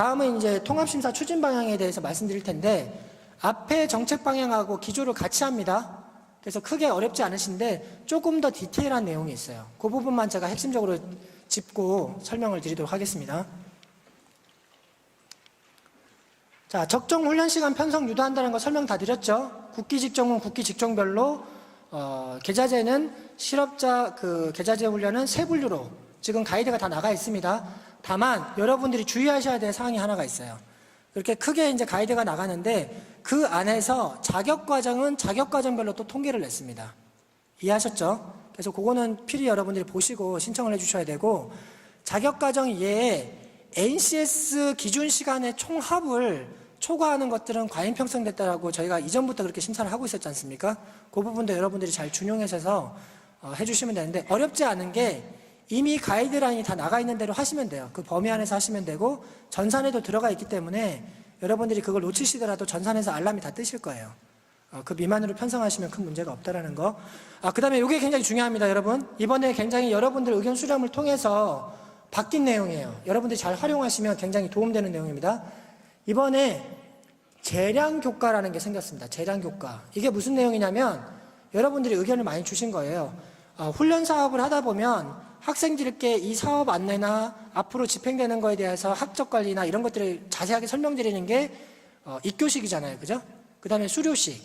다음은 이제 통합심사 추진 방향에 대해서 말씀드릴 텐데, 앞에 정책 방향하고 기조를 같이 합니다. 그래서 크게 어렵지 않으신데 조금 더 디테일한 내용이 있어요. 그 부분만 제가 핵심적으로 짚고 설명을 드리도록 하겠습니다. 자, 적정 훈련 시간 편성 유도한다는 거 설명 다 드렸죠. 국기 직종은 국기 직종별로, 계좌제는 실업자 계좌제 훈련은 세 분류로 지금 가이드가 다 나가 있습니다. 다만 여러분들이 주의하셔야 될 사항이 하나가 있어요. 그렇게 크게 이제 가이드가 나가는데 그 안에서 자격과정은 자격과정별로 또 통계를 냈습니다. 이해하셨죠? 그래서 그거는 필히 여러분들이 보시고 신청을 해주셔야 되고, 자격과정 이외에 NCS 기준 시간의 총합을 초과하는 것들은 과잉 편성됐다라고 저희가 이전부터 그렇게 심사를 하고 있었지 않습니까? 그 부분도 여러분들이 잘 준용하셔서 해주시면 되는데, 어렵지 않은 게 이미 가이드라인이 다 나가 있는 대로 하시면 돼요. 그 범위 안에서 하시면 되고, 전산에도 들어가 있기 때문에 여러분들이 그걸 놓치시더라도 전산에서 알람이 다 뜨실 거예요. 그 미만으로 편성하시면 큰 문제가 없다라는 거. 그 다음에 이게 굉장히 중요합니다, 여러분. 이번에 굉장히 여러분들 의견 수렴을 통해서 바뀐 내용이에요. 여러분들이 잘 활용하시면 굉장히 도움되는 내용입니다. 이번에 재량교과라는 게 생겼습니다. 재량교과. 이게 무슨 내용이냐면 여러분들이 의견을 많이 주신 거예요. 훈련 사업을 하다 보면 학생들께 이 사업 안내나 앞으로 집행되는 거에 대해서 학적 관리나 이런 것들을 자세하게 설명드리는 게 입교식이잖아요. 그죠? 그 다음에 수료식.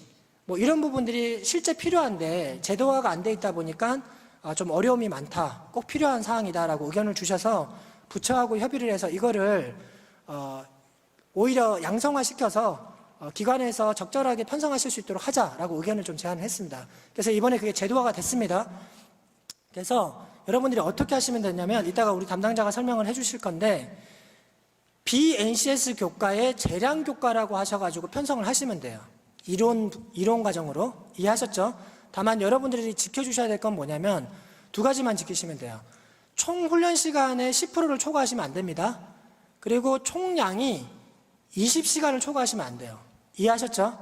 뭐 이런 부분들이 실제 필요한데 제도화가 안 돼 있다 보니까 좀 어려움이 많다. 꼭 필요한 사항이다라고 의견을 주셔서 부처하고 협의를 해서 이거를 오히려 양성화시켜서 기관에서 적절하게 편성하실 수 있도록 하자라고 의견을 좀 제안을 했습니다. 그래서 이번에 그게 제도화가 됐습니다. 그래서 여러분들이 어떻게 하시면 되냐면 이따가 우리 담당자가 설명을 해주실 건데, BNCS 교과에 재량 교과라고 하셔가지고 편성을 하시면 돼요. 이론 과정으로. 이해하셨죠? 다만 여러분들이 지켜주셔야 될 건 뭐냐면 두 가지만 지키시면 돼요. 총 훈련 시간의 10%를 초과하시면 안 됩니다. 그리고 총량이 20시간을 초과하시면 안 돼요. 이해하셨죠?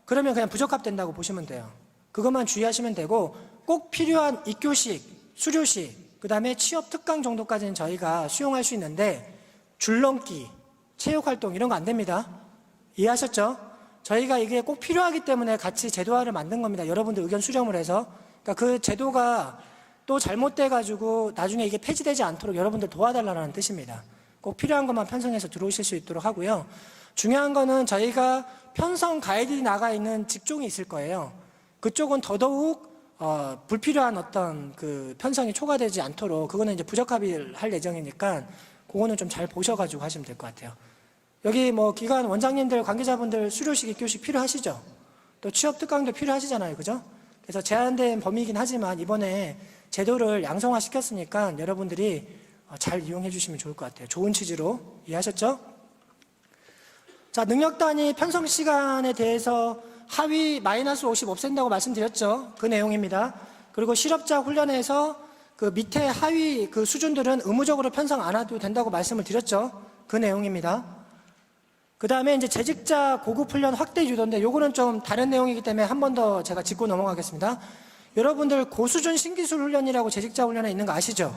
그러면 그냥 부적합된다고 보시면 돼요. 그것만 주의하시면 되고, 꼭 필요한 입교식, 수료식, 그 다음에 취업 특강 정도까지는 저희가 수용할 수 있는데 줄넘기, 체육활동 이런 거 안 됩니다. 이해하셨죠? 저희가 이게 꼭 필요하기 때문에 같이 제도화를 만든 겁니다. 여러분들 의견 수렴을 해서. 그러니까 그 제도가 또 잘못돼가지고 나중에 이게 폐지되지 않도록 여러분들 도와달라는 뜻입니다. 꼭 필요한 것만 편성해서 들어오실 수 있도록 하고요. 중요한 거는 저희가 편성 가이드에 나가 있는 직종이 있을 거예요. 그쪽은 더더욱 불필요한 어떤 그 편성이 초과되지 않도록, 그거는 이제 부적합을 할 예정이니까 그거는 좀 잘 보셔가지고 하시면 될 것 같아요. 여기 뭐 기관 원장님들, 관계자분들 수료식, 입교식 필요하시죠? 또 취업 특강도 필요하시잖아요. 그죠? 그래서 제한된 범위이긴 하지만 이번에 제도를 양성화 시켰으니까 여러분들이 잘 이용해 주시면 좋을 것 같아요. 좋은 취지로. 이해하셨죠? 자, 능력 단위 편성 시간에 대해서 하위 -50 없앤다고 말씀드렸죠. 그 내용입니다. 그리고 실업자 훈련에서 그 밑에 하위 그 수준들은 의무적으로 편성 안 해도 된다고 말씀을 드렸죠. 그 내용입니다. 그 다음에 이제 재직자 고급 훈련 확대 유도인데 요거는 좀 다른 내용이기 때문에 한 번 더 제가 짚고 넘어가겠습니다. 여러분들 고수준 신기술 훈련이라고 재직자 훈련에 있는 거 아시죠?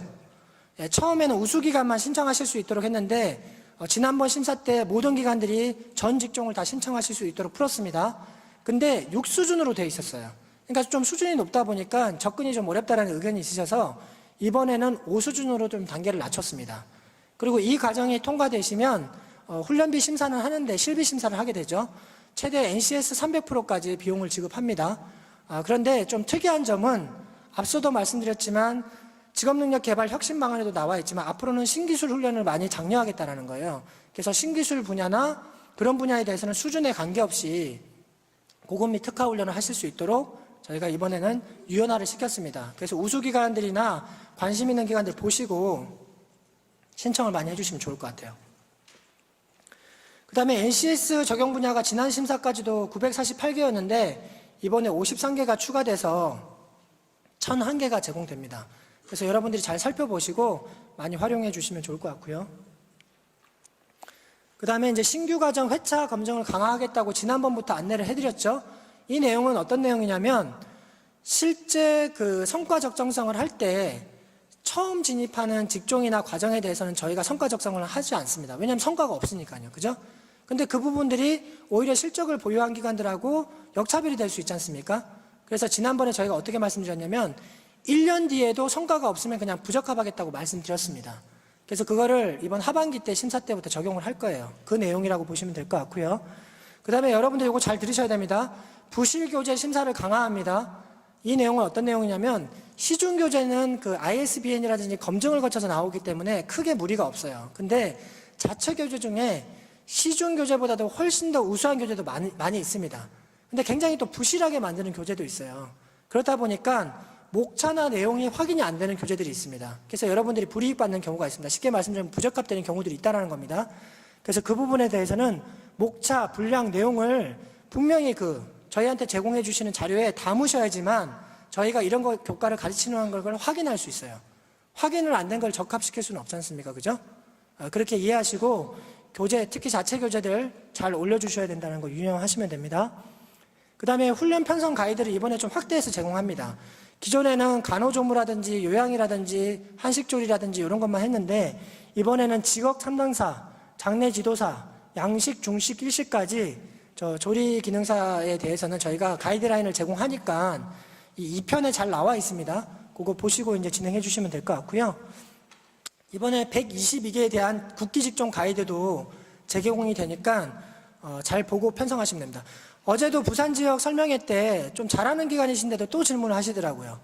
예, 처음에는 우수기관만 신청하실 수 있도록 했는데 지난번 심사 때 모든 기관들이 전 직종을 다 신청하실 수 있도록 풀었습니다. 근데 6수준으로 돼 있었어요. 그러니까 좀 수준이 높다 보니까 접근이 좀 어렵다는 의견이 있으셔서 이번에는 5수준으로 좀 단계를 낮췄습니다. 그리고 이 과정이 통과되시면 훈련비 심사는 하는데 실비 심사를 하게 되죠. 최대 NCS 300%까지 비용을 지급합니다. 그런데 좀 특이한 점은 앞서도 말씀드렸지만 직업능력 개발 혁신 방안에도 나와 있지만 앞으로는 신기술 훈련을 많이 장려하겠다는 거예요. 그래서 신기술 분야나 그런 분야에 대해서는 수준에 관계없이 고급 및 특화 훈련을 하실 수 있도록 저희가 이번에는 유연화를 시켰습니다. 그래서 우수기관들이나 관심 있는 기관들 보시고 신청을 많이 해주시면 좋을 것 같아요. 그 다음에 NCS 적용 분야가 지난 심사까지도 948개였는데 이번에 53개가 추가돼서 1001개가 제공됩니다. 그래서 여러분들이 잘 살펴보시고 많이 활용해 주시면 좋을 것 같고요. 그 다음에 이제 신규 과정 회차 검증을 강화하겠다고 지난번부터 안내를 해드렸죠. 이 내용은 어떤 내용이냐면 실제 그 성과 적정성을 할 때 처음 진입하는 직종이나 과정에 대해서는 저희가 성과 적성을 하지 않습니다. 왜냐하면 성과가 없으니까요. 그죠? 근데 그 부분들이 오히려 실적을 보유한 기관들하고 역차별이 될 수 있지 않습니까? 그래서 지난번에 저희가 어떻게 말씀드렸냐면 1년 뒤에도 성과가 없으면 그냥 부적합하겠다고 말씀드렸습니다. 그래서 그거를 이번 하반기 때 심사 때부터 적용을 할 거예요. 그 내용이라고 보시면 될 것 같고요. 그 다음에 여러분들 이거 잘 들으셔야 됩니다. 부실교재 심사를 강화합니다. 이 내용은 어떤 내용이냐면 시중교재는 그 ISBN이라든지 검증을 거쳐서 나오기 때문에 크게 무리가 없어요. 근데 자체교재 중에 시중교재보다도 훨씬 더 우수한 교재도 많이 있습니다. 근데 굉장히 또 부실하게 만드는 교재도 있어요. 그렇다 보니까 목차나 내용이 확인이 안 되는 교재들이 있습니다. 그래서 여러분들이 불이익 받는 경우가 있습니다. 쉽게 말씀드리면 부적합되는 경우들이 있다는 겁니다. 그래서 그 부분에 대해서는 목차, 분량, 내용을 분명히 저희한테 제공해 주시는 자료에 담으셔야지만 저희가 이런 거 교과를 가르치는 걸 확인할 수 있어요. 확인을 안 된 걸 적합시킬 수는 없지 않습니까? 그죠? 그렇게 이해하시고 교재, 특히 자체 교재들 잘 올려주셔야 된다는 거 유념하시면 됩니다. 그 다음에 훈련 편성 가이드를 이번에 좀 확대해서 제공합니다. 기존에는 간호조무라든지 요양이라든지 한식조리라든지 이런 것만 했는데 이번에는 직업 담당사, 장례 지도사, 양식, 중식, 일식까지 조리 기능사에 대해서는 저희가 가이드라인을 제공하니까 이 2편에 잘 나와 있습니다. 그거 보시고 이제 진행해 주시면 될 것 같고요. 이번에 122개에 대한 국기 직종 가이드도 재개공이 되니까 잘 보고 편성하시면 됩니다. 어제도 부산 지역 설명회 때 좀 잘하는 기관이신데도 또 질문을 하시더라고요.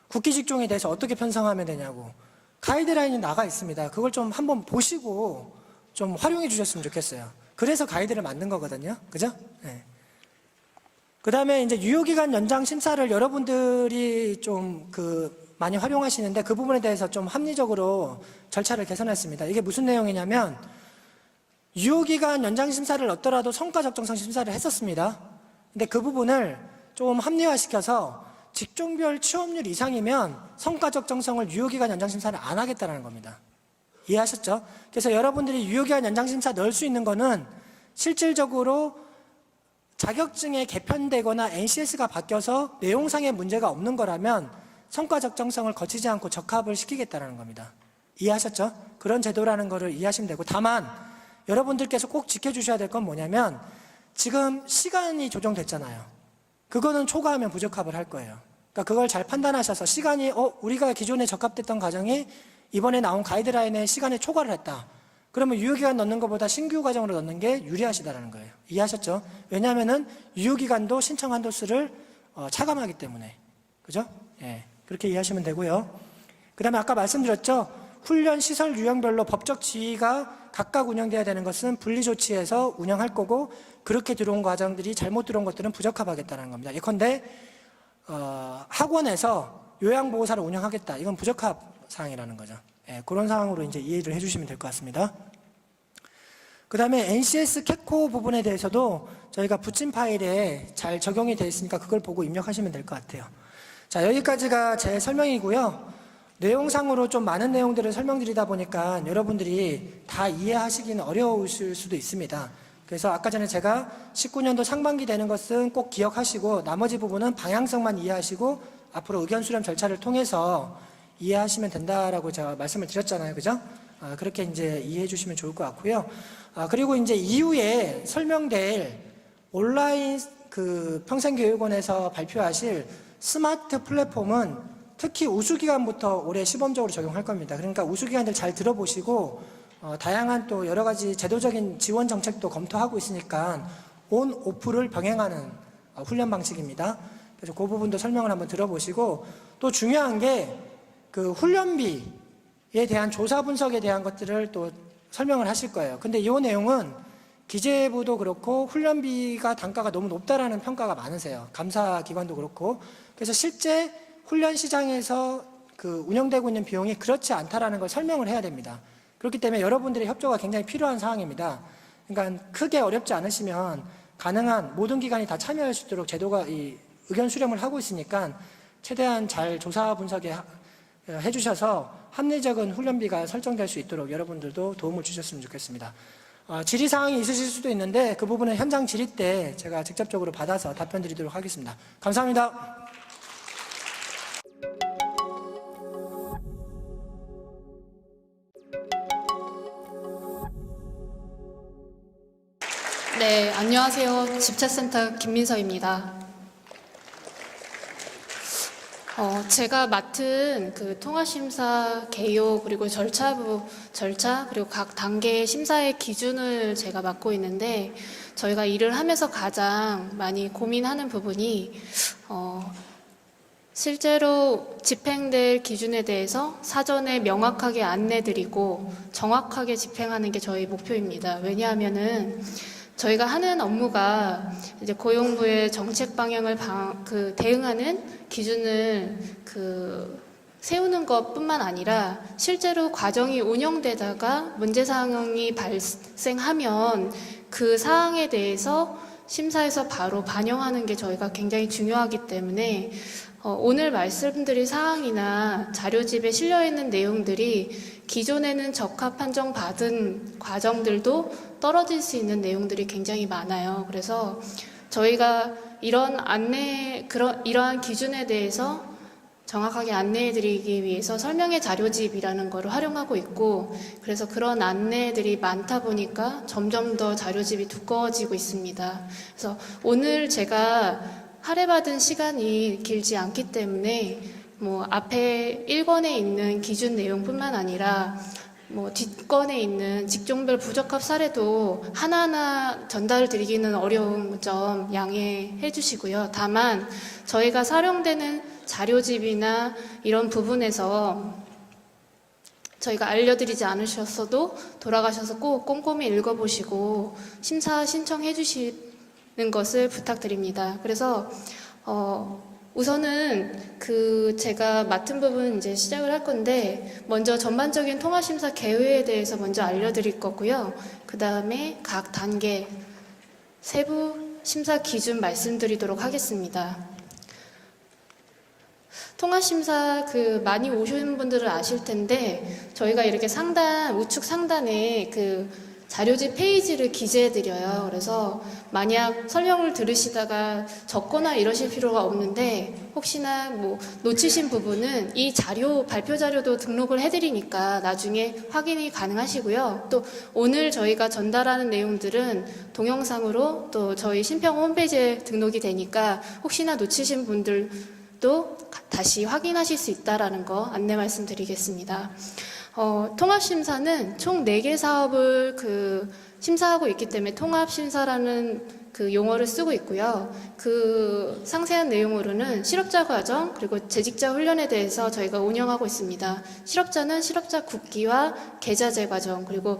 국기 직종에 대해서 어떻게 편성하면 되냐고. 가이드라인이 나가 있습니다. 그걸 좀 한번 보시고 좀 활용해 주셨으면 좋겠어요. 그래서 가이드를 만든 거거든요. 그죠? 네. 그 다음에 이제 유효기간 연장 심사를 여러분들이 좀 많이 활용하시는데 그 부분에 대해서 좀 합리적으로 절차를 개선했습니다. 이게 무슨 내용이냐면 유효기간 연장 심사를 얻더라도 성과 적정성 심사를 했었습니다. 근데 그 부분을 좀 합리화시켜서 직종별 취업률 이상이면 성과 적정성을 유효기간 연장 심사를 안 하겠다는 겁니다. 이해하셨죠? 그래서 여러분들이 유효기간 연장 심사 넣을 수 있는 거는 실질적으로 자격증에 개편되거나 NCS가 바뀌어서 내용상의 문제가 없는 거라면 성과 적정성을 거치지 않고 적합을 시키겠다는 겁니다. 이해하셨죠? 그런 제도라는 거를 이해하시면 되고, 다만 여러분들께서 꼭 지켜주셔야 될 건 뭐냐면 지금 시간이 조정됐잖아요. 그거는 초과하면 부적합을 할 거예요. 그러니까 그걸 잘 판단하셔서 시간이 우리가 기존에 적합됐던 과정이 이번에 나온 가이드라인에 시간에 초과를 했다. 그러면 유효기간 넣는 것보다 신규 과정으로 넣는 게 유리하시다는 거예요. 이해하셨죠? 왜냐하면은 유효기간도 신청 한도수를 차감하기 때문에. 그죠? 예. 그렇게 이해하시면 되고요. 그 다음에 아까 말씀드렸죠? 훈련 시설 유형별로 법적 지위가 각각 운영돼야 되는 것은 분리조치해서 운영할 거고, 그렇게 들어온 과정들이 잘못 들어온 것들은 부적합하겠다는 겁니다. 예컨대 학원에서 요양보호사를 운영하겠다. 이건 부적합 사항이라는 거죠. 예, 그런 상황으로 이제 이해를 해주시면 될 것 같습니다. 그 다음에 NCS 캐코 부분에 대해서도 저희가 붙인 파일에 잘 적용이 되어 있으니까 그걸 보고 입력하시면 될 것 같아요. 자, 여기까지가 제 설명이고요. 내용상으로 좀 많은 내용들을 설명드리다 보니까 여러분들이 다 이해하시기는 어려우실 수도 있습니다. 그래서 아까 전에 제가 19년도 상반기 되는 것은 꼭 기억하시고 나머지 부분은 방향성만 이해하시고 앞으로 의견 수렴 절차를 통해서 이해하시면 된다라고 제가 말씀을 드렸잖아요. 그죠? 그렇게 이제 이해해 주시면 좋을 것 같고요. 그리고 이제 이후에 설명될 온라인 평생교육원에서 발표하실 스마트 플랫폼은 특히 우수기관부터 올해 시범적으로 적용할 겁니다. 그러니까 우수기관들 잘 들어보시고 다양한 또 여러 가지 제도적인 지원 정책도 검토하고 있으니까 온, 오프를 병행하는 훈련 방식입니다. 그래서 그 부분도 설명을 한번 들어보시고, 또 중요한 게 그 훈련비에 대한 조사 분석에 대한 것들을 또 설명을 하실 거예요. 근데 이 내용은 기재부도 그렇고 훈련비가 단가가 너무 높다라는 평가가 많으세요. 감사기관도 그렇고. 그래서 실제 훈련 시장에서 운영되고 있는 비용이 그렇지 않다라는 걸 설명을 해야 됩니다. 그렇기 때문에 여러분들의 협조가 굉장히 필요한 사항입니다. 그러니까 크게 어렵지 않으시면 가능한 모든 기관이 다 참여할 수 있도록 제도가 이 의견 수렴을 하고 있으니까 최대한 잘 조사 분석에 해주셔서 합리적인 훈련비가 설정될 수 있도록 여러분들도 도움을 주셨으면 좋겠습니다. 질의사항이 있으실 수도 있는데 그 부분은 현장 질의 때 제가 직접적으로 받아서 답변 드리도록 하겠습니다. 감사합니다. 네, 안녕하세요. 집차센터 김민서입니다. 제가 맡은 그 통합심사 개요 그리고 절차 그리고 각 단계의 심사의 기준을 제가 맡고 있는데 저희가 일을 하면서 가장 많이 고민하는 부분이 실제로 집행될 기준에 대해서 사전에 명확하게 안내드리고 정확하게 집행하는 게 저희 목표입니다. 왜냐하면은 저희가 하는 업무가 이제 고용부의 정책 방향을 대응하는 기준을 세우는 것뿐만 아니라 실제로 과정이 운영되다가 문제 사항이 발생하면 그 사항에 대해서 심사에서 바로 반영하는 게 저희가 굉장히 중요하기 때문에 오늘 말씀드릴 사항이나 자료집에 실려있는 내용들이 기존에는 적합 판정 받은 과정들도 떨어질 수 있는 내용들이 굉장히 많아요. 그래서 저희가 이러한 기준에 대해서 정확하게 안내해드리기 위해서 설명의 자료집이라는 거를 활용하고 있고, 그래서 그런 안내들이 많다 보니까 점점 더 자료집이 두꺼워지고 있습니다. 그래서 오늘 제가 할애받은 시간이 길지 않기 때문에 앞에 1권에 있는 기준 내용뿐만 아니라 뒷권에 있는 직종별 부적합 사례도 하나하나 전달드리기는 어려운 점 양해해 주시고요. 다만 저희가 사용되는 자료집이나 이런 부분에서 저희가 알려드리지 않으셨어도 돌아가셔서 꼭 꼼꼼히 읽어보시고 심사 신청해 주시는 것을 부탁드립니다. 그래서 우선은 제가 맡은 부분 이제 시작을 할 건데, 먼저 전반적인 통합심사 계획에 대해서 먼저 알려드릴 거고요. 그 다음에 각 단계 세부 심사 기준 말씀드리도록 하겠습니다. 통합심사 많이 오신 분들은 아실 텐데, 저희가 이렇게 우측 상단에 자료집 페이지를 기재해드려요. 그래서 만약 설명을 들으시다가 적거나 이러실 필요가 없는데, 혹시나 놓치신 부분은 이 발표 자료도 등록을 해드리니까 나중에 확인이 가능하시고요. 또 오늘 저희가 전달하는 내용들은 동영상으로 또 저희 신평 홈페이지에 등록이 되니까 혹시나 놓치신 분들도 다시 확인하실 수 있다는 거 안내 말씀드리겠습니다. 통합심사는 총 4개 사업을 심사하고 있기 때문에 통합심사라는 용어를 쓰고 있고요. 상세한 내용으로는 실업자 과정 그리고 재직자 훈련에 대해서 저희가 운영하고 있습니다. 실업자는 실업자 국기와 계좌제 과정, 그리고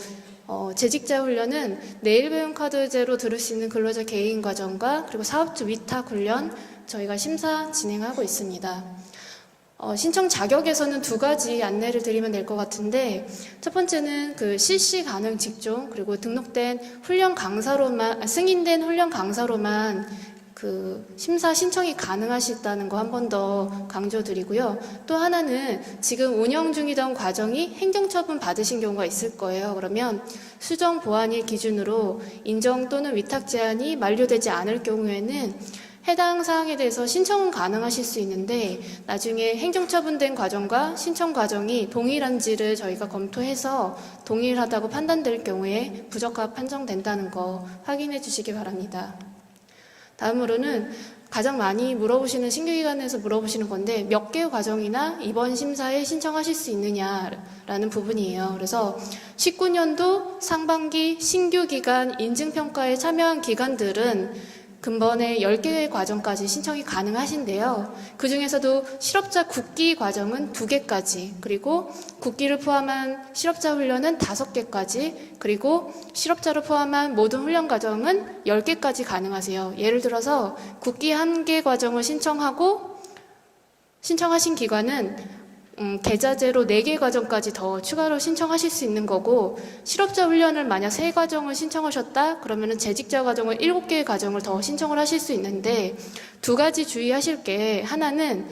재직자 훈련은 내일배움카드제로 들을 수 있는 근로자 개인 과정과 그리고 사업주 위탁 훈련 저희가 심사 진행하고 있습니다. 신청 자격에서는 2가지 안내를 드리면 될 것 같은데, 첫 번째는 실시 가능 직종 그리고 등록된 훈련 강사로만 승인된 훈련 강사로만 심사 신청이 가능하시다는 거 한 번 더 강조드리고요. 또 하나는 지금 운영 중이던 과정이 행정처분 받으신 경우가 있을 거예요. 그러면 수정 보완일 기준으로 인정 또는 위탁 제한이 만료되지 않을 경우에는 해당 사항에 대해서 신청은 가능하실 수 있는데, 나중에 행정처분된 과정과 신청 과정이 동일한지를 저희가 검토해서 동일하다고 판단될 경우에 부적합 판정된다는 거 확인해 주시기 바랍니다. 다음으로는 가장 많이 물어보시는 신규기관에서 물어보시는 건데, 몇 개의 과정이나 이번 심사에 신청하실 수 있느냐라는 부분이에요. 그래서 19년도 상반기 신규기관 인증평가에 참여한 기관들은 근본에 10개의 과정까지 신청이 가능하신데요. 그 중에서도 실업자 국기 과정은 2개까지, 그리고 국기를 포함한 실업자 훈련은 5개까지, 그리고 실업자를 포함한 모든 훈련 과정은 10개까지 가능하세요. 예를 들어서 국기 1개 과정을 신청하신 기관은 계좌제로 4개 과정까지 더 추가로 신청하실 수 있는 거고, 실업자 훈련을 만약 3과정을 신청하셨다 그러면은 재직자 과정을 7개의 과정을 더 신청을 하실 수 있는데, 2가지 주의하실 게, 하나는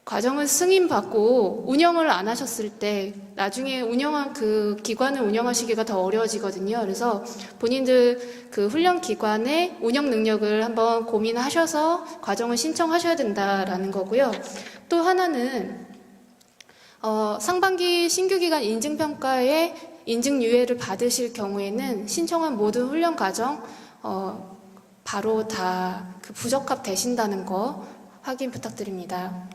과정을 승인받고 운영을 안 하셨을 때 나중에 운영한 기관을 운영하시기가 더 어려워지거든요. 그래서 본인들 훈련 기관의 운영 능력을 한번 고민하셔서 과정을 신청하셔야 된다라는 거고요. 또 하나는 상반기 신규기관 인증평가에 인증유예를 받으실 경우에는 신청한 모든 훈련 과정 바로 다 그 부적합 되신다는 거 확인 부탁드립니다.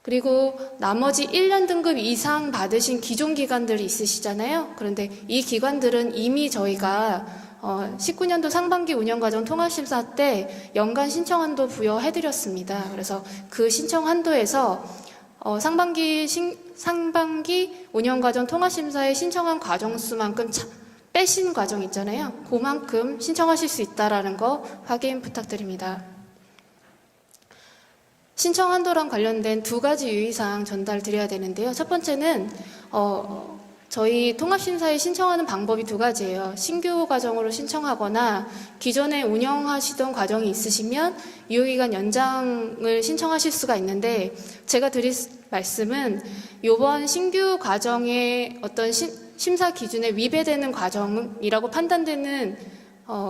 그리고 나머지 1년 등급 이상 받으신 기존 기관들이 있으시잖아요. 그런데 이 기관들은 이미 저희가 19년도 상반기 운영과정 통합심사 때 연간 신청 한도 부여해드렸습니다. 그래서 그 신청 한도에서 상반기 운영과정 통합심사에 신청한 과정 수만큼 빼신 과정 있잖아요. 그만큼 신청하실 수 있다라는 거 확인 부탁드립니다. 신청 한도랑 관련된 2가지 유의사항 전달드려야 되는데요. 첫 번째는 저희 통합심사에 신청하는 방법이 2가지예요. 신규 과정으로 신청하거나 기존에 운영하시던 과정이 있으시면 유효기간 연장을 신청하실 수가 있는데, 제가 드릴 말씀은 이번 신규 과정의 어떤 심사 기준에 위배되는 과정이라고 판단되는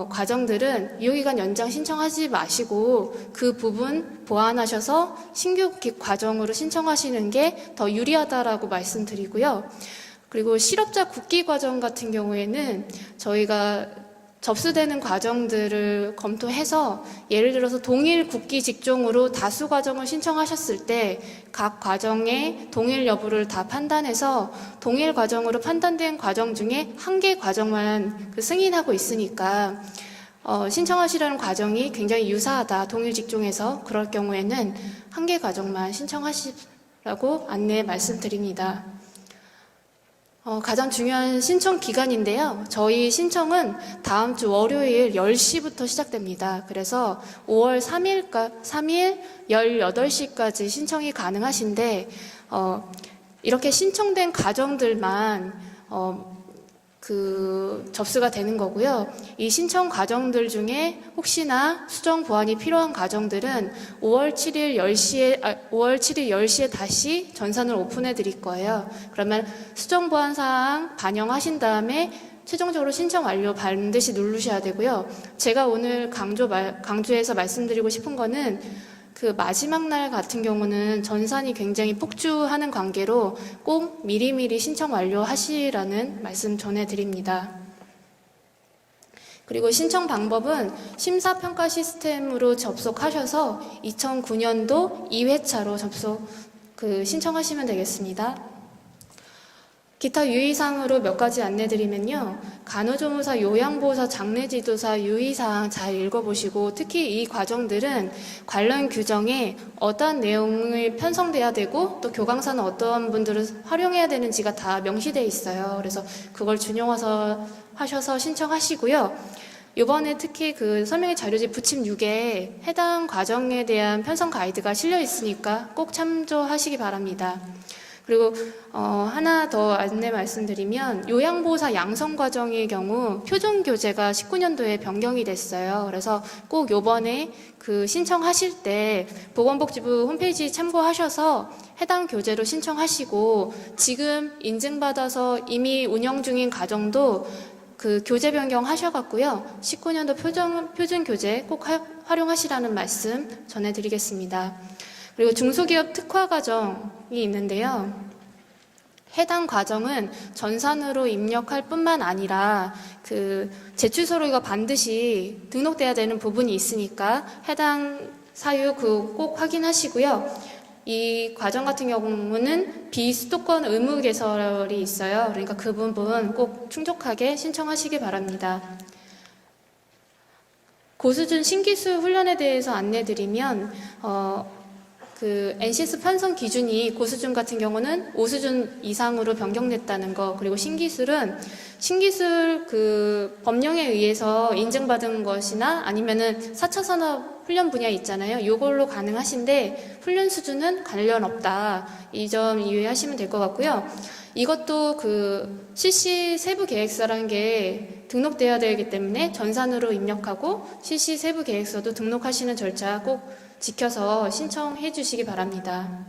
과정들은 유효기간 연장 신청하지 마시고 그 부분 보완하셔서 신규 과정으로 신청하시는 게 더 유리하다라고 말씀드리고요. 그리고 실업자 국기 과정 같은 경우에는 저희가 접수되는 과정들을 검토해서 예를 들어서 동일 국기 직종으로 다수 과정을 신청하셨을 때 각 과정의 동일 여부를 다 판단해서 동일 과정으로 판단된 과정 중에 1개 과정만 승인하고 있으니까 신청하시려는 과정이 굉장히 유사하다, 동일 직종에서, 그럴 경우에는 1개 과정만 신청하시라고 안내 말씀드립니다. 가장 중요한 신청 기간인데요. 저희 신청은 다음 주 월요일 10시부터 시작됩니다. 그래서 5월 3일 18시까지 신청이 가능하신데, 이렇게 신청된 과정들만 접수가 되는 거고요. 이 신청 과정들 중에 혹시나 수정 보완이 필요한 과정들은 5월 7일 10시에 다시 전산을 오픈해 드릴 거예요. 그러면 수정 보완 사항 반영하신 다음에 최종적으로 신청 완료 반드시 누르셔야 되고요. 제가 오늘 강조해서 말씀드리고 싶은 거는 그 마지막 날 같은 경우는 전산이 굉장히 폭주하는 관계로 꼭 미리미리 신청 완료하시라는 말씀 전해드립니다. 그리고 신청 방법은 심사평가 시스템으로 접속하셔서 2009년도 2회차로 신청하시면 되겠습니다. 기타 유의사항으로 몇 가지 안내드리면요. 간호조무사, 요양보호사, 장례지도사 유의사항 잘 읽어보시고, 특히 이 과정들은 관련 규정에 어떠한 내용이 편성돼야 되고 또 교강사는 어떤 분들을 활용해야 되는지가 다 명시되어 있어요. 그래서 그걸 준용해서 하셔서 신청하시고요. 이번에 특히 그 설명의 자료집 부침 6에 해당 과정에 대한 편성 가이드가 실려 있으니까 꼭 참조하시기 바랍니다. 그리고 하나 더 안내 말씀드리면, 요양보호사 양성 과정의 경우 표준 교재가 19년도에 변경이 됐어요. 그래서 꼭 요번에 그 신청하실 때 보건복지부 홈페이지 참고하셔서 해당 교재로 신청하시고, 지금 인증받아서 이미 운영 중인 과정도 그 교재 변경하셔갖고요, 19년도 표준 교재 꼭 활용하시라는 말씀 전해드리겠습니다. 그리고 중소기업 특화 과정이 있는데요. 해당 과정은 전산으로 입력할 뿐만 아니라 그 제출 서류가 반드시 등록돼야 되는 부분이 있으니까 해당 사유 꼭 확인하시고요. 이 과정 같은 경우는 비수도권 의무 개설이 있어요. 그러니까 그 부분 꼭 충족하게 신청하시기 바랍니다. 고수준 신기술 훈련에 대해서 안내드리면, 그 NCS 편성 기준이 고수준 같은 경우는 5수준 이상으로 변경됐다는 거, 그리고 신기술 그 법령에 의해서 인증받은 것이나 아니면은 4차 산업 훈련 분야 있잖아요. 이걸로 가능하신데 훈련 수준은 관련 없다. 이 점 이해하시면 될 것 같고요. 이것도 그 실시 세부 계획서라는 게 등록돼야 되기 때문에 전산으로 입력하고 실시 세부 계획서도 등록하시는 절차 꼭 지켜서 신청해 주시기 바랍니다.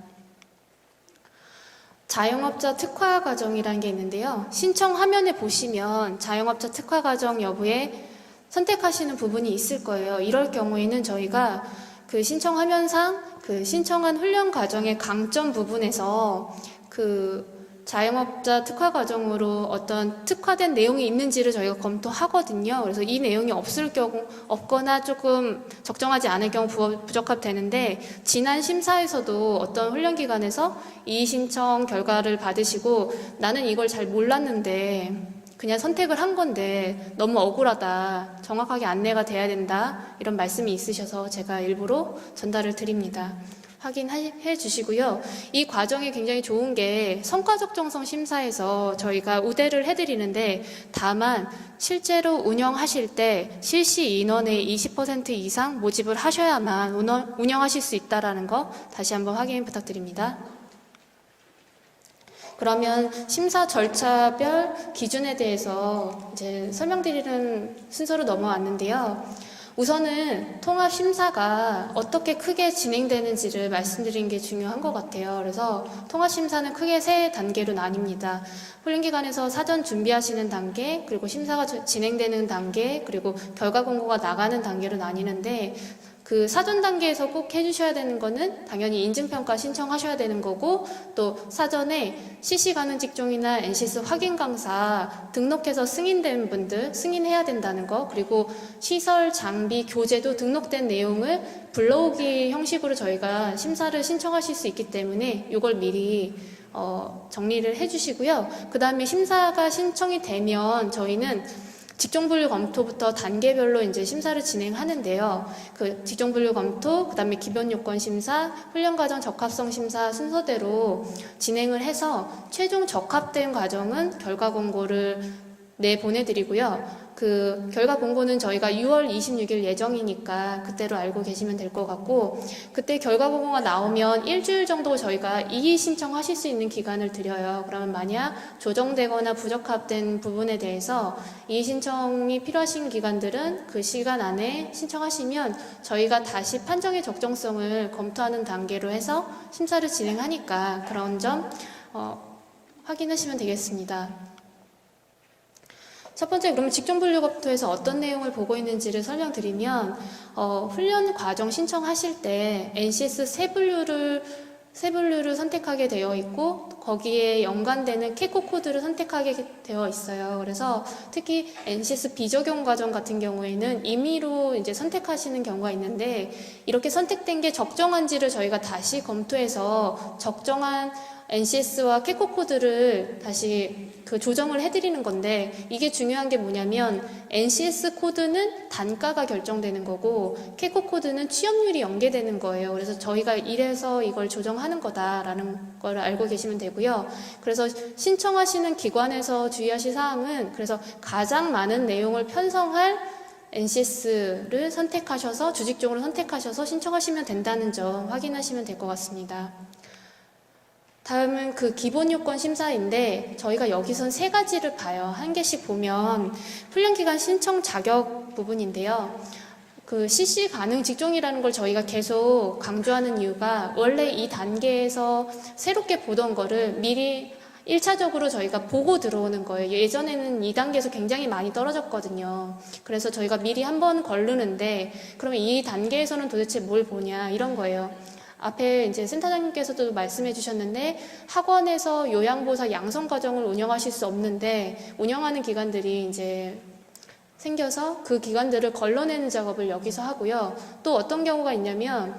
자영업자 특화 과정이라는 게 있는데요. 신청 화면에 보시면 자영업자 특화 과정 여부에 선택하시는 부분이 있을 거예요. 이럴 경우에는 저희가 그 신청 화면상 그 신청한 훈련 과정의 강점 부분에서 그 자영업자 특화 과정으로 어떤 특화된 내용이 있는지를 저희가 검토하거든요. 그래서 이 내용이 없을 경우, 없거나 조금 적정하지 않을 경우 부적합되는데, 지난 심사에서도 어떤 훈련기관에서 이의 신청 결과를 받으시고 나는 이걸 잘 몰랐는데 그냥 선택을 한 건데 너무 억울하다, 정확하게 안내가 돼야 된다, 이런 말씀이 있으셔서 제가 일부러 전달을 드립니다. 확인해 주시고요. 이 과정이 굉장히 좋은 게 성과 적정성 심사에서 저희가 우대를 해드리는데, 다만 실제로 운영하실 때 실시 인원의 20% 이상 모집을 하셔야만 운영하실 수 있다는 거 다시 한번 확인 부탁드립니다. 그러면 심사 절차별 기준에 대해서 이제 설명드리는 순서로 넘어왔는데요. 우선은 통합 심사가 어떻게 크게 진행되는지를 말씀드리는 게 중요한 것 같아요. 그래서 통합 심사는 크게 세 단계로 나뉩니다. 훈련기관에서 사전 준비하시는 단계, 그리고 심사가 진행되는 단계, 그리고 결과 공고가 나가는 단계로 나뉘는데, 그 사전 단계에서 꼭 해주셔야 되는 거는 당연히 인증평가 신청하셔야 되는 거고, 또 사전에 CC 가능 직종이나 NCS 확인 강사 등록해서 승인된 분들 승인해야 된다는 거, 그리고 시설, 장비, 교재도 등록된 내용을 불러오기 형식으로 저희가 심사를 신청하실 수 있기 때문에 이걸 미리 정리를 해주시고요. 그 다음에 심사가 신청이 되면 저희는 직종분류 검토부터 단계별로 이제 심사를 진행하는데요. 그 직종분류 검토, 그 다음에 기본 요건 심사, 훈련과정 적합성 심사 순서대로 진행을 해서 최종 적합된 과정은 결과 공고를 내보내드리고요. 그 결과 공고는 저희가 6월 26일 예정이니까 그때로 알고 계시면 될 것 같고, 그때 결과 공고가 나오면 일주일 정도 저희가 이의 신청하실 수 있는 기간을 드려요. 그러면 만약 조정되거나 부적합된 부분에 대해서 이의 신청이 필요하신 기관들은 그 시간 안에 신청하시면 저희가 다시 판정의 적정성을 검토하는 단계로 해서 심사를 진행하니까 그런 점 확인하시면 되겠습니다. 첫 번째, 그러면 직종분류검토에서 어떤 내용을 보고 있는지를 설명드리면, 훈련 과정 신청하실 때 NCS 세 분류를 선택하게 되어 있고, 거기에 연관되는 캐코 코드를 선택하게 되어 있어요. 그래서 특히 NCS 비적용 과정 같은 경우에는 임의로 이제 선택하시는 경우가 있는데, 이렇게 선택된 게 적정한지를 저희가 다시 검토해서 적정한 NCS와 캐코 코드를 다시 조정을 해드리는 건데, 이게 중요한 게 뭐냐면 NCS 코드는 단가가 결정되는 거고 캐코 코드는 취업률이 연계되는 거예요. 그래서 저희가 이래서 이걸 조정하는 거다라는 걸 알고 계시면 되고요. 그래서 신청하시는 기관에서 주의하실 사항은, 그래서 가장 많은 내용을 편성할 NCS를 선택하셔서 주직종으로 선택하셔서 신청하시면 된다는 점 확인하시면 될 것 같습니다. 다음은 그 기본 요건 심사인데, 저희가 여기선 세 가지를 봐요. 한 개씩 보면 훈련기간 신청 자격 부분인데요. 그 CC 가능 직종이라는 걸 저희가 계속 강조하는 이유가, 원래 이 단계에서 새롭게 보던 거를 미리 1차적으로 저희가 보고 들어오는 거예요. 예전에는 2단계에서 굉장히 많이 떨어졌거든요. 그래서 저희가 미리 한번 걸르는데, 그러면 이 단계에서는 도대체 뭘 보냐, 이런 거예요. 앞에 이제 센터장님께서도 말씀해 주셨는데, 학원에서 요양보사 양성 과정을 운영하실 수 없는데 운영하는 기관들이 이제 생겨서 그 기관들을 걸러내는 작업을 여기서 하고요. 또 어떤 경우가 있냐면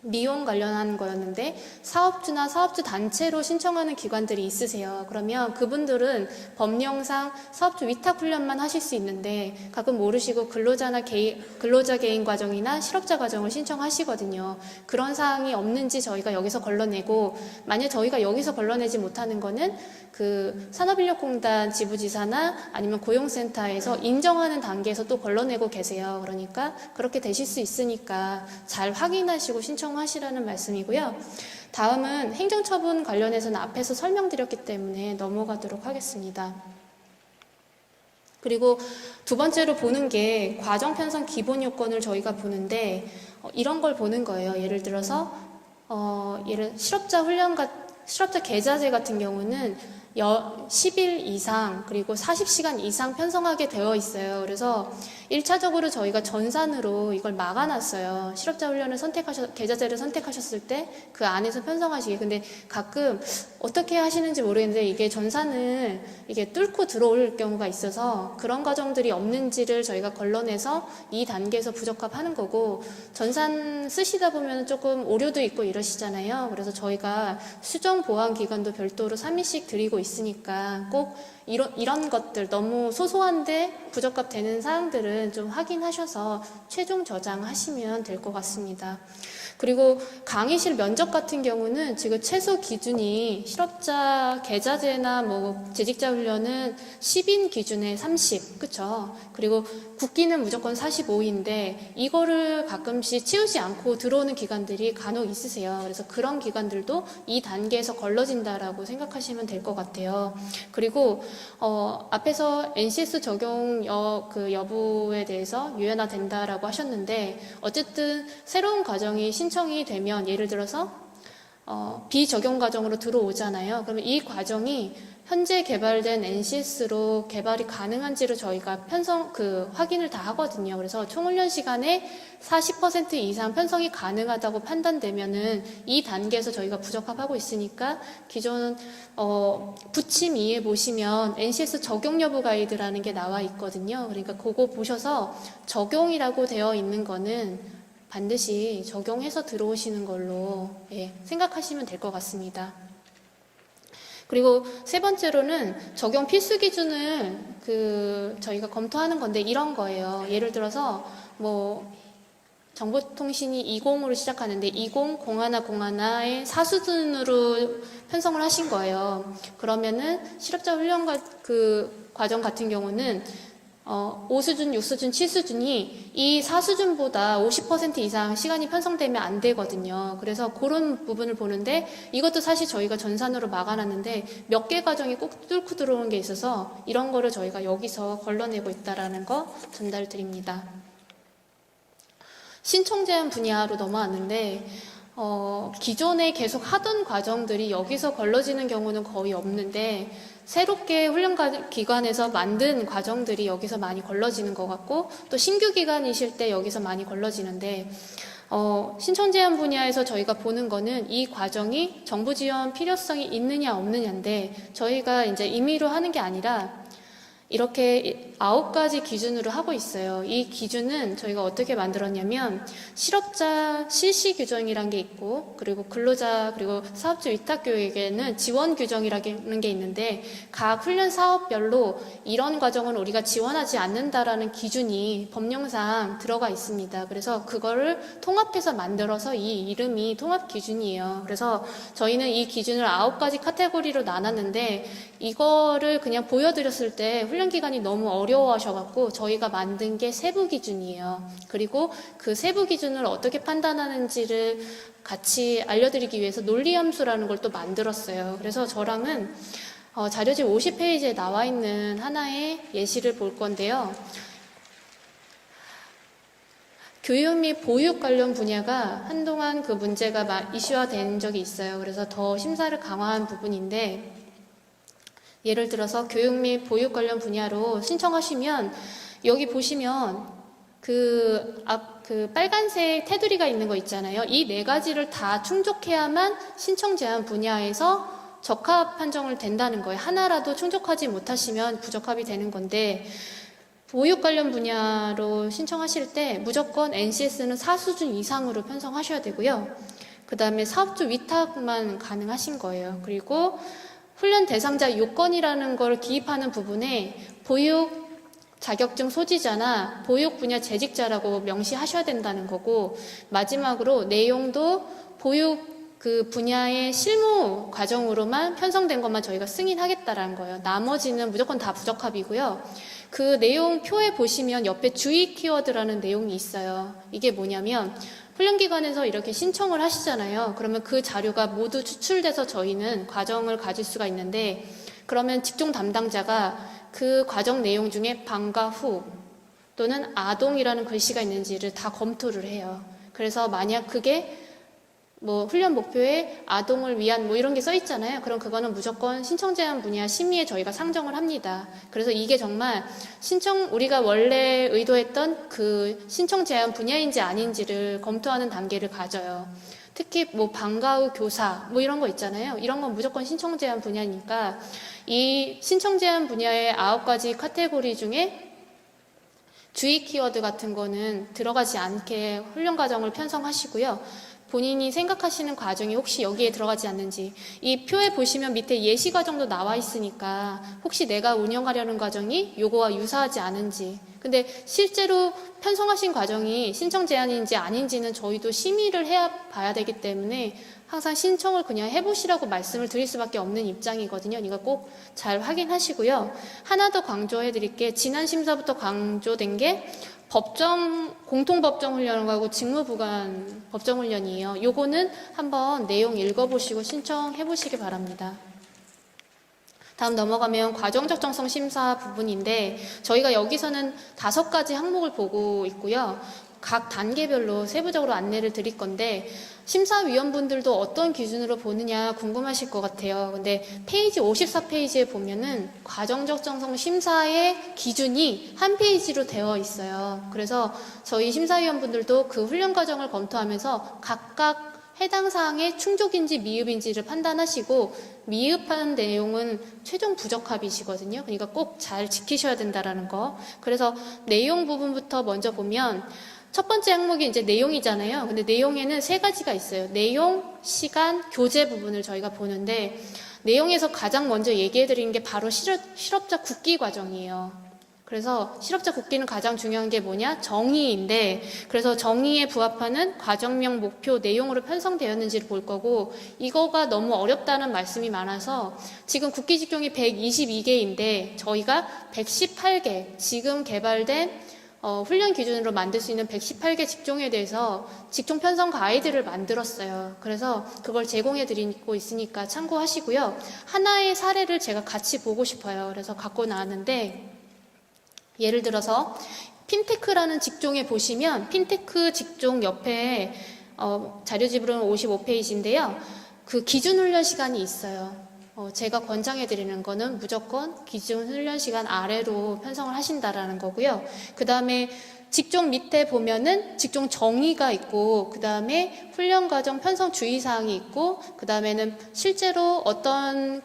미용 관련한 거였는데 사업주나 사업주 단체로 신청하는 기관들이 있으세요. 그러면 그분들은 법령상 사업주 위탁 훈련만 하실 수 있는데 가끔 모르시고 근로자 개인 과정이나 실업자 과정을 신청하시거든요. 그런 사항이 없는지 저희가 여기서 걸러내고, 만약 저희가 여기서 걸러내지 못하는 거는 그 산업인력공단 지부지사나 아니면 고용센터에서 인정하는 단계에서 또 걸러내고 계세요. 그러니까 그렇게 되실 수 있으니까 잘 확인하시고 신청하시라는 말씀이고요. 다음은 행정처분 관련해서는 앞에서 설명드렸기 때문에 넘어가도록 하겠습니다. 그리고 두 번째로 보는 게 과정 편성 기본 요건을 저희가 보는데, 이런 걸 보는 거예요. 예를 들어서 실업자 훈련 실업자 계좌제 같은 경우는 10일 이상 그리고 40시간 이상 편성하게 되어 있어요. 그래서 1차적으로 저희가 전산으로 이걸 막아놨어요. 실업자 훈련을 계좌제를 선택하셨을 때 그 안에서 편성하시게. 근데 가끔 어떻게 하시는지 모르겠는데 이게 전산을 이게 뚫고 들어올 경우가 있어서 그런 과정들이 없는지를 저희가 걸러내서 이 단계에서 부적합하는 거고, 전산 쓰시다 보면 조금 오류도 있고 이러시잖아요. 그래서 저희가 수정 보완 기간도 별도로 3일씩 드리고 있으니까 꼭 이런 것들 너무 소소한데 부적합 되는 사항들은 좀 확인하셔서 최종 저장하시면 될 것 같습니다. 그리고 강의실 면접 같은 경우는 지금 최소 기준이 실업자 계좌제나 뭐 재직자 훈련은 10인 기준에 30, 그쵸? 그리고 국기는 무조건 45인데 이거를 가끔씩 치우지 않고 들어오는 기관들이 간혹 있으세요. 그래서 그런 기관들도 이 단계에서 걸러진다라고 생각하시면 될 것 같아요. 그리고 앞에서 NCS 적용 여부에 대해서 유연화된다라고 하셨는데, 어쨌든 새로운 과정이 신청이 되면 예를 들어서 비적용 과정으로 들어오잖아요. 그러면 이 과정이 현재 개발된 NCS로 개발이 가능한지를 저희가 확인을 다 하거든요. 그래서 총훈련 시간에 40% 이상 편성이 가능하다고 판단되면은 이 단계에서 저희가 부적합하고 있으니까 기존 부침 2에 보시면 NCS 적용 여부 가이드라는 게 나와 있거든요. 그러니까 그거 보셔서 적용이라고 되어 있는 거는 반드시 적용해서 들어오시는 걸로 생각하시면 될 것 같습니다. 그리고 세 번째로는 적용 필수 기준을 저희가 검토하는 건데 이런 거예요. 예를 들어서 뭐 정보통신이 20으로 시작하는데 20, 01, 01의 4수준으로 편성을 하신 거예요. 그러면은 실업자 훈련 과정 같은 경우는 5수준, 6수준, 7수준이 이 4수준보다 50% 이상 시간이 편성되면 안 되거든요. 그래서 그런 부분을 보는데 이것도 사실 저희가 전산으로 막아놨는데 몇 개 과정이 꼭 뚫고 들어오는 게 있어서 이런 거를 저희가 여기서 걸러내고 있다라는 거 전달드립니다. 신청 제한 분야로 넘어왔는데 기존에 계속 하던 과정들이 여기서 걸러지는 경우는 거의 없는데 새롭게 훈련기관에서 만든 과정들이 여기서 많이 걸러지는 것 같고, 또 신규 기관이실 때 여기서 많이 걸러지는데 신청 제한 분야에서 저희가 보는 거는 이 과정이 정부 지원 필요성이 있느냐 없느냐인데, 저희가 이제 임의로 하는 게 아니라 이렇게 9가지 기준으로 하고 있어요. 이 기준은 저희가 어떻게 만들었냐면 실업자 실시 규정이라는 게 있고, 그리고 근로자 그리고 사업주 위탁 교육에는 지원 규정이라는 게 있는데 각 훈련 사업별로 이런 과정은 우리가 지원하지 않는다라는 기준이 법령상 들어가 있습니다. 그래서 그거를 통합해서 만들어서 이 이름이 통합 기준이에요. 그래서 저희는 이 기준을 9가지 카테고리로 나눴는데 이거를 그냥 보여드렸을 때 훈련기관이 너무 어려워하셔갖고 저희가 만든 게 세부 기준이에요. 그리고 그 세부 기준을 어떻게 판단하는지를 같이 알려드리기 위해서 논리함수라는 걸 또 만들었어요. 그래서 저랑은 자료집 50페이지에 나와 있는 하나의 예시를 볼 건데요. 교육 및 보육 관련 분야가 한동안 그 문제가 이슈화된 적이 있어요. 그래서 더 심사를 강화한 부분인데, 예를 들어서 교육 및 보육 관련 분야로 신청하시면 여기 보시면 그 빨간색 테두리가 있는 거 있잖아요. 이 4가지를 다 충족해야만 신청 제한 분야에서 적합 판정을 된다는 거예요. 하나라도 충족하지 못하시면 부적합이 되는 건데, 보육 관련 분야로 신청하실 때 무조건 NCS는 4수준 이상으로 편성하셔야 되고요. 그 다음에 사업주 위탁만 가능하신 거예요. 그리고 훈련 대상자 요건이라는 걸 기입하는 부분에 보육 자격증 소지자나 보육 분야 재직자라고 명시하셔야 된다는 거고, 마지막으로 내용도 보육 그 분야의 실무 과정으로만 편성된 것만 저희가 승인하겠다라는 거예요. 나머지는 무조건 다 부적합이고요. 그 내용 표에 보시면 옆에 주의 키워드라는 내용이 있어요. 이게 뭐냐면 훈련기관에서 이렇게 신청을 하시잖아요. 그러면 그 자료가 모두 추출돼서 저희는 과정을 가질 수가 있는데, 그러면 직종 담당자가 그 과정 내용 중에 방과 후 또는 아동이라는 글씨가 있는지를 다 검토를 해요. 그래서 만약 그게 뭐 훈련 목표에 아동을 위한 뭐 이런 게 써 있잖아요. 그럼 그거는 무조건 신청 제한 분야 심의에 저희가 상정을 합니다. 그래서 이게 정말 우리가 원래 의도했던 그 신청 제한 분야인지 아닌지를 검토하는 단계를 가져요. 특히 뭐 방과 후 교사 뭐 이런 거 있잖아요. 이런 건 무조건 신청 제한 분야니까 이 신청 제한 분야의 9가지 카테고리 중에 주의 키워드 같은 거는 들어가지 않게 훈련 과정을 편성하시고요. 본인이 생각하시는 과정이 혹시 여기에 들어가지 않는지, 이 표에 보시면 밑에 예시 과정도 나와 있으니까 혹시 내가 운영하려는 과정이 요거와 유사하지 않은지, 근데 실제로 편성하신 과정이 신청 제한인지 아닌지는 저희도 심의를 해야 봐야 되기 때문에 항상 신청을 그냥 해보시라고 말씀을 드릴 수밖에 없는 입장이거든요. 이거 꼭 잘 확인하시고요. 하나 더 강조해 드릴게, 지난 심사부터 강조된 게 공통법정훈련하고 직무부관 법정훈련이에요. 요거는 한번 내용 읽어보시고 신청해보시기 바랍니다. 다음 넘어가면 과정적정성 심사 부분인데 저희가 여기서는 5가지 항목을 보고 있고요. 각 단계별로 세부적으로 안내를 드릴 건데 심사위원분들도 어떤 기준으로 보느냐 궁금하실 것 같아요. 근데 페이지 54페이지에 보면은 과정적정성 심사의 기준이 한 페이지로 되어 있어요. 그래서 저희 심사위원분들도 그 훈련 과정을 검토하면서 각각 해당 사항에 충족인지 미흡인지를 판단하시고 미흡한 내용은 최종 부적합이시거든요. 그러니까 꼭 잘 지키셔야 된다라는 거. 그래서 내용 부분부터 먼저 보면 첫 번째 항목이 이제 내용이잖아요. 근데 내용에는 3가지가 있어요. 내용, 시간, 교재 부분을 저희가 보는데 내용에서 가장 먼저 얘기해 드리는 게 바로 실업자 국기 과정이에요. 그래서 실업자 국기는 가장 중요한 게 뭐냐? 정의인데, 그래서 정의에 부합하는 과정명 목표 내용으로 편성되었는지를 볼 거고, 이거가 너무 어렵다는 말씀이 많아서 지금 국기 직종이 122개인데 저희가 118개 지금 개발된 훈련 기준으로 만들 수 있는 118개 직종에 대해서 직종 편성 가이드를 만들었어요. 그래서 그걸 제공해 드리고 있으니까 참고하시고요. 하나의 사례를 제가 같이 보고 싶어요. 그래서 갖고 나왔는데, 예를 들어서 핀테크라는 직종에 보시면 핀테크 직종 옆에 자료집으로는 55페이지인데요. 그 기준 훈련 시간이 있어요. 제가 권장해 드리는 거는 무조건 기준 훈련 시간 아래로 편성을 하신다라는 거고요. 그 다음에 직종 밑에 보면은 직종 정의가 있고, 그 다음에 훈련 과정 편성 주의사항이 있고, 그 다음에는 실제로 어떤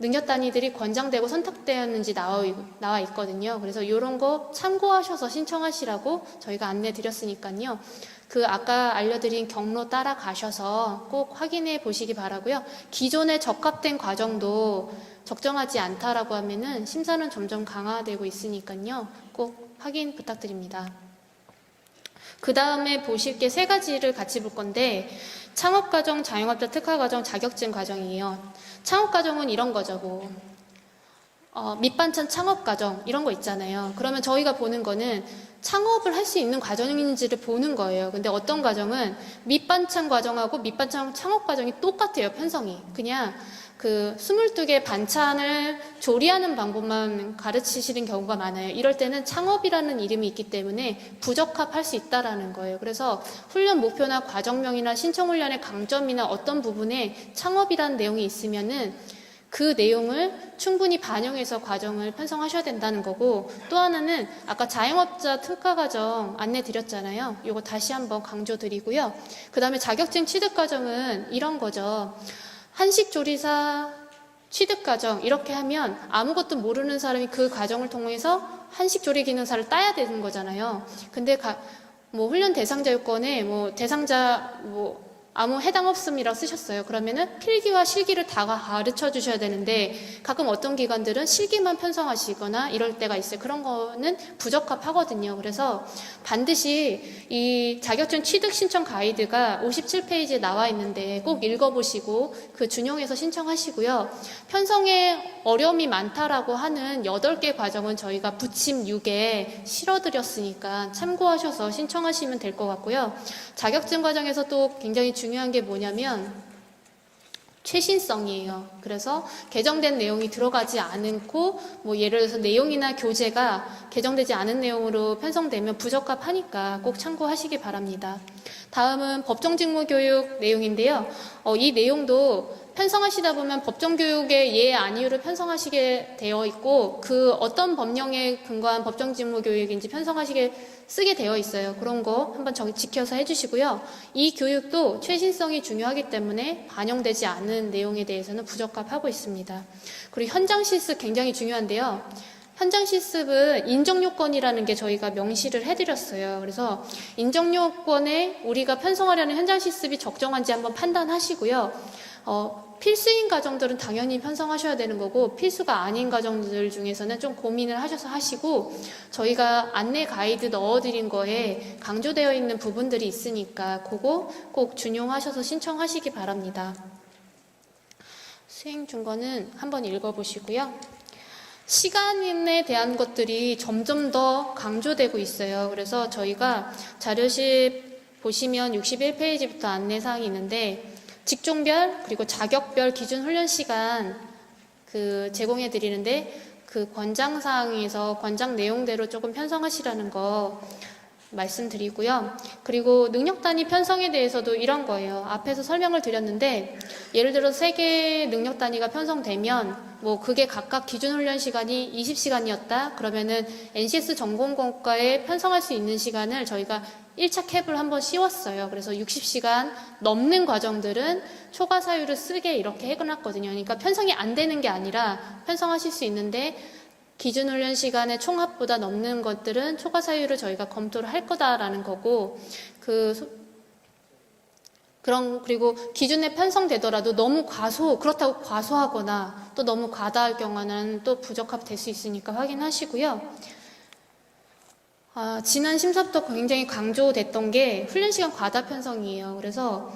능력 단위들이 권장되고 선택되었는지 나와 있거든요. 그래서 이런 거 참고하셔서 신청하시라고 저희가 안내 드렸으니까요. 그 아까 알려드린 경로 따라가셔서 꼭 확인해 보시기 바라고요. 기존에 적합된 과정도 적정하지 않다라고 하면은 심사는 점점 강화되고 있으니까요. 꼭 확인 부탁드립니다. 그 다음에 보실 게 3가지를 같이 볼 건데, 창업과정, 자영업자 특화과정, 자격증 과정이에요. 창업과정은 이런 거죠. 뭐 밑반찬 창업과정 이런 거 있잖아요. 그러면 저희가 보는 거는 창업을 할 수 있는 과정인지를 보는 거예요. 근데 어떤 과정은 밑반찬 과정하고 밑반찬 창업 과정이 똑같아요. 편성이. 그냥 그 22개 반찬을 조리하는 방법만 가르치시는 경우가 많아요. 이럴 때는 창업이라는 이름이 있기 때문에 부적합할 수 있다라는 거예요. 그래서 훈련 목표나 과정명이나 신청훈련의 강점이나 어떤 부분에 창업이라는 내용이 있으면은 그 내용을 충분히 반영해서 과정을 편성하셔야 된다는 거고, 또 하나는 아까 자영업자 특화과정 안내 드렸잖아요. 이거 다시 한번 강조드리고요. 그 다음에 자격증 취득과정은 이런 거죠. 한식조리사 취득과정 이렇게 하면 아무것도 모르는 사람이 그 과정을 통해서 한식조리 기능사를 따야 되는 거잖아요. 근데 뭐 훈련 대상자 요건에 뭐 대상자 뭐 아무 해당 없음이라고 쓰셨어요. 그러면은 필기와 실기를 다 가르쳐 주셔야 되는데 가끔 어떤 기관들은 실기만 편성하시거나 이럴 때가 있어요. 그런 거는 부적합하거든요. 그래서 반드시 이 자격증 취득 신청 가이드가 57페이지에 나와 있는데 꼭 읽어보시고 그 준용해서 신청하시고요. 편성에 어려움이 많다라고 하는 8개 과정은 저희가 부침 6에 실어드렸으니까 참고하셔서 신청하시면 될 것 같고요. 자격증 과정에서 또 굉장히 중요한 게 뭐냐면 최신성이에요. 그래서 개정된 내용이 들어가지 않고 뭐 예를 들어서 내용이나 교재가 개정되지 않은 내용으로 편성되면 부적합하니까 꼭 참고하시기 바랍니다. 다음은 법정직무교육 내용인데요. 이 내용도 편성하시다 보면 법정교육의 예, 아니요를 편성하시게 되어 있고 그 어떤 법령에 근거한 법정직무교육인지 편성하시게 쓰게 되어 있어요. 그런 거 한번 지켜서 해주시고요. 이 교육도 최신성이 중요하기 때문에 반영되지 않은 내용에 대해서는 부적합하고 있습니다. 그리고 현장 실습 굉장히 중요한데요. 현장 실습은 인정요건이라는 게 저희가 명시를 해드렸어요. 그래서 인정요건에 우리가 편성하려는 현장 실습이 적정한지 한번 판단하시고요. 필수인 과정들은 당연히 편성하셔야 되는 거고 필수가 아닌 과정들 중에서는 좀 고민을 하셔서 하시고 저희가 안내 가이드 넣어드린 거에 강조되어 있는 부분들이 있으니까 그거 꼭 준용하셔서 신청하시기 바랍니다. 수행준거는 한번 읽어보시고요. 시간에 대한 것들이 점점 더 강조되고 있어요. 그래서 저희가 자료실 보시면 61페이지부터 안내사항이 있는데 직종별 그리고 자격별 기준 훈련 시간 제공해 드리는데 그 권장사항에서 권장 내용대로 조금 편성하시라는 거 말씀드리고요. 그리고 능력 단위 편성에 대해서도 이런 거예요. 앞에서 설명을 드렸는데 예를 들어 3개의 능력 단위가 편성되면 뭐 그게 각각 기준 훈련 시간이 20시간이었다. 그러면은 NCS 전공권과에 편성할 수 있는 시간을 저희가 1차 캡을 한번 씌웠어요. 그래서 60시간 넘는 과정들은 초과 사유를 쓰게 이렇게 해놨거든요. 그러니까 편성이 안 되는 게 아니라 편성하실 수 있는데 기준 훈련 시간의 총합보다 넘는 것들은 초과 사유를 저희가 검토를 할 거다라는 거고 그리고 기준에 편성되더라도 너무 그렇다고 과소하거나 또 너무 과다할 경우는 또 부적합될 수 있으니까 확인하시고요. 지난 심사부터 굉장히 강조됐던 게 훈련 시간 과다 편성이에요. 그래서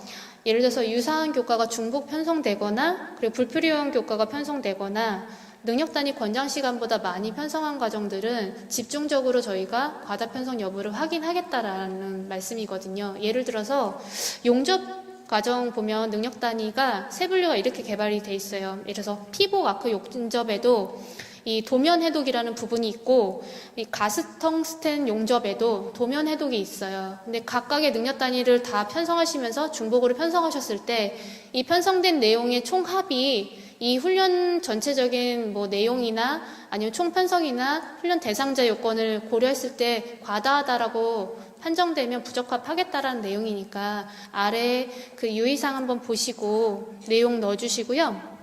예를 들어서 유사한 교과가 중복 편성되거나 그리고 불필요한 교과가 편성되거나 능력 단위 권장 시간보다 많이 편성한 과정들은 집중적으로 저희가 과다 편성 여부를 확인하겠다라는 말씀이거든요. 예를 들어서 용접 과정 보면 능력 단위가 세 분류가 이렇게 개발이 돼 있어요. 예를 들어서 피복 아크 용접에도 이 도면 해독이라는 부분이 있고 이 가스텅스텐 용접에도 도면 해독이 있어요. 근데 각각의 능력 단위를 다 편성하시면서 중복으로 편성하셨을 때 이 편성된 내용의 총합이 이 훈련 전체적인 뭐 내용이나 아니면 총편성이나 훈련 대상자 요건을 고려했을 때 과다하다라고 판정되면 부적합하겠다라는 내용이니까 아래 그 유의사항 한번 보시고 내용 넣어주시고요.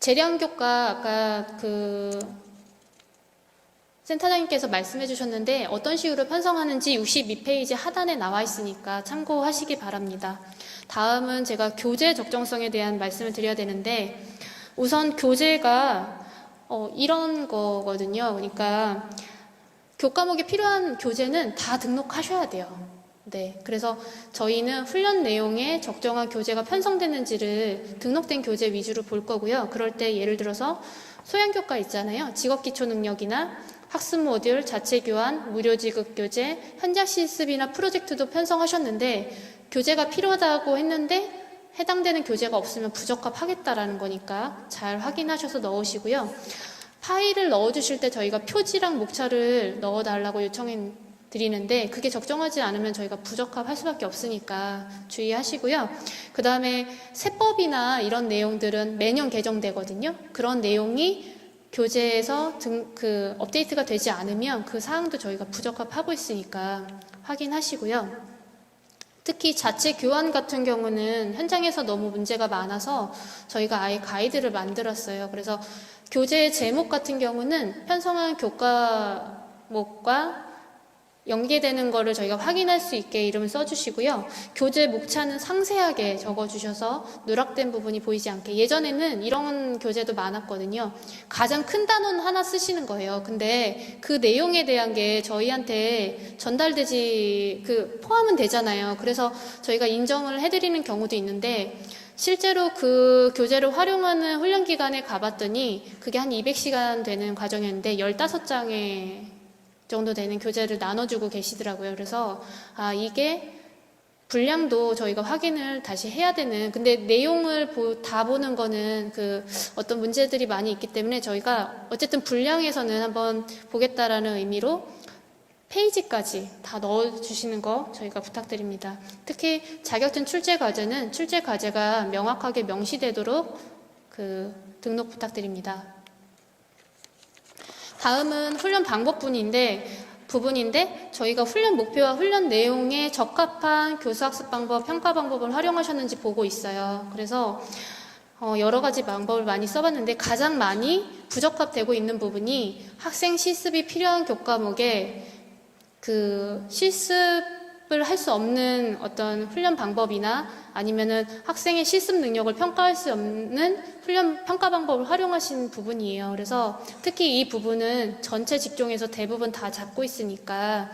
재량교과 아까 센터장님께서 말씀해 주셨는데 어떤 식으로 편성하는지 62페이지 하단에 나와 있으니까 참고하시기 바랍니다. 다음은 제가 교재 적정성에 대한 말씀을 드려야 되는데 우선 교재가 이런 거거든요. 그러니까 교과목에 필요한 교재는 다 등록하셔야 돼요. 네, 그래서 저희는 훈련 내용에 적정한 교재가 편성됐는지를 등록된 교재 위주로 볼 거고요. 그럴 때 예를 들어서 소양교과 있잖아요. 직업기초능력이나 학습 모듈, 자체 교환, 무료 지급 교재, 현장 실습이나 프로젝트도 편성하셨는데 교재가 필요하다고 했는데 해당되는 교재가 없으면 부적합하겠다라는 거니까 잘 확인하셔서 넣으시고요. 파일을 넣어주실 때 저희가 표지랑 목차를 넣어달라고 요청해 드리는데 그게 적정하지 않으면 저희가 부적합할 수밖에 없으니까 주의하시고요. 그 다음에 세법이나 이런 내용들은 매년 개정되거든요. 그런 내용이 교재에서 업데이트가 되지 않으면 그 사항도 저희가 부적합하고 있으니까 확인하시고요. 특히 자체 교환 같은 경우는 현장에서 너무 문제가 많아서 저희가 아예 가이드를 만들었어요. 그래서 교재 제목 같은 경우는 편성한 교과목과 연계되는 거를 저희가 확인할 수 있게 이름을 써주시고요. 교재 목차는 상세하게 적어주셔서 누락된 부분이 보이지 않게. 예전에는 이런 교재도 많았거든요. 가장 큰 단어는 하나 쓰시는 거예요. 근데 그 내용에 대한 게 저희한테 전달되지, 포함은 되잖아요. 그래서 저희가 인정을 해드리는 경우도 있는데 실제로 그 교재를 활용하는 훈련 기간에 가봤더니 그게 한 200시간 되는 과정이었는데 15장의 정도 되는 교재를 나눠주고 계시더라고요. 그래서 이게 분량도 저희가 확인을 다시 해야 되는, 근데 내용을 다 보는 거는 어떤 문제들이 많이 있기 때문에 저희가 어쨌든 분량에서는 한번 보겠다라는 의미로 페이지까지 다 넣어주시는 거 저희가 부탁드립니다. 특히 자격증 출제 과제는 출제 과제가 명확하게 명시되도록 등록 부탁드립니다. 다음은 훈련 부분인데 저희가 훈련 목표와 훈련 내용에 적합한 교수학습 방법, 평가 방법을 활용하셨는지 보고 있어요. 그래서 여러 가지 방법을 많이 써봤는데 가장 많이 부적합되고 있는 부분이 학생 실습이 필요한 교과목에 실습을 할 수 없는 어떤 훈련 방법이나 아니면은 학생의 실습 능력을 평가할 수 없는 훈련 평가 방법을 활용하신 부분이에요. 그래서 특히 이 부분은 전체 직종에서 대부분 다 잡고 있으니까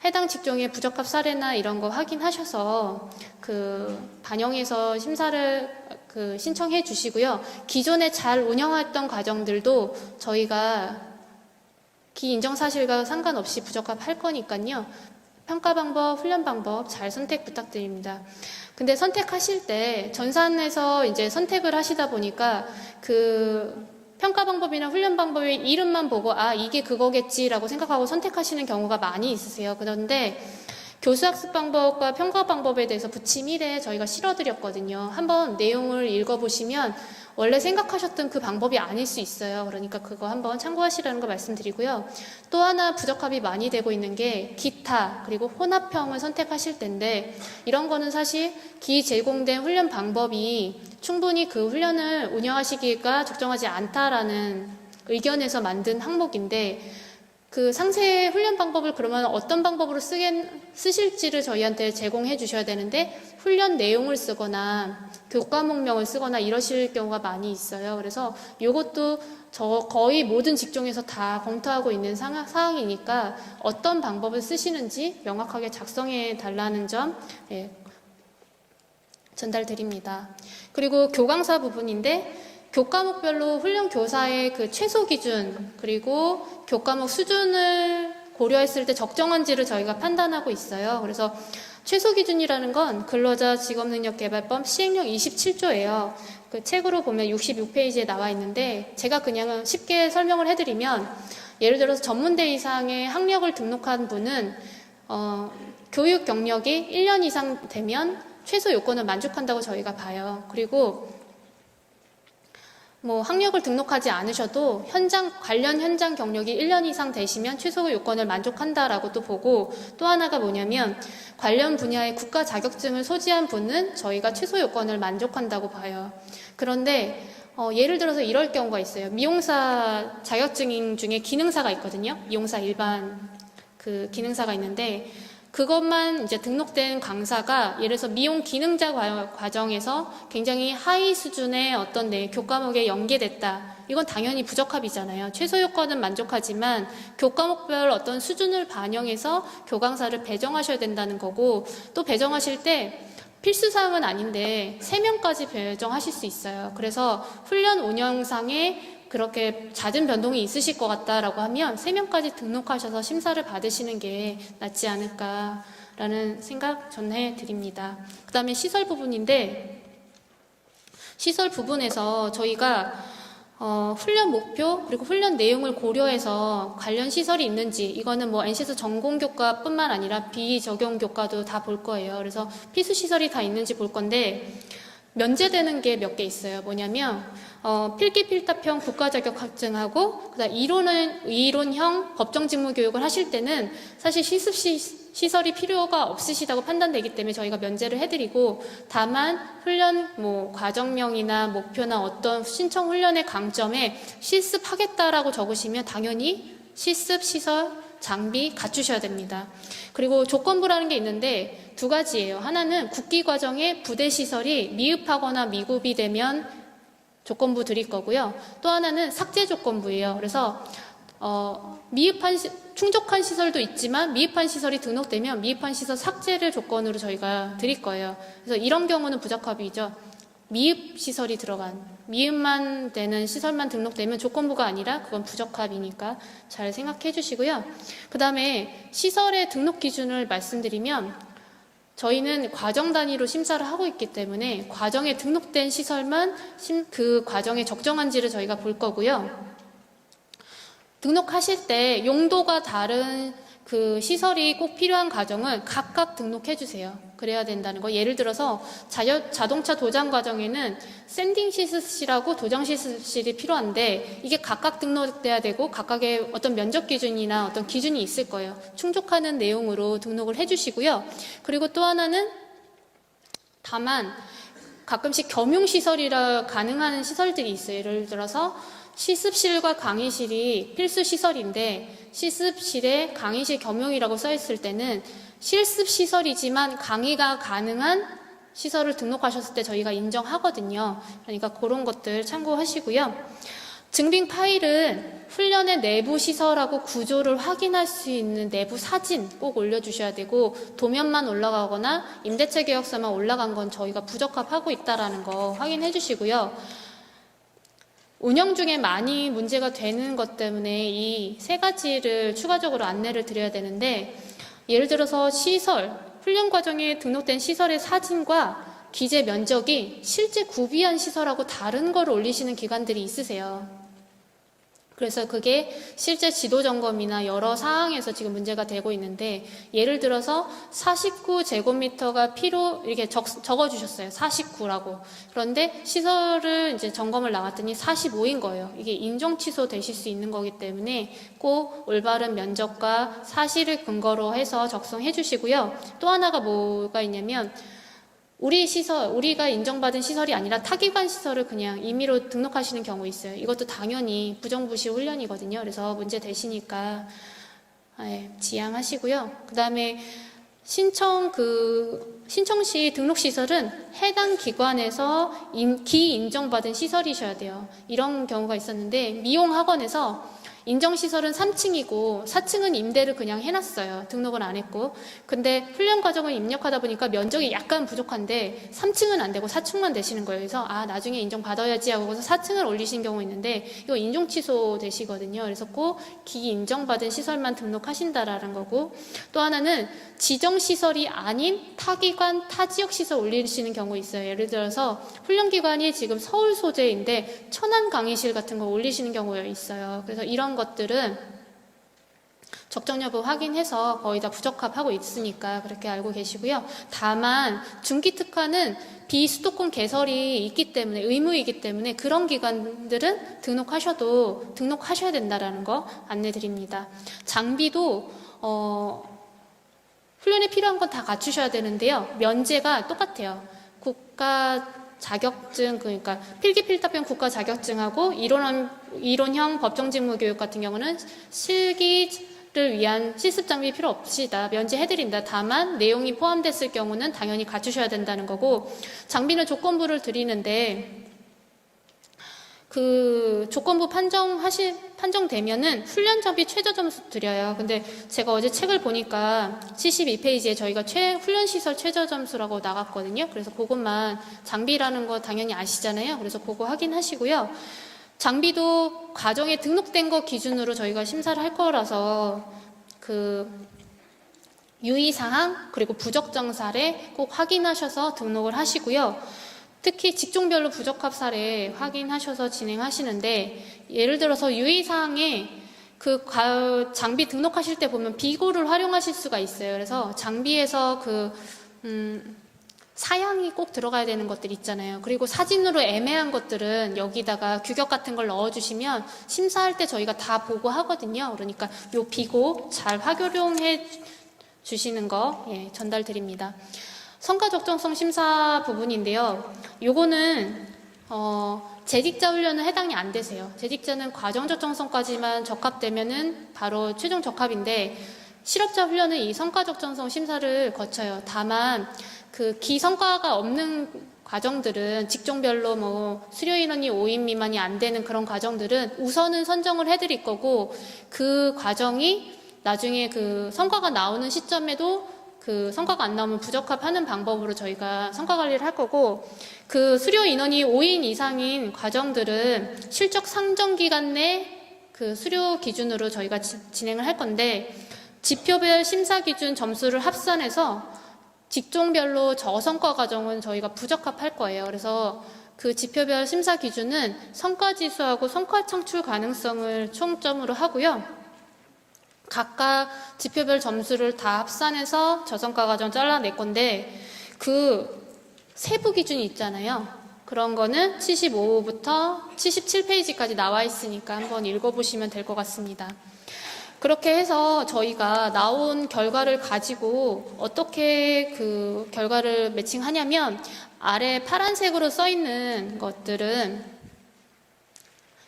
해당 직종의 부적합 사례나 이런 거 확인하셔서 반영해서 심사를 신청해 주시고요. 기존에 잘 운영했던 과정들도 저희가 기인정 사실과 상관없이 부적합할 거니까요. 평가 방법, 훈련 방법 잘 선택 부탁드립니다. 근데 선택하실 때 전산에서 이제 선택을 하시다 보니까 평가 방법이나 훈련 방법의 이름만 보고 이게 그거겠지라고 생각하고 선택하시는 경우가 많이 있으세요. 그런데 교수학습 방법과 평가 방법에 대해서 부침 1에 저희가 실어드렸거든요. 한번 내용을 읽어보시면 원래 생각하셨던 그 방법이 아닐 수 있어요. 그러니까 그거 한번 참고하시라는 거 말씀드리고요. 또 하나 부적합이 많이 되고 있는 게 기타 그리고 혼합형을 선택하실 텐데 이런 거는 사실 제공된 훈련 방법이 충분히 그 훈련을 운영하시기가 적정하지 않다라는 의견에서 만든 항목인데 상세 훈련 방법을 그러면 어떤 방법으로 쓰실지를 저희한테 제공해 주셔야 되는데 훈련 내용을 쓰거나 교과목명을 쓰거나 이러실 경우가 많이 있어요. 그래서 이것도 거의 모든 직종에서 다 검토하고 있는 사항이니까 어떤 방법을 쓰시는지 명확하게 작성해 달라는 점 전달드립니다. 그리고 교강사 부분인데 교과목별로 훈련 교사의 최소 기준 그리고 교과목 수준을 고려했을 때 적정한지를 저희가 판단하고 있어요. 그래서 최소 기준이라는 건 근로자 직업능력개발법 시행령 27조예요. 책으로 보면 66페이지에 나와 있는데 제가 그냥 쉽게 설명을 해드리면 예를 들어서 전문대 이상의 학력을 등록한 분은 교육 경력이 1년 이상 되면 최소 요건을 만족한다고 저희가 봐요. 그리고 학력을 등록하지 않으셔도 관련 현장 경력이 1년 이상 되시면 최소 요건을 만족한다라고 또 보고 또 하나가 뭐냐면 관련 분야의 국가 자격증을 소지한 분은 저희가 최소 요건을 만족한다고 봐요. 그런데 예를 들어서 이럴 경우가 있어요. 미용사 자격증인 중에 기능사가 있거든요. 미용사 일반 기능사가 있는데 그것만 이제 등록된 강사가 예를 들어서 미용 기능자 과정에서 굉장히 하위 수준의 어떤 교과목에 연계됐다. 이건 당연히 부적합이잖아요. 최소 요건은 만족하지만 교과목별 어떤 수준을 반영해서 교강사를 배정하셔야 된다는 거고 또 배정하실 때 필수사항은 아닌데 3명까지 배정하실 수 있어요. 그래서 훈련 운영상에 그렇게 잦은 변동이 있으실 것 같다라고 하면 3명까지 등록하셔서 심사를 받으시는 게 낫지 않을까라는 생각 전해드립니다. 그 다음에 시설 부분인데 시설 부분에서 저희가 훈련 목표 그리고 훈련 내용을 고려해서 관련 시설이 있는지 이거는 NC에서 전공교과뿐만 아니라 비적용교과도 다 볼 거예요. 그래서 필수 시설이 다 있는지 볼 건데 면제되는 게 몇 개 있어요. 뭐냐면 필기필답형 국가자격학증하고 그다음 이론형 법정직무교육을 하실 때는 사실 실습 시설이 필요가 없으시다고 판단되기 때문에 저희가 면제를 해드리고 다만 훈련 과정명이나 목표나 어떤 신청 훈련의 강점에 실습하겠다라고 적으시면 당연히 실습 시설 장비 갖추셔야 됩니다. 그리고 조건부라는 게 있는데 2가지예요. 하나는 국기 과정에 부대 시설이 미흡하거나 미급이 되면 조건부 드릴 거고요. 또 하나는 삭제 조건부예요. 그래서 충족한 시설도 있지만 미흡한 시설이 등록되면 미흡한 시설 삭제를 조건으로 저희가 드릴 거예요. 그래서 이런 경우는 부적합이죠. 미흡 시설이 미흡만 되는 시설만 등록되면 조건부가 아니라 그건 부적합이니까 잘 생각해 주시고요. 그 다음에 시설의 등록 기준을 말씀드리면 저희는 과정 단위로 심사를 하고 있기 때문에 과정에 등록된 시설만 그 과정에 적정한지를 저희가 볼 거고요. 등록하실 때 용도가 다른 그 시설이 꼭 필요한 가정은 각각 등록해 주세요. 그래야 된다는 거. 예를 들어서 자동차 도장 과정에는 샌딩 시스실하고 도장 시스실이 필요한데 이게 각각 등록돼야 되고 각각의 어떤 면적 기준이나 어떤 기준이 있을 거예요. 충족하는 내용으로 등록을 해 주시고요. 그리고 또 하나는 다만 가끔씩 겸용시설이라 가능한 시설들이 있어요. 예를 들어서 시습실과 강의실이 필수 시설인데 시습실에 강의실 겸용이라고 써있을 때는 실습 시설이지만 강의가 가능한 시설을 등록하셨을 때 저희가 인정하거든요. 그러니까 그런 것들 참고하시고요. 증빙 파일은 훈련의 내부 시설하고 구조를 확인할 수 있는 내부 사진 꼭 올려주셔야 되고 도면만 올라가거나 임대차 계약서만 올라간 건 저희가 부적합하고 있다는 거 확인해 주시고요. 운영 중에 많이 문제가 되는 것 때문에 이 세 가지를 추가적으로 안내를 드려야 되는데 예를 들어서 시설, 훈련 과정에 등록된 시설의 사진과 기재 면적이 실제 구비한 시설하고 다른 거를 올리시는 기관들이 있으세요. 그래서 그게 실제 지도 점검이나 여러 사항에서 지금 문제가 되고 있는데 예를 들어서 49제곱미터가 이렇게 적어주셨어요. 49라고. 그런데 시설을 이제 점검을 나갔더니 45인 거예요. 이게 인정 취소 되실 수 있는 거기 때문에 꼭 올바른 면적과 사실을 근거로 해서 작성해 주시고요. 또 하나가 뭐가 있냐면 우리가 인정받은 시설이 아니라 타기관 시설을 그냥 임의로 등록하시는 경우 있어요. 이것도 당연히 부정부시 훈련이거든요. 그래서 문제 되시니까 지양하시고요. 그 다음에 신청 시 등록 시설은 해당 기관에서 기인정받은 시설이셔야 돼요. 이런 경우가 있었는데 미용학원에서 인정시설은 3층이고 4층은 임대를 그냥 해놨어요. 등록을 안 했고. 근데 훈련 과정을 입력하다 보니까 면적이 약간 부족한데 3층은 안 되고 4층만 되시는 거예요. 그래서 나중에 인정받아야지 하고서 4층을 올리신 경우 있는데 이거 인정 취소 되시거든요. 그래서 꼭 기인정받은 시설만 등록하신다라는 거고 또 하나는 지정시설이 아닌 타기관, 타지역 시설 올리시는 경우 있어요. 예를 들어서 훈련기관이 지금 서울 소재인데 천안 강의실 같은 거 올리시는 경우가 있어요. 그래서 이런 것들은 적정 여부 확인해서 거의 다 부적합하고 있으니까 그렇게 알고 계시고요. 다만 중기특화는 비수도권 개설이 있기 때문에 의무이기 때문에 그런 기관들은 등록하셔야 된다라는 거 안내드립니다. 장비도 훈련에 필요한 건 다 갖추셔야 되는데요. 면제가 똑같아요. 국가 자격증, 그러니까 필기필답형 국가 자격증하고 이론형 법정직무교육 같은 경우는 실기를 위한 실습 장비 필요 없이다. 면제해드린다. 다만 내용이 포함됐을 경우는 당연히 갖추셔야 된다는 거고 장비는 드리는데 그 조건부 판정되면은 훈련 장비 최저 점수 드려요. 근데 제가 어제 책을 보니까 72페이지에 저희가 훈련 시설 최저 점수라고 나갔거든요. 그래서 그것만 장비라는 거 당연히 아시잖아요. 그래서 그거 확인하시고요. 장비도 과정에 등록된 거 기준으로 저희가 심사를 할 거라서 그 유의사항 그리고 부적정 사례 꼭 확인하셔서 등록을 하시고요. 특히 직종별로 부적합 사례 확인하셔서 진행하시는데 예를 들어서 유의사항에 그 장비 등록하실 때 보면 비고를 활용하실 수가 있어요. 그래서 장비에서 사양이 꼭 들어가야 되는 것들 있잖아요. 그리고 사진으로 애매한 것들은 여기다가 규격 같은 걸 넣어주시면 심사할 때 저희가 다 보고 하거든요. 그러니까 요 비고 잘 활용해 주시는 거 전달드립니다. 성과 적정성 심사 부분인데요. 요거는 재직자 훈련은 해당이 안 되세요. 재직자는 과정 적정성까지만 적합되면은 바로 최종 적합인데 실업자 훈련은 이 성과 적정성 심사를 거쳐요. 다만 그 기성과가 없는 과정들은 직종별로 수료 인원이 5인 미만이 안 되는 그런 과정들은 우선은 선정을 해드릴 거고 그 과정이 나중에 그 성과가 나오는 시점에도 그 성과가 안 나오면 부적합하는 방법으로 저희가 성과 관리를 할 거고 그 수료 인원이 5인 이상인 과정들은 실적 상정 기간 내 그 수료 기준으로 저희가 진행을 할 건데 지표별 심사 기준 점수를 합산해서 직종별로 저성과 과정은 저희가 부적합할 거예요. 그래서 그 지표별 심사 기준은 성과 지수하고 성과 창출 가능성을 총점으로 하고요. 각각 지표별 점수를 다 합산해서 저성과 과정 잘라낼 건데 그 세부 기준이 있잖아요. 그런 거는 75부터 77페이지까지 나와 있으니까 한번 읽어보시면 될 것 같습니다. 그렇게 해서 저희가 나온 결과를 가지고 어떻게 그 결과를 매칭하냐면 아래 파란색으로 써 있는 것들은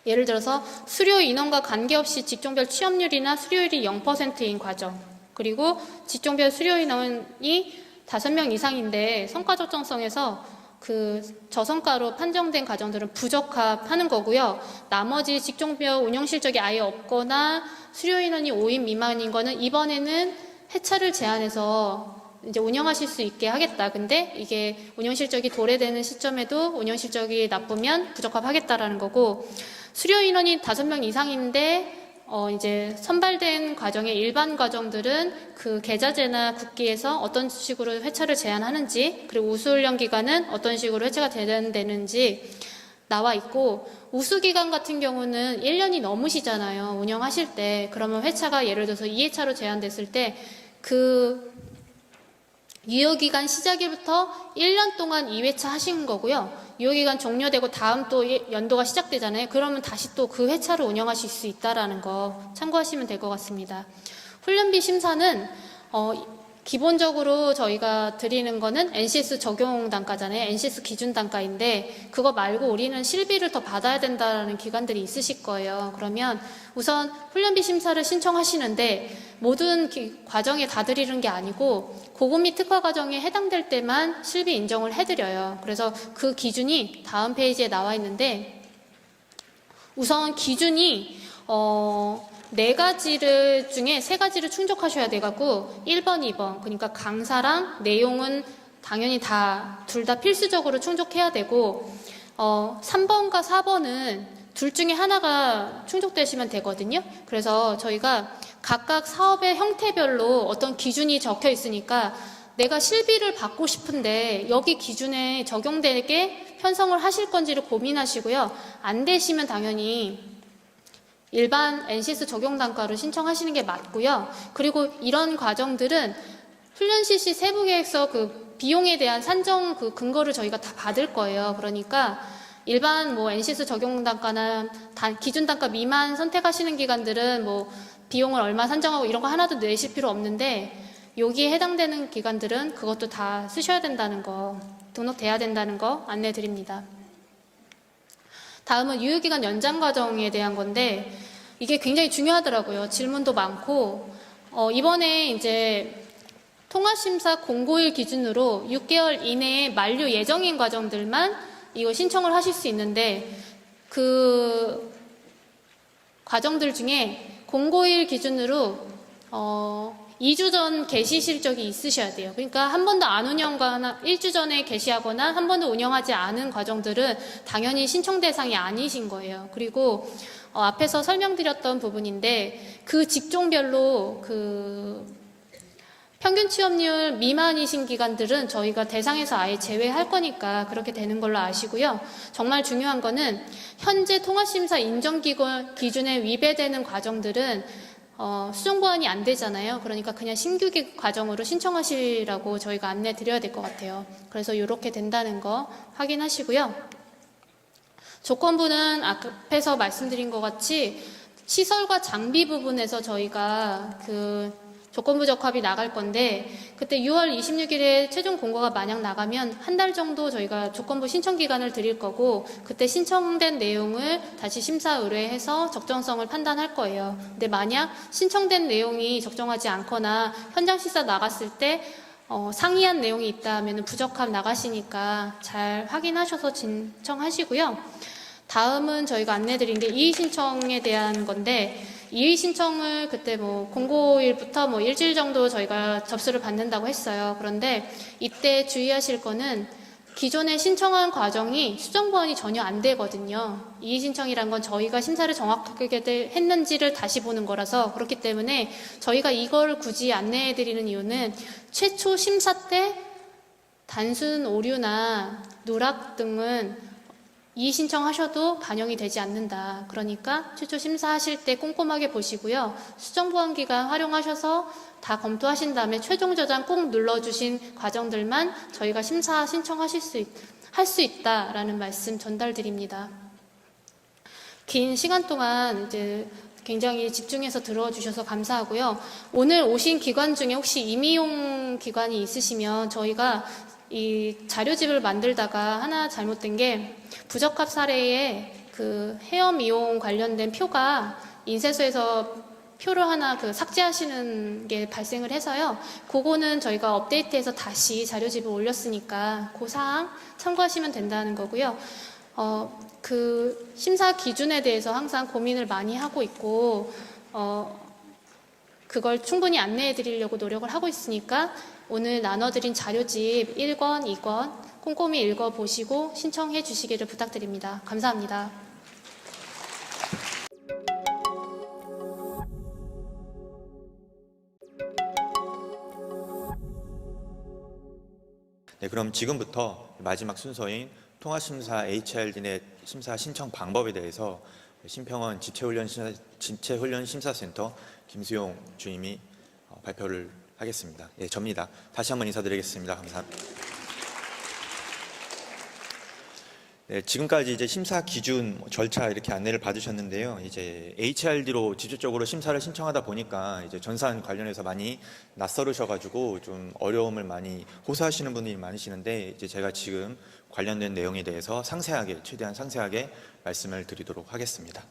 예를 들어서 수료 인원과 관계없이 직종별 취업률이나 수료율이 0%인 과정, 그리고 직종별 수료 인원이 5명 이상인데 성과 적정성에서 그 저성과로 판정된 과정들은 부적합하는 거고요. 나머지 직종별 운영 실적이 아예 없거나 수료 인원이 5인 미만인 거는 이번에는 해차를 제한해서 이제 운영하실 수 있게 하겠다. 근데 이게 운영 실적이 도래되는 시점에도 운영 실적이 나쁘면 부적합하겠다라는 거고, 수료 인원이 5명 이상인데 이제 선발된 과정의 일반 과정들은 그 계좌제나 국기에서 어떤 식으로 회차를 제한하는지, 그리고 우수훈련 기간은 어떤 식으로 회차가 제한되는지 나와 있고, 우수기간 같은 경우는 1년이 넘으시잖아요. 운영하실 때. 그러면 회차가 예를 들어서 2회차로 제한됐을 때 그 유효기간 시작일부터 1년 동안 2회차 하신 거고요. 유효기간 종료되고 다음 또 연도가 시작되잖아요. 그러면 다시 또 그 회차를 운영하실 수 있다라는 거 참고하시면 될 것 같습니다. 훈련비 심사는 기본적으로 저희가 드리는 거는 NCS 적용 단가잖아요. NCS 기준 단가인데 그거 말고 우리는 실비를 더 받아야 된다는 기관들이 있으실 거예요. 그러면 우선 훈련비 심사를 신청하시는데 모든 과정에 다 드리는 게 아니고 고급 및 특화 과정에 해당될 때만 실비 인정을 해드려요. 그래서 그 기준이 다음 페이지에 나와 있는데, 우선 기준이 4가지를 중에 3가지를 충족하셔야 돼갖고 1번, 2번, 그러니까 강사랑 내용은 당연히 둘 다 필수적으로 충족해야 되고 3번과 4번은 둘 중에 하나가 충족되시면 되거든요. 그래서 저희가 각각 사업의 형태별로 어떤 기준이 적혀 있으니까 내가 실비를 받고 싶은데 여기 기준에 적용되게 편성을 하실 건지를 고민하시고요. 안 되시면 당연히 일반 NCS 적용 단가로 신청하시는 게 맞고요. 그리고 이런 과정들은 훈련 실시 세부 계획서 그 비용에 대한 산정 그 근거를 저희가 다 받을 거예요. 그러니까 일반 뭐 NCS 적용 단가나 기준 단가 미만 선택하시는 기관들은 뭐 비용을 얼마 산정하고 이런 거 하나도 내실 필요 없는데, 여기에 해당되는 기관들은 그것도 다 쓰셔야 된다는 거, 등록돼야 된다는 거 안내 드립니다. 다음은 유효기간 연장 과정에 대한 건데 이게 굉장히 중요하더라고요. 질문도 많고 이번에 이제 통합심사 공고일 기준으로 6개월 이내에 만료 예정인 과정들만 이거 신청을 하실 수 있는데, 그 과정들 중에 공고일 기준으로 2주 전 개시 실적이 있으셔야 돼요. 그러니까 한 번도 안 운영하거나 1주 전에 개시하거나 한 번도 운영하지 않은 과정들은 당연히 신청 대상이 아니신 거예요. 그리고 앞에서 설명드렸던 부분인데 그 직종별로 그 평균 취업률 미만이신 기관들은 저희가 대상에서 아예 제외할 거니까 그렇게 되는 걸로 아시고요. 정말 중요한 거는 현재 통합심사 인정기준 기준에 위배되는 과정들은 수정 보완이 안 되잖아요. 그러니까 그냥 신규 과정으로 신청하시라고 저희가 안내 드려야 될 것 같아요. 그래서 이렇게 된다는 거 확인하시고요. 조건부는 앞에서 말씀드린 것 같이 시설과 장비 부분에서 저희가 그 조건부 적합이 나갈 건데, 그때 6월 26일에 최종 공고가 만약 나가면 한 달 정도 저희가 조건부 신청 기간을 드릴 거고, 그때 신청된 내용을 다시 심사 의뢰해서 적정성을 판단할 거예요. 근데 만약 신청된 내용이 적정하지 않거나 현장 시사 나갔을 때 상이한 내용이 있다 하면 부적합 나가시니까 잘 확인하셔서 신청하시고요. 다음은 저희가 안내드린 게 이의 신청에 대한 건데, 이의 신청을 그때 뭐 공고일부터 뭐 일주일 정도 저희가 접수를 받는다고 했어요. 그런데 이때 주의하실 거는 기존에 신청한 과정이 수정 보완이 전혀 안 되거든요. 이의 신청이란 건 저희가 심사를 정확하게 했는지를 다시 보는 거라서, 그렇기 때문에 저희가 이걸 굳이 안내해 드리는 이유는 최초 심사 때 단순 오류나 누락 등은 이의 신청하셔도 반영이 되지 않는다. 그러니까 최초 심사하실 때 꼼꼼하게 보시고요. 수정보완기간 활용하셔서 다 검토하신 다음에 최종 저장 꼭 눌러주신 과정들만 저희가 심사 신청하실 할 수 있다라는 말씀 전달드립니다. 긴 시간 동안 이제 굉장히 집중해서 들어주셔서 감사하고요. 오늘 오신 기관 중에 혹시 임의용 기관이 있으시면 저희가 이 자료집을 만들다가 하나 잘못된 게 부적합 사례에 그 헤엄 이용 관련된 표가 인쇄소에서 표를 하나 삭제하시는 게 발생을 해서요. 그거는 저희가 업데이트해서 다시 자료집을 올렸으니까 그 사항 참고하시면 된다는 거고요. 그 심사 기준에 대해서 항상 고민을 많이 하고 있고 그걸 충분히 안내해 드리려고 노력을 하고 있으니까 오늘 나눠드린 자료집 1권, 2권 꼼꼼히 읽어보시고 신청해 주시기를 부탁드립니다. 감사합니다. 네, 그럼 지금부터 마지막 순서인 통합심사 HRD넷 심사 신청 방법에 대해서 신평원 지체훈련심사센터 김수용 주임이 발표를 하겠습니다. 예, 접니다. 다시 한번 인사드리겠습니다. 감사합니다. 네, 지금까지 이제 심사 기준 절차 이렇게 안내를 받으셨는데요. 이제 HRD로 직접적으로 심사를 신청하다 보니까 이제 전산 관련해서 많이 낯설으셔가지고 좀 어려움을 많이 호소하시는 분들이 많으시는데 이제 제가 지금 관련된 내용에 대해서 상세하게 최대한 상세하게 말씀을 드리도록 하겠습니다.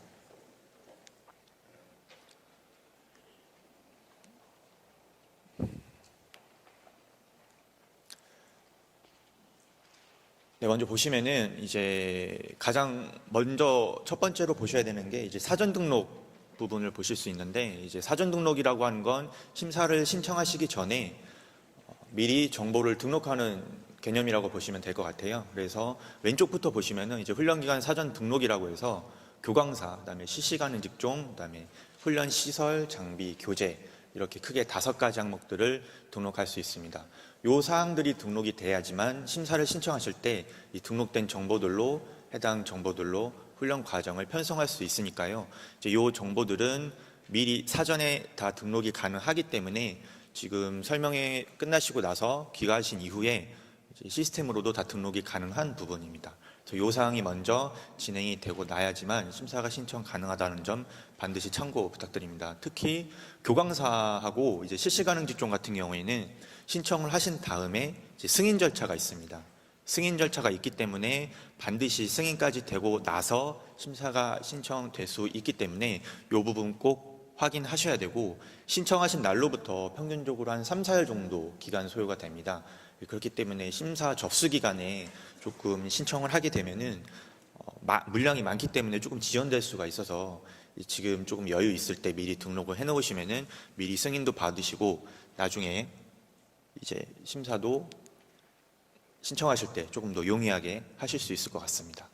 네, 먼저 보시면은 이제 가장 먼저 첫 번째로 보셔야 되는 게 이제 사전 등록 부분을 보실 수 있는데 이제 사전 등록이라고 하는 건 심사를 신청하시기 전에 미리 정보를 등록하는 개념이라고 보시면 될 것 같아요. 그래서 왼쪽부터 보시면은 이제 훈련기간 사전 등록이라고 해서 교강사, 그다음에 실시가는 직종, 그다음에 훈련 시설, 장비, 교재 이렇게 크게 5가지 항목들을 등록할 수 있습니다. 요 사항들이 등록이 돼야지만 심사를 신청하실 때 이 등록된 정보들로 해당 정보들로 훈련 과정을 편성할 수 있으니까요. 이제 요 정보들은 미리 사전에 다 등록이 가능하기 때문에 지금 설명회 끝나시고 나서 귀가하신 이후에 이제 시스템으로도 다 등록이 가능한 부분입니다. 그래서 요 사항이 먼저 진행이 되고 나야지만 심사가 신청 가능하다는 점 반드시 참고 부탁드립니다. 특히 교강사하고 이제 실시가능 직종 같은 경우에는 신청을 하신 다음에 이제 승인 절차가 있습니다. 승인 절차가 있기 때문에 반드시 승인까지 되고 나서 심사가 신청될 수 있기 때문에 이 부분 꼭 확인하셔야 되고 신청하신 날로부터 평균적으로 한 3, 4일 정도 기간 소요가 됩니다. 그렇기 때문에 심사 접수 기간에 조금 신청을 하게 되면은 물량이 많기 때문에 조금 지연될 수가 있어서 지금 조금 여유 있을 때 미리 등록을 해 놓으시면은 미리 승인도 받으시고 나중에 이제 심사도 신청하실 때 조금 더 용이하게 하실 수 있을 것 같습니다.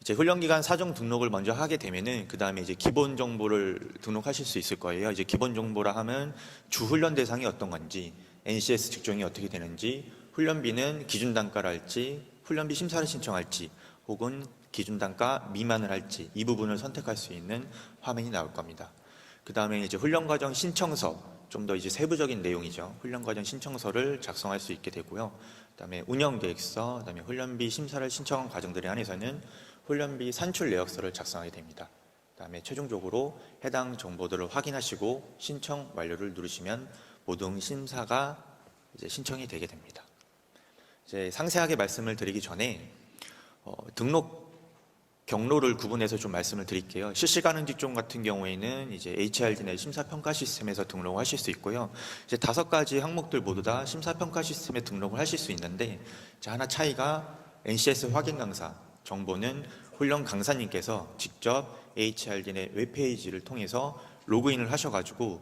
이제 훈련기간 사전 등록을 먼저 하게 되면은 그 다음에 이제 기본 정보를 등록하실 수 있을 거예요. 이제 기본 정보라 하면 주 훈련 대상이 어떤 건지, NCS 직종이 어떻게 되는지, 훈련비는 기준 단가를 할지, 훈련비 심사를 신청할지, 혹은 기준 단가 미만을 할지 이 부분을 선택할 수 있는 화면이 나올 겁니다. 그 다음에 이제 훈련과정 신청서, 좀 더 이제 세부적인 내용이죠. 훈련과정 신청서를 작성할 수 있게 되고요. 그다음에 운영계획서, 그다음에 훈련비 심사를 신청한 과정들에 한해서는 훈련비 산출 내역서를 작성하게 됩니다. 그다음에 최종적으로 해당 정보들을 확인하시고 신청 완료를 누르시면 모든 심사가 이제 신청이 되게 됩니다. 이제 상세하게 말씀을 드리기 전에 등록 경로를 구분해서 좀 말씀을 드릴게요. 실시가능 직종 같은 경우에는 이제 HRD넷 심사평가 시스템에서 등록을 하실 수 있고요. 이제 5가지 항목들 모두 다 심사평가 시스템에 등록을 하실 수 있는데, 이제 하나 차이가 NCS 확인 강사 정보는 훈련 강사님께서 직접 HRD넷 웹페이지를 통해서 로그인을 하셔가지고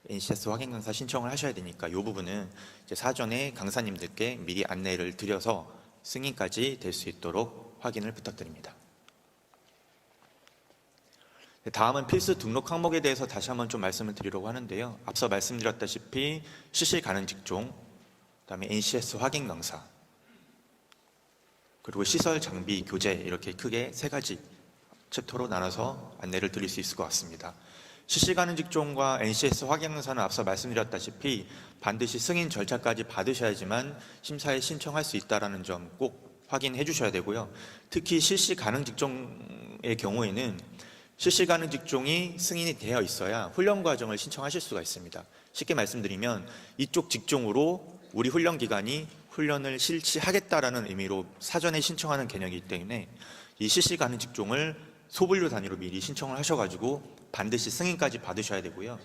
NCS 확인 강사 신청을 하셔야 되니까 이 부분은 이제 사전에 강사님들께 미리 안내를 드려서 승인까지 될 수 있도록 확인을 부탁드립니다. 다음은 필수 등록 항목에 대해서 다시 한번 좀 말씀을 드리려고 하는데요. 앞서 말씀드렸다시피 실시 가능 직종, 그다음에 NCS 확인 강사, 그리고 시설 장비 교재 이렇게 크게 세 가지 챕터로 나눠서 안내를 드릴 수 있을 것 같습니다. 실시가능 직종과 NCS 확인 강사는 앞서 말씀드렸다시피 반드시 승인 절차까지 받으셔야지만 심사에 신청할 수 있다는 점 꼭 확인해 주셔야 되고요. 특히 실시가능 직종의 경우에는 실시가능 직종이 승인이 되어 있어야 훈련 과정을 신청하실 수가 있습니다. 쉽게 말씀드리면 이쪽 직종으로 우리 훈련 기관이 훈련을 실시하겠다라는 의미로 사전에 신청하는 개념이기 때문에 이 실시가능 직종을 소분류 단위로 미리 신청을 하셔가지고 반드시 승인까지 받으셔야 되고요.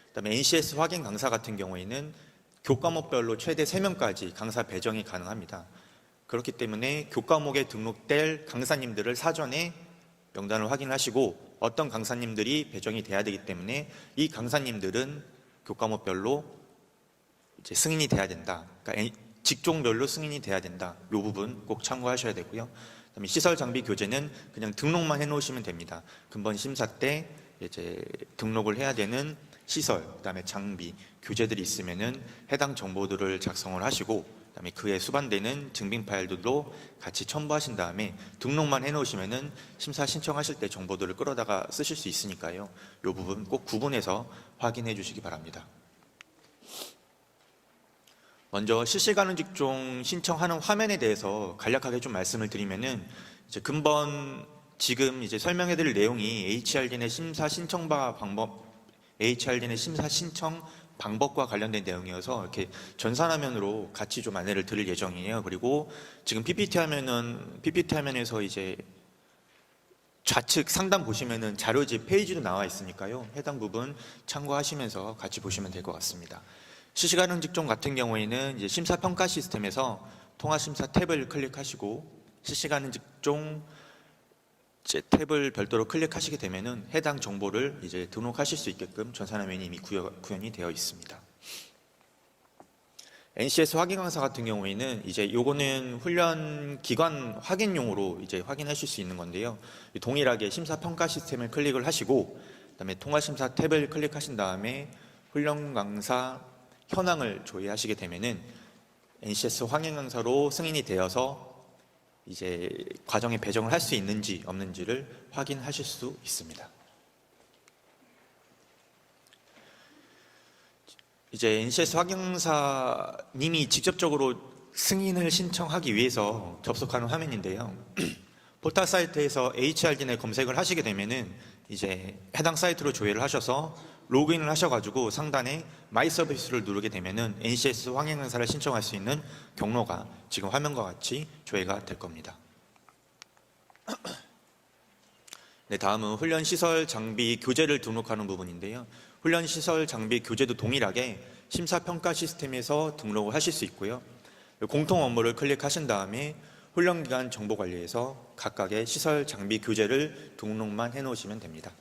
그다음에 NCS 확인 강사 같은 경우에는 교과목별로 최대 3명까지 강사 배정이 가능합니다. 그렇기 때문에 교과목에 등록될 강사님들을 사전에 명단을 확인하시고 어떤 강사님들이 배정이 돼야 되기 때문에 이 강사님들은 교과목별로 이제 승인이 돼야 된다. 그러니까 직종별로 승인이 돼야 된다. 이 부분 꼭 참고하셔야 되고요. 그다음에 시설 장비 교재는 그냥 등록만 해놓으시면 됩니다. 근본 심사 때 이제 등록을 해야 되는 시설, 그다음에 장비, 교재들이 있으면은 해당 정보들을 작성을 하시고, 그다음에 그에 수반되는 증빙 파일들도 같이 첨부하신 다음에 등록만 해놓으시면은 심사 신청하실 때 정보들을 끌어다가 쓰실 수 있으니까요. 이 부분 꼭 구분해서 확인해 주시기 바랍니다. 먼저 실시가능 직종 신청하는 화면에 대해서 간략하게 좀 말씀을 드리면은 이제 근본 지금 이제 설명해 드릴 내용이 HRDN의 심사 신청 방법과 관련된 내용이어서 이렇게 전산화면으로 같이 좀 안내를 드릴 예정이에요. 그리고 지금 PPT 화면에서 이제 좌측 상단 보시면은 자료집 페이지도 나와 있으니까요. 해당 부분 참고하시면서 같이 보시면 될 것 같습니다. 실시가능 직종 같은 경우에는 이제 심사평가 시스템에서 통화심사 탭을 클릭하시고 실시가능 직종 탭을 별도로 클릭하시게 되면은 해당 정보를 이제 등록하실 수 있게끔 전산화면이 이미 구현이 되어 있습니다. NCS 확인 강사 같은 경우에는 이제 요거는 훈련 기관 확인용으로 이제 확인하실 수 있는 건데요. 동일하게 심사평가 시스템을 클릭을 하시고 그다음에 통화심사 탭을 클릭하신 다음에 훈련 강사 현황을 조회하시게 되면은 NCS 확인 강사로 승인이 되어서 이제 과정에 배정을 할 수 있는지 없는지를 확인하실 수 있습니다. 이제 NCS 확인사님이 직접적으로 승인을 신청하기 위해서 접속하는 화면인데요. 포털 사이트에서 HRDN에 검색을 하시게 되면은 이제 해당 사이트로 조회를 하셔서 로그인을 하셔가지고 상단에 마이 서비스를 누르게 되면은 NCS 확인 강사를 신청할 수 있는 경로가 지금 화면과 같이 조회가 될 겁니다. 네, 다음은 훈련 시설 장비 교재를 등록하는 부분인데요. 훈련 시설 장비 교재도 동일하게 심사평가 시스템에서 등록을 하실 수 있고요. 공통 업무를 클릭하신 다음에 훈련기간 정보관리에서 각각의 시설 장비 교재를 등록만 해놓으시면 됩니다.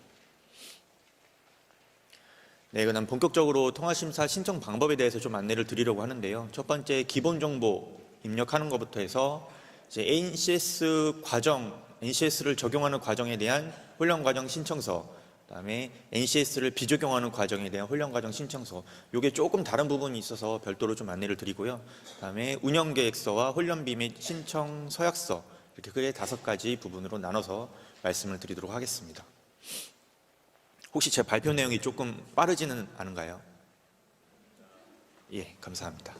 네, 그다음 본격적으로 통화심사 신청 방법에 대해서 좀 안내를 드리려고 하는데요. 첫 번째 기본 정보 입력하는 것부터 해서 이제 NCS를 적용하는 과정에 대한 훈련 과정 신청서, 그다음에 NCS를 비적용하는 과정에 대한 훈련 과정 신청서. 이게 조금 다른 부분이 있어서 별도로 좀 안내를 드리고요. 그다음에 운영 계획서와 훈련비 및 신청 서약서 이렇게 크게 5가지 부분으로 나눠서 말씀을 드리도록 하겠습니다. 혹시 제 발표 내용이 조금 빠르지는 않은가요? 예, 감사합니다.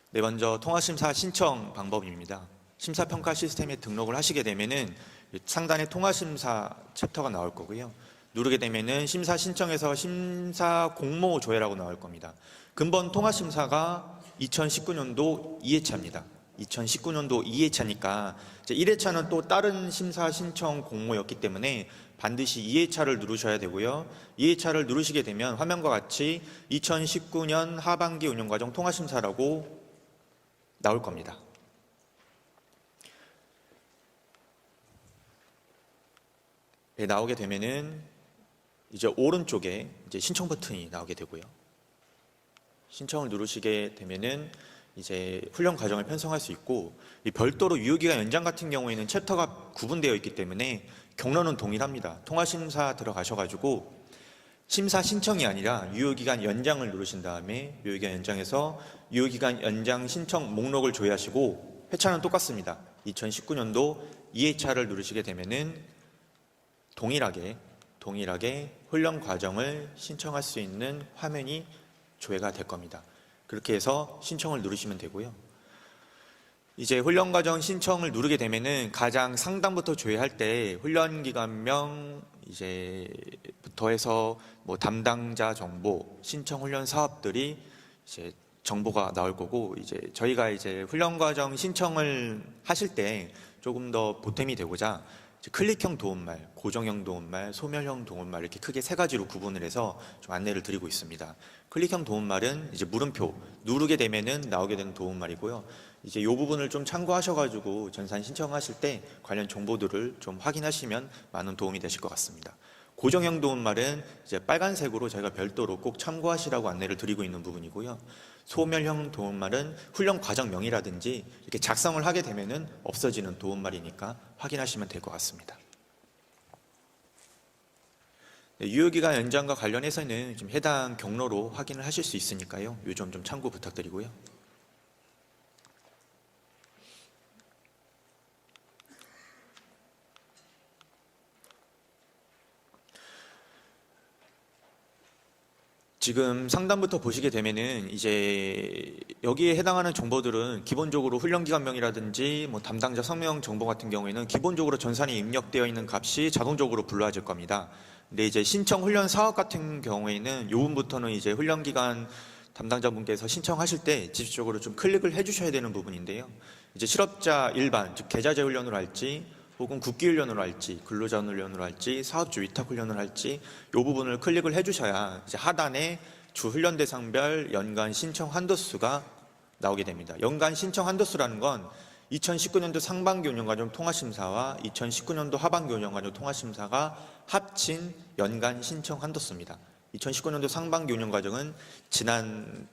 네, 먼저 통화심사 신청 방법입니다. 심사평가 시스템에 등록을 하시게 되면은 상단에 통화심사 챕터가 나올 거고요. 누르게 되면은 심사 신청에서 심사 공모 조회라고 나올 겁니다. 근본 통화심사가 2019년도 2회차입니다. 2019년도 2회차니까 이제 1회차는 또 다른 심사 신청 공모였기 때문에 반드시 2회차를 누르셔야 되고요. 2회차를 누르시게 되면 화면과 같이 2019년 하반기 운영과정 통화심사라고 나올 겁니다. 네, 나오게 되면은 이제 오른쪽에 이제 신청 버튼이 나오게 되고요. 신청을 누르시게 되면은 이제 훈련 과정을 편성할 수 있고, 이 별도로 유효기간 연장 같은 경우에는 챕터가 구분되어 있기 때문에 경로는 동일합니다. 통화심사 들어가셔가지고 심사 신청이 아니라 유효기간 연장을 누르신 다음에 유효기간 연장에서 유효기간 연장 신청 목록을 조회하시고 회차는 똑같습니다. 2019년도 2회차를 누르시게 되면은 동일하게 훈련 과정을 신청할 수 있는 화면이 조회가 될 겁니다. 그렇게 해서 신청을 누르시면 되고요. 이제 훈련 과정 신청을 누르게 되면은 가장 상단부터 조회할 때 훈련 기간명 이제부터 해서 뭐 담당자 정보, 신청 훈련 사업들이 이제 정보가 나올 거고, 이제 저희가 이제 훈련 과정 신청을 하실 때 조금 더 보탬이 되고자 이제 클릭형 도움말, 고정형 도움말, 소멸형 도움말 이렇게 크게 세 가지로 구분을 해서 좀 안내를 드리고 있습니다. 클릭형 도움말은 이제 물음표 누르게 되면은 나오게 되는 도움말이고요. 이제 이 부분을 좀 참고하셔가지고 전산 신청하실 때 관련 정보들을 좀 확인하시면 많은 도움이 되실 것 같습니다. 고정형 도움말은 이제 빨간색으로 저희가 별도로 꼭 참고하시라고 안내를 드리고 있는 부분이고요. 소멸형 도움말은 훈련 과정명이라든지 이렇게 작성을 하게 되면은 없어지는 도움말이니까 확인하시면 될 것 같습니다. 네, 유효기간 연장과 관련해서는 좀 해당 경로로 확인을 하실 수 있으니까요. 이 점 좀 참고 부탁드리고요. 지금 상단부터 보시게 되면은 이제 여기에 해당하는 정보들은 기본적으로 훈련기간명이라든지 뭐 담당자 성명 정보 같은 경우에는 기본적으로 전산에 입력되어 있는 값이 자동적으로 불러질 겁니다. 근데 이제 신청 훈련 사업 같은 경우에는 요 부분부터는 이제 훈련기간 담당자분께서 신청하실 때 직접적으로 좀 클릭을 해주셔야 되는 부분인데요. 이제 실업자 일반, 즉 계좌제 훈련으로 할지 혹은 국기훈련으로 할지, 근로자훈련으로 할지, 사업주 위탁훈련을 할지 이 부분을 클릭을 해주셔야 이제 하단에 주 훈련 대상별 연간 신청 한도수가 나오게 됩니다. 연간 신청 한도수라는 건 2019년도 상반기 운영과정 통합심사와 2019년도 하반기 운영과정 통합심사가 합친 연간 신청 한도수입니다. 2019년도 상반기 운영과정은 지난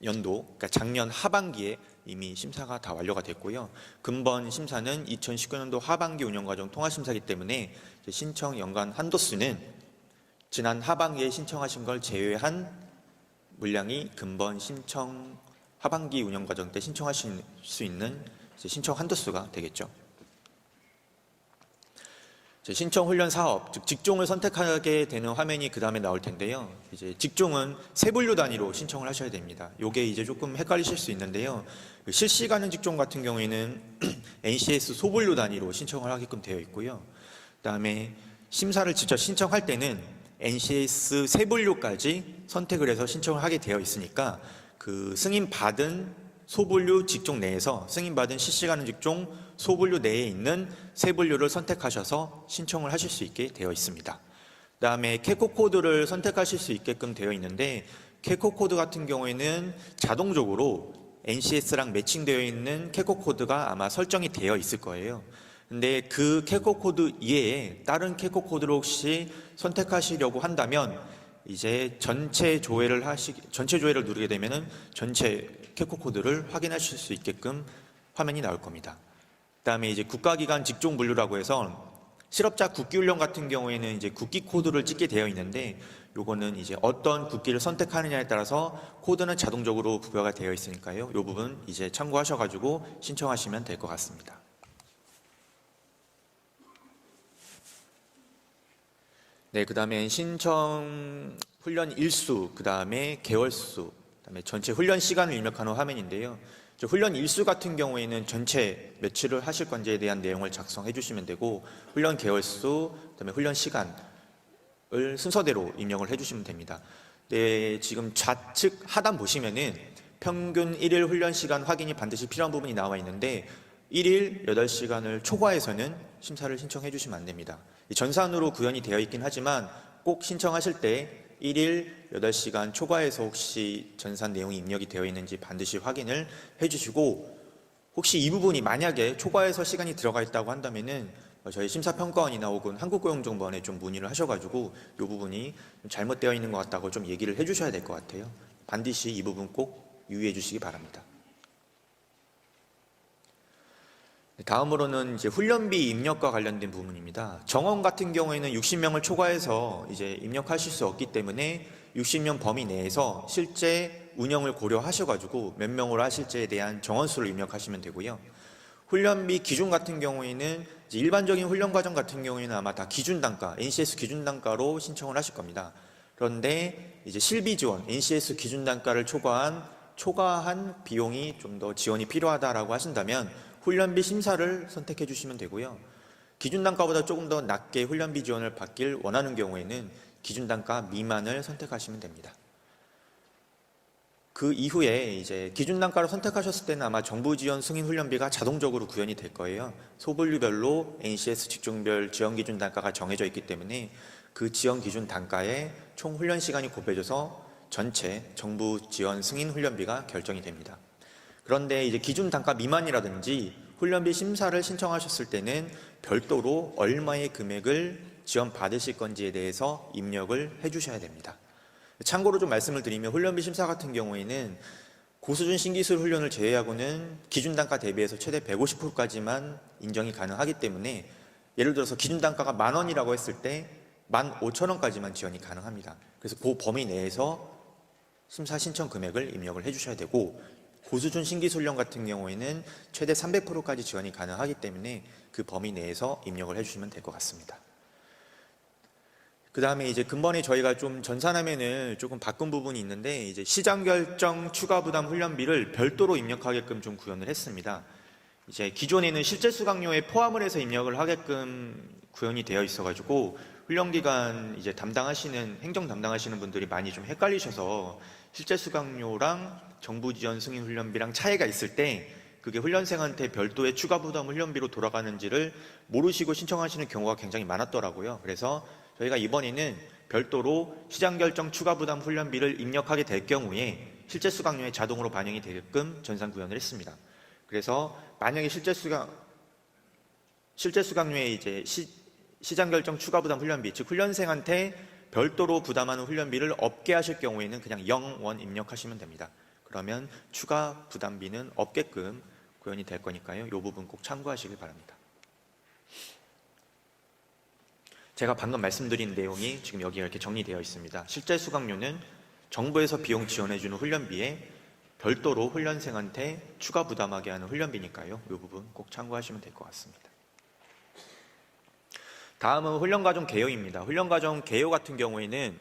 연도, 그러니까 작년 하반기에 이미 심사가 다 완료가 됐고요. 근본 심사는 2019년도 하반기 운영과정 통합심사이기 때문에 신청 연간 한도수는 지난 하반기에 신청하신 걸 제외한 물량이 근본 신청 하반기 운영과정 때 신청하실 수 있는 신청 한도수가 되겠죠. 신청 훈련 사업, 즉 직종을 선택하게 되는 화면이 그 다음에 나올 텐데요. 이제 직종은 세 분류 단위로 신청을 하셔야 됩니다. 이게 이제 조금 헷갈리실 수 있는데요. 실시가능 직종 같은 경우에는 NCS 소분류 단위로 신청을 하게끔 되어 있고요. 그다음에 심사를 직접 신청할 때는 NCS 세 분류까지 선택을 해서 신청을 하게 되어 있으니까 그 승인받은 소분류 직종 내에서 승인받은 실시가능 직종 소분류 내에 있는 세 분류를 선택하셔서 신청을 하실 수 있게 되어 있습니다. 그다음에 캐코 코드를 선택하실 수 있게끔 되어 있는데 캐코 코드 같은 경우에는 자동적으로 NCS랑 매칭되어 있는 캐코 코드가 아마 설정이 되어 있을 거예요. 근데 그 캐코 코드 이외에 다른 캐코 코드를 혹시 선택하시려고 한다면 이제 전체 조회를 누르게 되면은 전체 캐코 코드를 확인하실 수 있게끔 화면이 나올 겁니다. 그다음에 이제 국가기관 직종 분류라고 해서 실업자 국기훈련 같은 경우에는 이제 국기 코드를 찍게 되어 있는데 요거는 이제 어떤 국기를 선택하느냐에 따라서 코드는 자동적으로 부여가 되어 있으니까요. 요 부분 이제 참고하셔가지고 신청하시면 될 것 같습니다. 네, 그 다음에 신청 훈련 일수, 그 다음에 개월수, 그 다음에 전체 훈련 시간을 입력하는 화면인데요. 훈련 일수 같은 경우에는 전체 며칠을 하실 건지에 대한 내용을 작성해 주시면 되고, 훈련 개월수, 그 다음에 훈련 시간을 순서대로 입력을 해 주시면 됩니다. 네, 지금 좌측 하단 보시면은 평균 1일 훈련 시간 확인이 반드시 필요한 부분이 나와 있는데 1일 8시간을 초과해서는 심사를 신청해 주시면 안 됩니다. 전산으로 구현이 되어 있긴 하지만 꼭 신청하실 때 1일 8시간 초과해서 혹시 전산 내용이 입력이 되어 있는지 반드시 확인을 해주시고, 혹시 이 부분이 만약에 초과해서 시간이 들어가 있다고 한다면은 저희 심사평가원이나 혹은 한국고용정보원에 좀 문의를 하셔가지고 이 부분이 잘못되어 있는 것 같다고 좀 얘기를 해주셔야 될 것 같아요. 반드시 이 부분 꼭 유의해 주시기 바랍니다. 다음으로는 이제 훈련비 입력과 관련된 부분입니다. 정원 같은 경우에는 60명을 초과해서 이제 입력하실 수 없기 때문에 60명 범위 내에서 실제 운영을 고려하셔가지고 몇 명으로 하실지에 대한 정원 수를 입력하시면 되고요. 훈련비 기준 같은 경우에는 이제 일반적인 훈련 과정 같은 경우에는 아마 다 기준 단가, NCS 기준 단가로 신청을 하실 겁니다. 그런데 이제 실비 지원, NCS 기준 단가를 초과한 비용이 좀 더 지원이 필요하다라고 하신다면 훈련비 심사를 선택해 주시면 되고요. 기준 단가보다 조금 더 낮게 훈련비 지원을 받길 원하는 경우에는 기준 단가 미만을 선택하시면 됩니다. 그 이후에 이제 기준 단가를 선택하셨을 때는 아마 정부 지원 승인 훈련비가 자동적으로 구현이 될 거예요. 소분류별로 NCS 직종별 지원 기준 단가가 정해져 있기 때문에 그 지원 기준 단가에 총 훈련 시간이 곱해져서 전체 정부 지원 승인 훈련비가 결정이 됩니다. 그런데 이제 기준 단가 미만이라든지 훈련비 심사를 신청하셨을 때는 별도로 얼마의 금액을 지원받으실 건지에 대해서 입력을 해주셔야 됩니다. 참고로 좀 말씀을 드리면 훈련비 심사 같은 경우에는 고수준 신기술 훈련을 제외하고는 기준 단가 대비해서 최대 150%까지만 인정이 가능하기 때문에 예를 들어서 기준 단가가 10,000원이라고 했을 때 15,000원까지만 지원이 가능합니다. 그래서 그 범위 내에서 심사 신청 금액을 입력을 해주셔야 되고 고수준 신기술 훈련 같은 경우에는 최대 300%까지 지원이 가능하기 때문에 그 범위 내에서 입력을 해주시면 될 것 같습니다. 그 다음에 이제 근본에 저희가 좀 전산화면을 조금 바꾼 부분이 있는데 이제 시장 결정 추가 부담 훈련비를 별도로 입력하게끔 좀 구현을 했습니다. 이제 기존에는 실제 수강료에 포함을 해서 입력을 하게끔 구현이 되어 있어가지고 훈련기간 이제 행정 담당하시는 분들이 많이 좀 헷갈리셔서 실제 수강료랑 정부 지원 승인 훈련비랑 차이가 있을 때 그게 훈련생한테 별도의 추가 부담 훈련비로 돌아가는지를 모르시고 신청하시는 경우가 굉장히 많았더라고요. 그래서 저희가 이번에는 별도로 시장 결정 추가 부담 훈련비를 입력하게 될 경우에 실제 수강료에 자동으로 반영이 되게끔 전산 구현을 했습니다. 그래서 만약에 실제 수강료에 이제 시장 결정 추가 부담 훈련비, 즉 훈련생한테 별도로 부담하는 훈련비를 없게 하실 경우에는 그냥 0원 입력하시면 됩니다. 그러면 추가 부담비는 없게끔 구현이 될 거니까요. 이 부분 꼭 참고하시길 바랍니다. 제가 방금 말씀드린 내용이 지금 여기 이렇게 정리되어 있습니다. 실제 수강료는 정부에서 비용 지원해주는 훈련비에 별도로 훈련생한테 추가 부담하게 하는 훈련비니까요. 이 부분 꼭 참고하시면 될 것 같습니다. 다음은 훈련과정 개요입니다. 훈련과정 개요 같은 경우에는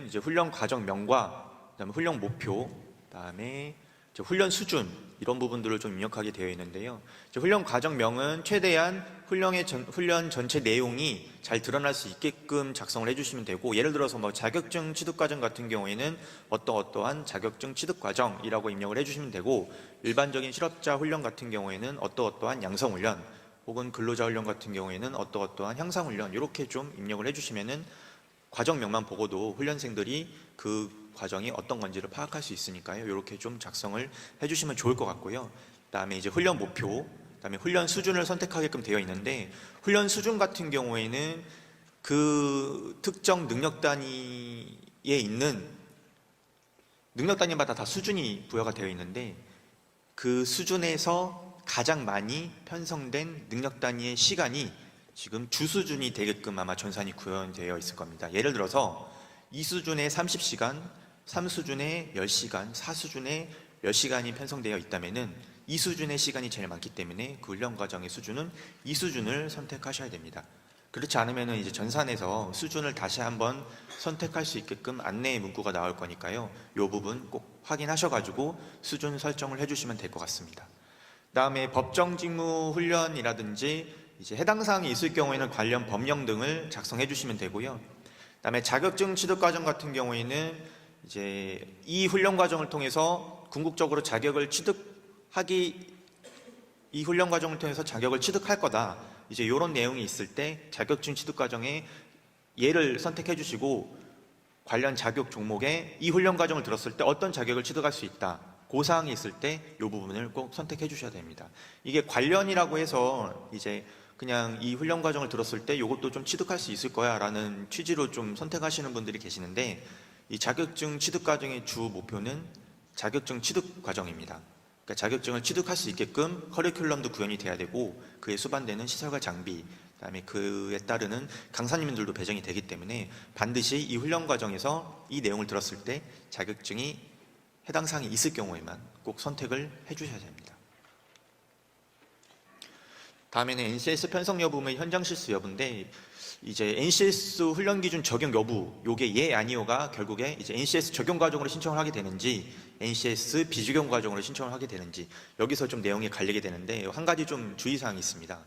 이제 훈련 과정명과 그다음에 훈련 목표, 그다음에 이제 훈련 수준 이런 부분들을 좀 입력하게 되어 있는데요. 이제 훈련 과정명은 최대한 훈련 전체 내용이 잘 드러날 수 있게끔 작성을 해주시면 되고, 예를 들어서 뭐 자격증 취득 과정 같은 경우에는 어떠한 자격증 취득 과정이라고 입력을 해주시면 되고, 일반적인 실업자 훈련 같은 경우에는 어떠한 양성 훈련, 혹은 근로자 훈련 같은 경우에는 어떠한 향상 훈련 이렇게 좀 입력을 해주시면은 과정명만 보고도 훈련생들이 그 과정이 어떤 건지를 파악할 수 있으니까요. 이렇게 좀 작성을 해주시면 좋을 것 같고요. 그다음에 이제 훈련 목표, 그다음에 훈련 수준을 선택하게끔 되어 있는데, 훈련 수준 같은 경우에는 그 특정 능력 단위에 있는 능력 단위마다 다 수준이 부여가 되어 있는데, 그 수준에서 가장 많이 편성된 능력 단위의 시간이 지금 주수준이 되게끔 아마 전산이 구현되어 있을 겁니다. 예를 들어서 2수준에 30시간, 3수준에 10시간, 4수준에 몇 시간이 편성되어 있다면은 2수준의 시간이 제일 많기 때문에 그 훈련 과정의 수준은 2수준을 선택하셔야 됩니다. 그렇지 않으면은 이제 전산에서 수준을 다시 한번 선택할 수 있게끔 안내의 문구가 나올 거니까요. 이 부분 꼭 확인하셔가지고 수준 설정을 해주시면 될 것 같습니다. 그다음에 법정 직무 훈련이라든지 이제 해당 사항이 있을 경우에는 관련 법령 등을 작성해 주시면 되고요. 그다음에 자격증 취득 과정 같은 경우에는 이제 이 훈련 과정을 통해서 궁극적으로 이 훈련 과정을 통해서 자격을 취득할 거다. 이제 이런 내용이 있을 때 자격증 취득 과정에 예를 선택해 주시고, 관련 자격 종목에 이 훈련 과정을 들었을 때 어떤 자격을 취득할 수 있다. 그 사항이 있을 때 이 부분을 꼭 선택해 주셔야 됩니다. 이게 관련이라고 해서 이제 그냥 이 훈련 과정을 들었을 때 이것도 좀 취득할 수 있을 거야 라는 취지로 좀 선택하시는 분들이 계시는데, 이 자격증 취득 과정의 주 목표는 자격증 취득 과정입니다. 그러니까 자격증을 취득할 수 있게끔 커리큘럼도 구현이 돼야 되고, 그에 수반되는 시설과 장비, 그다음에 그에 따르는 강사님들도 배정이 되기 때문에 반드시 이 훈련 과정에서 이 내용을 들었을 때 자격증이 해당 사항이 있을 경우에만 꼭 선택을 해주셔야 됩니다. 다음에는 NCS 편성 여부의 현장 실수 여부인데, 이제 NCS 훈련 기준 적용 여부, 요게 예 아니오가 결국에 이제 NCS 적용 과정으로 신청을 하게 되는지 NCS 비적용 과정으로 신청을 하게 되는지, 여기서 좀 내용이 갈리게 되는데 한 가지 좀 주의사항이 있습니다.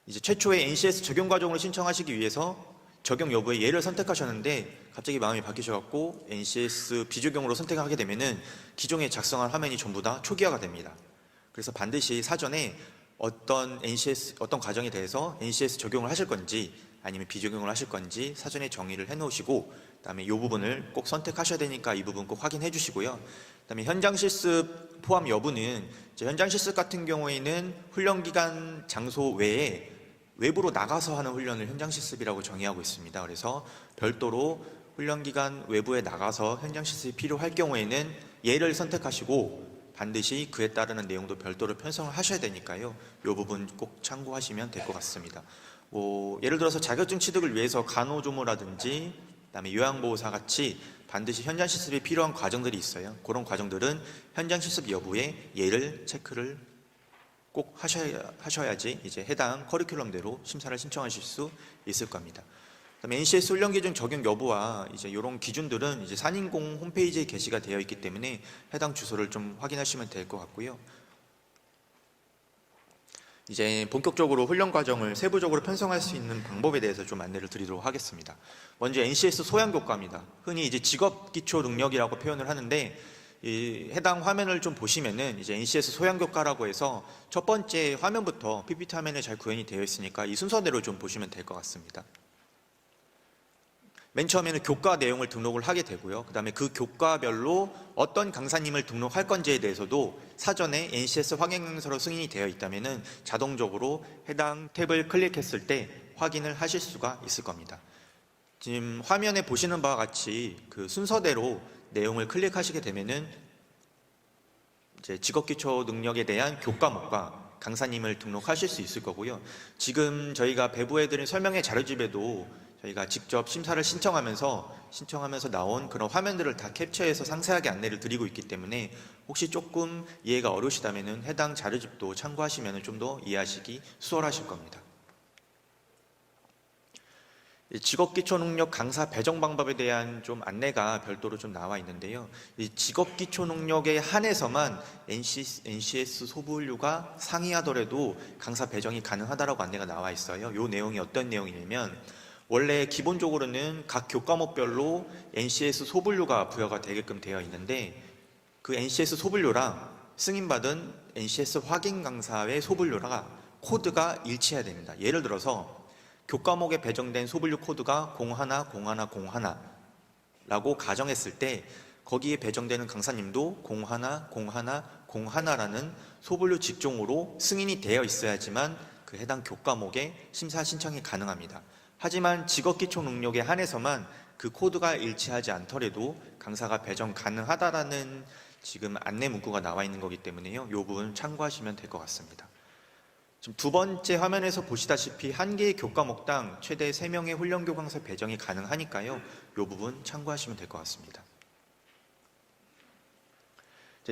이제 최초에 NCS 적용 과정으로 신청하시기 위해서 적용 여부의 예를 선택하셨는데 갑자기 마음이 바뀌셔갖고 NCS 비적용으로 선택하게 되면은 기존에 작성한 화면이 전부 다 초기화가 됩니다. 그래서 반드시 사전에 어떤 과정에 대해서 NCS 적용을 하실 건지 아니면 비적용을 하실 건지 사전에 정의를 해 놓으시고, 그다음에 이 부분을 꼭 선택하셔야 되니까 이 부분 꼭 확인해 주시고요. 그다음에 현장 실습 포함 여부는, 이제 현장 실습 같은 경우에는 훈련 기간 장소 외에 외부로 나가서 하는 훈련을 현장 실습이라고 정의하고 있습니다. 그래서 별도로 훈련 기간 외부에 나가서 현장 실습이 필요할 경우에는 예를 선택하시고 반드시 그에 따르는 내용도 별도로 편성을 하셔야 되니까요. 이 부분 꼭 참고하시면 될 것 같습니다. 예를 들어서 자격증 취득을 위해서 간호조무라든지 그다음에 요양보호사 같이 반드시 현장 실습이 필요한 과정들이 있어요. 그런 과정들은 현장 실습 여부에 예를 체크를 꼭 하셔야지 이제 해당 커리큘럼대로 심사를 신청하실 수 있을 겁니다. 그다음에 NCS 훈련 기준 적용 여부와 이제 이런 기준들은 이제 산인공 홈페이지에 게시가 되어 있기 때문에 해당 주소를 좀 확인하시면 될 것 같고요. 이제 본격적으로 훈련 과정을 세부적으로 편성할 수 있는 방법에 대해서 좀 안내를 드리도록 하겠습니다. 먼저 NCS 소양 교과입니다. 흔히 이제 직업 기초 능력이라고 표현을 하는데, 이 해당 화면을 좀 보시면은 이제 NCS 소양 교과라고 해서 첫 번째 화면부터 PPT 화면에 잘 구현이 되어 있으니까 이 순서대로 좀 보시면 될 것 같습니다. 맨 처음에는 교과 내용을 등록을 하게 되고요. 그 다음에 그 교과별로 어떤 강사님을 등록할 건지에 대해서도 사전에 NCS 확인 강사로 승인이 되어 있다면은 자동적으로 해당 탭을 클릭했을 때 확인을 하실 수가 있을 겁니다. 지금 화면에 보시는 바와 같이 그 순서대로 내용을 클릭하시게 되면은 이제 직업기초 능력에 대한 교과목과 강사님을 등록하실 수 있을 거고요. 지금 저희가 배부해드린 설명회 자료집에도 저희가 직접 심사를 신청하면서 나온 그런 화면들을 다 캡처해서 상세하게 안내를 드리고 있기 때문에 혹시 조금 이해가 어려우시다면 해당 자료집도 참고하시면 좀 더 이해하시기 수월하실 겁니다. 직업기초능력 강사 배정 방법에 대한 좀 안내가 별도로 좀 나와 있는데요. 이 직업기초능력에 한해서만 NCS 소부훈료가 상이하더라도 강사 배정이 가능하다라고 안내가 나와 있어요. 이 내용이 어떤 내용이냐면, 원래 기본적으로는 각 교과목별로 NCS 소분료가 부여가 되게끔 되어 있는데, 그 NCS 소분료랑 승인받은 NCS 확인 강사의 소분료가 코드가 일치해야 됩니다. 예를 들어서 교과목에 배정된 소분료 코드가 010101라고 가정했을 때 거기에 배정되는 강사님도 010101라는 소분료 직종으로 승인이 되어 있어야지만 그 해당 교과목에 심사 신청이 가능합니다. 하지만 직업기초 능력에 한해서만 그 코드가 일치하지 않더라도 강사가 배정 가능하다라는 지금 안내 문구가 나와 있는 거기 때문에요. 이 부분 참고하시면 될 것 같습니다. 지금 두 번째 화면에서 보시다시피 한 개의 교과목당 최대 3명의 훈련교 강사 배정이 가능하니까요. 이 부분 참고하시면 될 것 같습니다.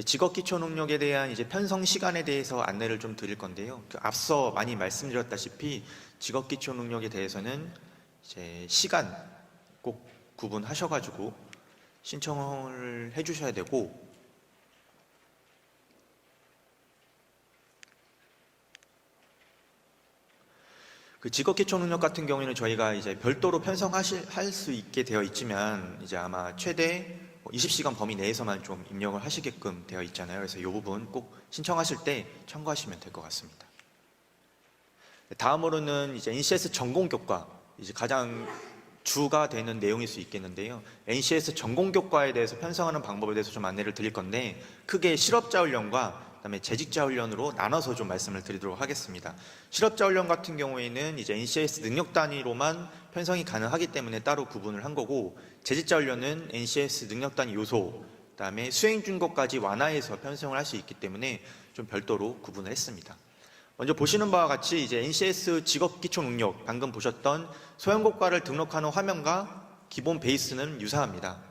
직업기초 능력에 대한 이제 편성 시간에 대해서 안내를 좀 드릴 건데요. 앞서 많이 말씀드렸다시피 직업기초 능력에 대해서는 이제 시간 꼭 구분하셔가지고 신청을 해주셔야 되고, 그 직업기초 능력 같은 경우에는 저희가 이제 별도로 편성할 수 있게 되어 있지만 이제 아마 최대 20시간 범위 내에서만 좀 입력을 하시게끔 되어 있잖아요. 그래서 이 부분 꼭 신청하실 때 참고하시면 될 것 같습니다. 다음으로는 이제 NCS 전공교과, 이제 가장 주가 되는 내용일 수 있겠는데요. NCS 전공교과에 대해서 편성하는 방법에 대해서 좀 안내를 드릴 건데, 크게 실업자 훈련과 그다음에 재직자 훈련으로 나눠서 좀 말씀을 드리도록 하겠습니다. 실업자 훈련 같은 경우에는 이제 NCS 능력 단위로만 편성이 가능하기 때문에 따로 구분을 한 거고, 재직자 훈련은 NCS 능력 단위 요소, 그다음에 수행 준거까지 완화해서 편성을 할 수 있기 때문에 좀 별도로 구분을 했습니다. 먼저 보시는 바와 같이 이제 NCS 직업 기초 능력, 방금 보셨던 소형고과를 등록하는 화면과 기본 베이스는 유사합니다.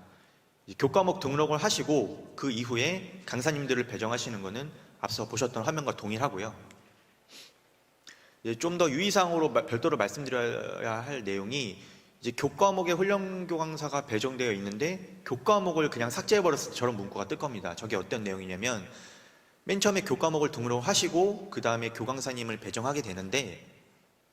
교과목 등록을 하시고 그 이후에 강사님들을 배정하시는 것은 앞서 보셨던 화면과 동일하고요. 좀 더 유의사항으로 별도로 말씀드려야 할 내용이 이제 교과목에 훈련교강사가 배정되어 있는데 교과목을 그냥 삭제해버렸을 때 저런 문구가 뜰 겁니다. 저게 어떤 내용이냐면 맨 처음에 교과목을 등록하시고 그 다음에 교강사님을 배정하게 되는데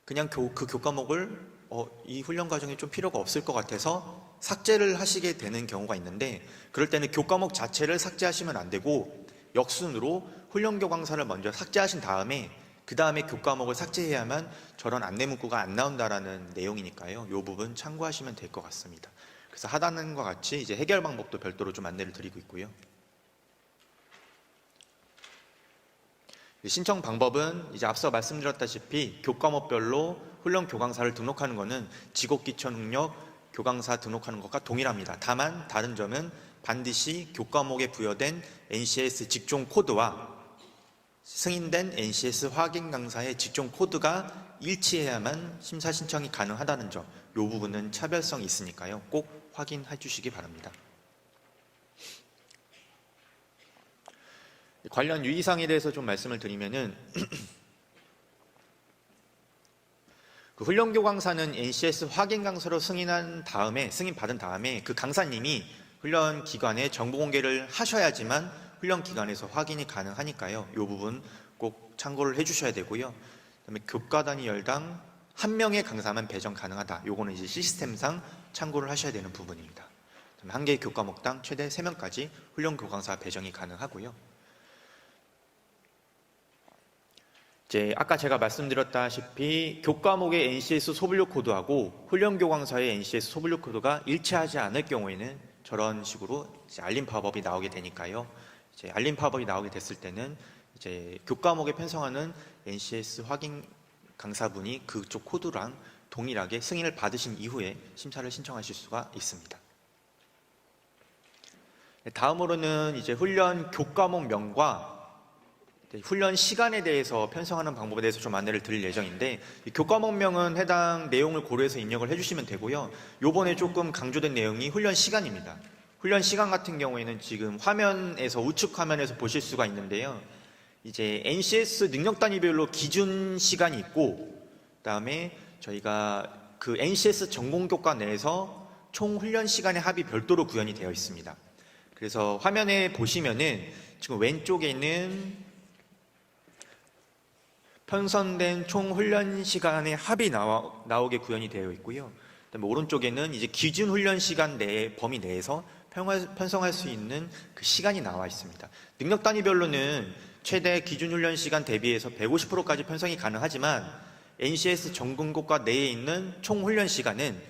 그냥 그 교과목을 이 훈련 과정에 좀 필요가 없을 것 같아서 삭제를 하시게 되는 경우가 있는데 그럴 때는 교과목 자체를 삭제하시면 안 되고 역순으로 훈련교강사를 먼저 삭제하신 다음에 그 다음에 교과목을 삭제해야만 저런 안내 문구가 안 나온다라는 내용이니까요. 이 부분 참고하시면 될 것 같습니다. 그래서 하단과 같이 이제 해결 방법도 별도로 좀 안내를 드리고 있고요. 신청 방법은 이제 앞서 말씀드렸다시피 교과목별로 훈련 교강사를 등록하는 것은 직업기초 능력 교강사 등록하는 것과 동일합니다. 다만 다른 점은 반드시 교과목에 부여된 NCS 직종 코드와 승인된 NCS 확인 강사의 직종 코드가 일치해야만 심사 신청이 가능하다는 점, 이 부분은 차별성이 있으니까요. 꼭 확인해 주시기 바랍니다. 관련 유의사항에 대해서 좀 말씀을 드리면은 그 훈련교강사는 NCS 확인 강사로 승인받은 다음에 그 강사님이 훈련 기관에 정보 공개를 하셔야지만 훈련 기관에서 확인이 가능하니까요. 이 부분 꼭 참고를 해주셔야 되고요. 그다음에 교과단위 열당 1명의 강사만 배정 가능하다. 요거는 이제 시스템상 참고를 하셔야 되는 부분입니다. 그다음에 한 개의 교과목당 최대 3명까지 훈련 교강사 배정이 가능하고요. 이제 아까 제가 말씀드렸다시피 교과목의 NCS 소분류 코드하고 훈련 교강사의 NCS 소분류 코드가 일치하지 않을 경우에는 저런 식으로 이제 알림 팝업이 나오게 되니까요. 이제 알림 팝업이 나오게 됐을 때는 이제 교과목에 편성하는 NCS 확인 강사분이 그쪽 코드랑 동일하게 승인을 받으신 이후에 심사를 신청하실 수가 있습니다. 다음으로는 이제 훈련 교과목명과 훈련 시간에 대해서 편성하는 방법에 대해서 좀 안내를 드릴 예정인데 교과목명은 해당 내용을 고려해서 입력을 해주시면 되고요. 요번에 조금 강조된 내용이 훈련 시간입니다. 훈련 시간 같은 경우에는 지금 화면에서 우측 화면에서 보실 수가 있는데요. 이제 NCS 능력 단위별로 기준 시간이 있고 그다음에 저희가 그 NCS 전공교과 내에서 총 훈련 시간의 합이 별도로 구현이 되어 있습니다. 그래서 화면에 보시면은 지금 왼쪽에는 편성된 총 훈련 시간의 합이 나오게 구현이 되어 있고요. 그다음에 오른쪽에는 이제 기준 훈련 시간 내의 범위 내에서 편성할 수 있는 그 시간이 나와 있습니다. 능력 단위별로는 최대 기준 훈련 시간 대비해서 150%까지 편성이 가능하지만 NCS 전공교과 내에 있는 총 훈련 시간은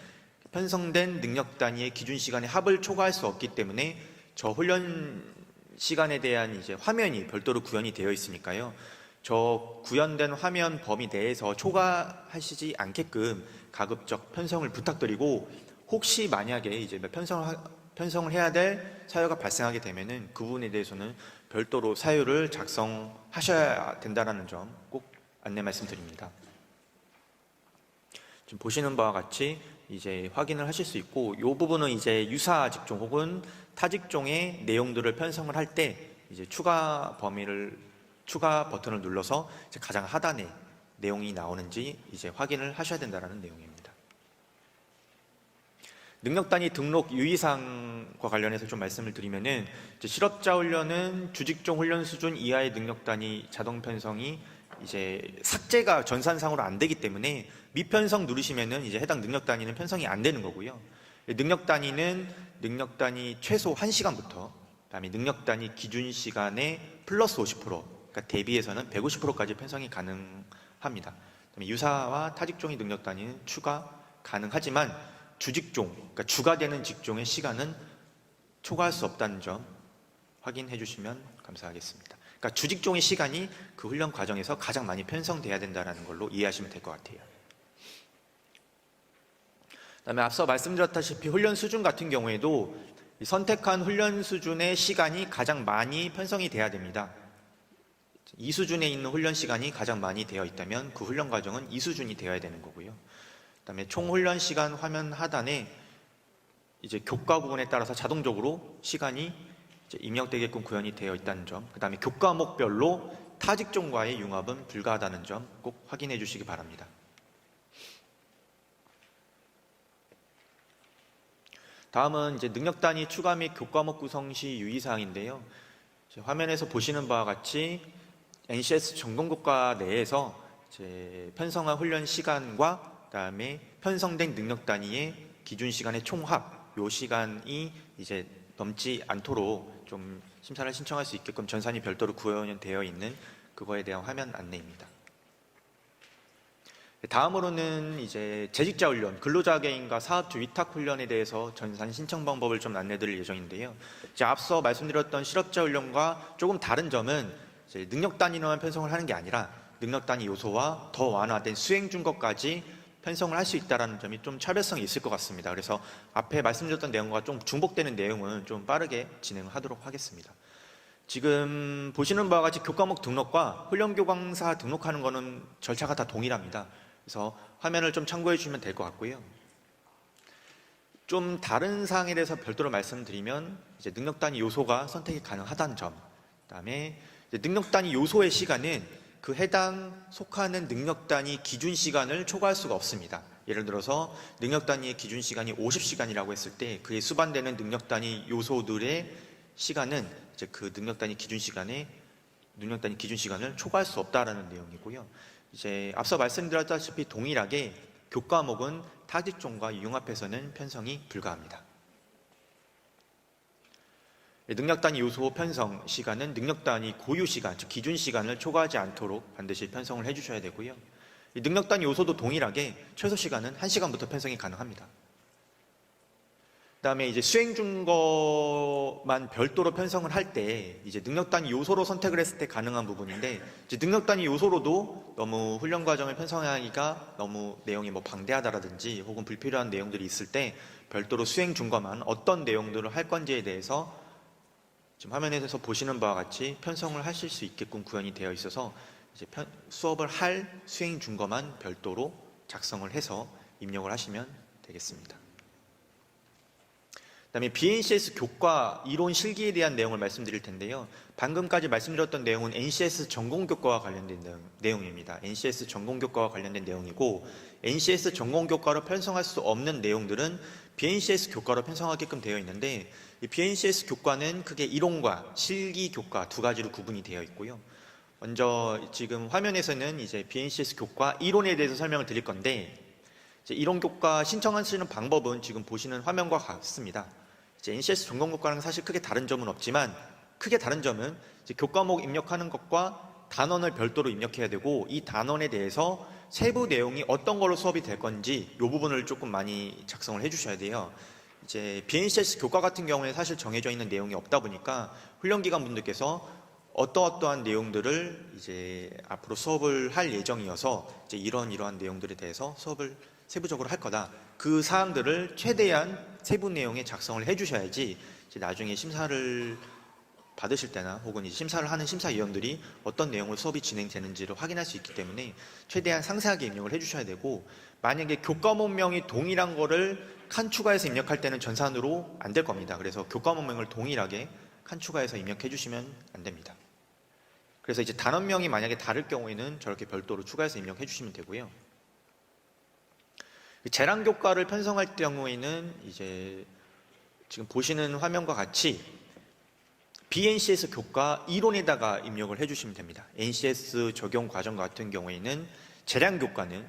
편성된 능력 단위의 기준 시간의 합을 초과할 수 없기 때문에 저 훈련 시간에 대한 이제 화면이 별도로 구현이 되어 있으니까요. 저 구현된 화면 범위 내에서 초과하시지 않게끔 가급적 편성을 부탁드리고 혹시 만약에 이제 편성을 해야 될 사유가 발생하게 되면은 그 부분에 대해서는 별도로 사유를 작성하셔야 된다는 점 꼭 안내 말씀드립니다. 지금 보시는 바와 같이 이제 확인을 하실 수 있고 이 부분은 이제 유사 직종 혹은 타 직종의 내용들을 편성을 할 때 이제 추가 버튼을 눌러서 이제 가장 하단에 내용이 나오는지 이제 확인을 하셔야 된다는 내용입니다. 능력 단위 등록 유의사항과 관련해서 좀 말씀을 드리면은 이제 실업자 훈련은 주직종 훈련 수준 이하의 능력 단위 자동 편성이 이제 삭제가 전산상으로 안 되기 때문에 미편성 누르시면은 이제 해당 능력 단위는 편성이 안 되는 거고요. 능력 단위는 능력 단위 최소 1시간부터 그다음에 능력 단위 기준 시간의 플러스 50%, 그러니까 대비해서는 150%까지 편성이 가능합니다. 그다음에 유사와 타직종의 능력 단위는 추가 가능하지만 주직종, 그러니까 주가 되는 직종의 시간은 초과할 수 없다는 점 확인해 주시면 감사하겠습니다. 그러니까 주직종의 시간이 그 훈련 과정에서 가장 많이 편성돼야 된다는 걸로 이해하시면 될 것 같아요. 그다음에 앞서 말씀드렸다시피 훈련 수준 같은 경우에도 선택한 훈련 수준의 시간이 가장 많이 편성이 돼야 됩니다. 이 수준에 있는 훈련 시간이 가장 많이 되어 있다면 그 훈련 과정은 이 수준이 되어야 되는 거고요. 그다음에 총 훈련 시간 화면 하단에 이제 교과 부분에 따라서 자동적으로 시간이 이제 입력되게끔 구현이 되어 있다는 점, 그다음에 교과목별로 타 직종과의 융합은 불가하다는 점 꼭 확인해 주시기 바랍니다. 다음은 이제 능력 단위 추가 및 교과목 구성 시 유의사항인데요. 화면에서 보시는 바와 같이 NCS 전공교과 내에서 이제 편성한 훈련 시간과 그다음에 편성된 능력 단위의 기준 시간의 총합, 요 시간이 이제 넘지 않도록 좀 심사를 신청할 수 있게끔 전산이 별도로 구현되어 있는 그거에 대한 화면 안내입니다. 다음으로는 이제 재직자 훈련, 근로자 개인과 사업주 위탁 훈련에 대해서 전산 신청 방법을 좀 안내드릴 예정인데요. 이제 앞서 말씀드렸던 실업자 훈련과 조금 다른 점은 이제 능력 단위로만 편성을 하는 게 아니라 능력 단위 요소와 더 완화된 수행 준거까지 편성을 할 수 있다는 점이 좀 차별성이 있을 것 같습니다. 그래서 앞에 말씀드렸던 내용과 좀 중복되는 내용은 좀 빠르게 진행을 하도록 하겠습니다. 지금 보시는 바와 같이 교과목 등록과 훈련교강사 등록하는 거는 절차가 다 동일합니다. 그래서 화면을 좀 참고해 주시면 될 것 같고요. 좀 다른 사항에 대해서 별도로 말씀드리면 이제 능력 단위 요소가 선택이 가능하다는 점, 그다음에 이제 능력 단위 요소의 시간은 그 해당 속하는 능력 단위 기준 시간을 초과할 수가 없습니다. 예를 들어서 능력 단위의 기준 시간이 50시간이라고 했을 때 그에 수반되는 능력 단위 요소들의 시간은 이제 그 능력 단위 기준 시간을 초과할 수 없다라는 내용이고요. 이제 앞서 말씀드렸다시피 동일하게 교과목은 타 직종과 융합해서는 편성이 불가합니다. 능력 단위 요소 편성 시간은 능력 단위 고유 시간, 즉 기준 시간을 초과하지 않도록 반드시 편성을 해주셔야 되고요. 능력 단위 요소도 동일하게 최소 시간은 1시간부터 편성이 가능합니다. 그다음에 이제 수행 준거만 별도로 편성을 할 때 이제 능력 단위 요소로 선택을 했을 때 가능한 부분인데, 이제 능력 단위 요소로도 너무 훈련 과정을 편성하기가 너무 내용이 뭐 방대하다라든지 혹은 불필요한 내용들이 있을 때 별도로 수행 준거만 어떤 내용들을 할 건지에 대해서 지금 화면에서 보시는 바와 같이 편성을 하실 수 있게끔 구현이 되어 있어서 이제 수업을 할 수행 준거만 별도로 작성을 해서 입력을 하시면 되겠습니다. 그다음에 BNCS 교과 이론 실기에 대한 내용을 말씀드릴 텐데요. 방금까지 말씀드렸던 내용은 NCS 전공교과와 관련된 내용입니다. NCS 전공교과와 관련된 내용이고, NCS 전공교과로 편성할 수 없는 내용들은 BNCS 교과로 편성하게끔 되어 있는데, 이 BNCS 교과는 크게 이론과 실기 교과 두 가지로 구분이 되어 있고요. 먼저 지금 화면에서는 이제 BNCS 교과 이론에 대해서 설명을 드릴 건데, 이제 이론 교과 신청하시는 방법은 지금 보시는 화면과 같습니다. 이제 NCS 전공교과랑 사실 크게 다른 점은 없지만, 크게 다른 점은 이제 교과목 입력하는 것과 단원을 별도로 입력해야 되고, 이 단원에 대해서 세부 내용이 어떤 걸로 수업이 될 건지 이 부분을 조금 많이 작성을 해주셔야 돼요. 이제 BNCS 교과 같은 경우에 사실 정해져 있는 내용이 없다 보니까 훈련기관 분들께서 어떠한 내용들을 이제 앞으로 수업을 할 예정이어서 이제 이러한 내용들에 대해서 수업을 세부적으로 할 거다, 그 사항들을 최대한 세부 내용에 작성을 해주셔야지 이제 나중에 심사를 받으실 때나 혹은 이제 심사를 하는 심사위원들이 어떤 내용으로 수업이 진행되는지를 확인할 수 있기 때문에 최대한 상세하게 입력을 해주셔야 되고, 만약에 교과목명이 동일한 거를 칸 추가해서 입력할 때는 전산으로 안 될 겁니다. 그래서 교과목명을 동일하게 칸 추가해서 입력해 주시면 안 됩니다. 그래서 이제 단원명이 만약에 다를 경우에는 저렇게 별도로 추가해서 입력해 주시면 되고요. 재량 교과를 편성할 경우에는 이제 지금 보시는 화면과 같이 BNCS 교과 이론에다가 입력을 해주시면 됩니다. NCS 적용 과정 같은 경우에는 재량 교과는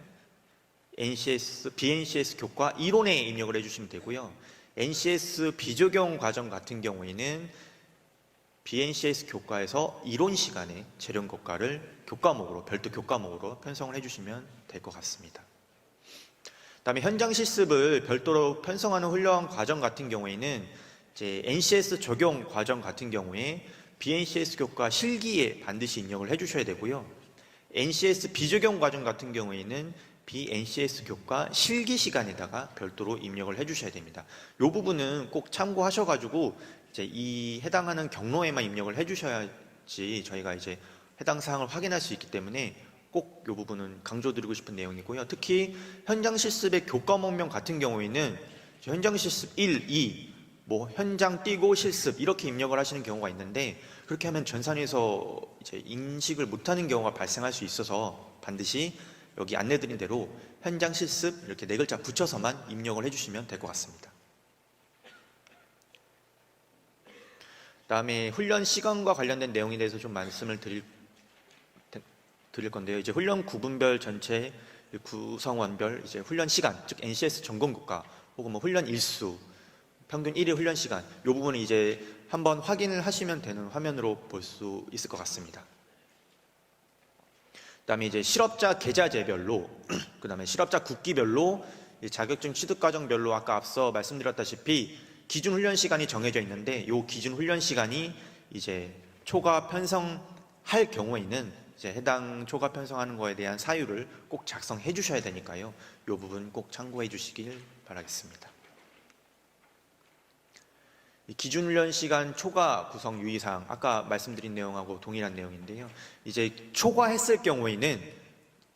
BNCS 교과 이론에 입력을 해주시면 되고요. NCS 비적용 과정 같은 경우에는 BNCS 교과에서 이론 시간에 재량 교과를 교과목으로 별도 교과목으로 편성을 해주시면 될 것 같습니다. 그다음에 현장 실습을 별도로 편성하는 훈련 과정 같은 경우에는 이제 NCS 적용 과정 같은 경우에 BNCS 교과 실기에 반드시 입력을 해주셔야 되고요. NCS 비적용 과정 같은 경우에는 BNCS 교과 실기 시간에다가 별도로 입력을 해주셔야 됩니다. 이 부분은 꼭 참고하셔가지고 이제 이 해당하는 경로에만 입력을 해주셔야지 저희가 이제 해당 사항을 확인할 수 있기 때문에 꼭 이 부분은 강조드리고 싶은 내용이고요. 특히 현장 실습의 교과목명 같은 경우에는 현장 실습 1, 2, 뭐 현장 뛰고 실습 이렇게 입력을 하시는 경우가 있는데 그렇게 하면 전산에서 이제 인식을 못하는 경우가 발생할 수 있어서 반드시 여기 안내드린 대로 현장 실습 이렇게 4글자 붙여서만 입력을 해주시면 될 것 같습니다. 다음에 훈련 시간과 관련된 내용에 대해서 좀 말씀을 드릴 건데요. 이제 훈련 구분별 전체 구성원별 이제 훈련 시간, 즉 NCS 전공 교과 혹은 뭐 훈련 일수, 평균 1일 훈련 시간 이 부분은 이제 한번 확인을 하시면 되는 화면으로 볼 수 있을 것 같습니다. 그다음에 이제 실업자 계좌제별로, 그다음에 실업자 국기별로, 자격증 취득 과정별로 아까 앞서 말씀드렸다시피 기준 훈련 시간이 정해져 있는데 이 기준 훈련 시간이 이제 초과 편성할 경우에는 이제 해당 초과 편성하는 거에 대한 사유를 꼭 작성해 주셔야 되니까요. 이 부분 꼭 참고해 주시길 바라겠습니다. 이 기준 훈련 시간 초과 구성 유의사항 아까 말씀드린 내용하고 동일한 내용인데요. 이제 초과했을 경우에는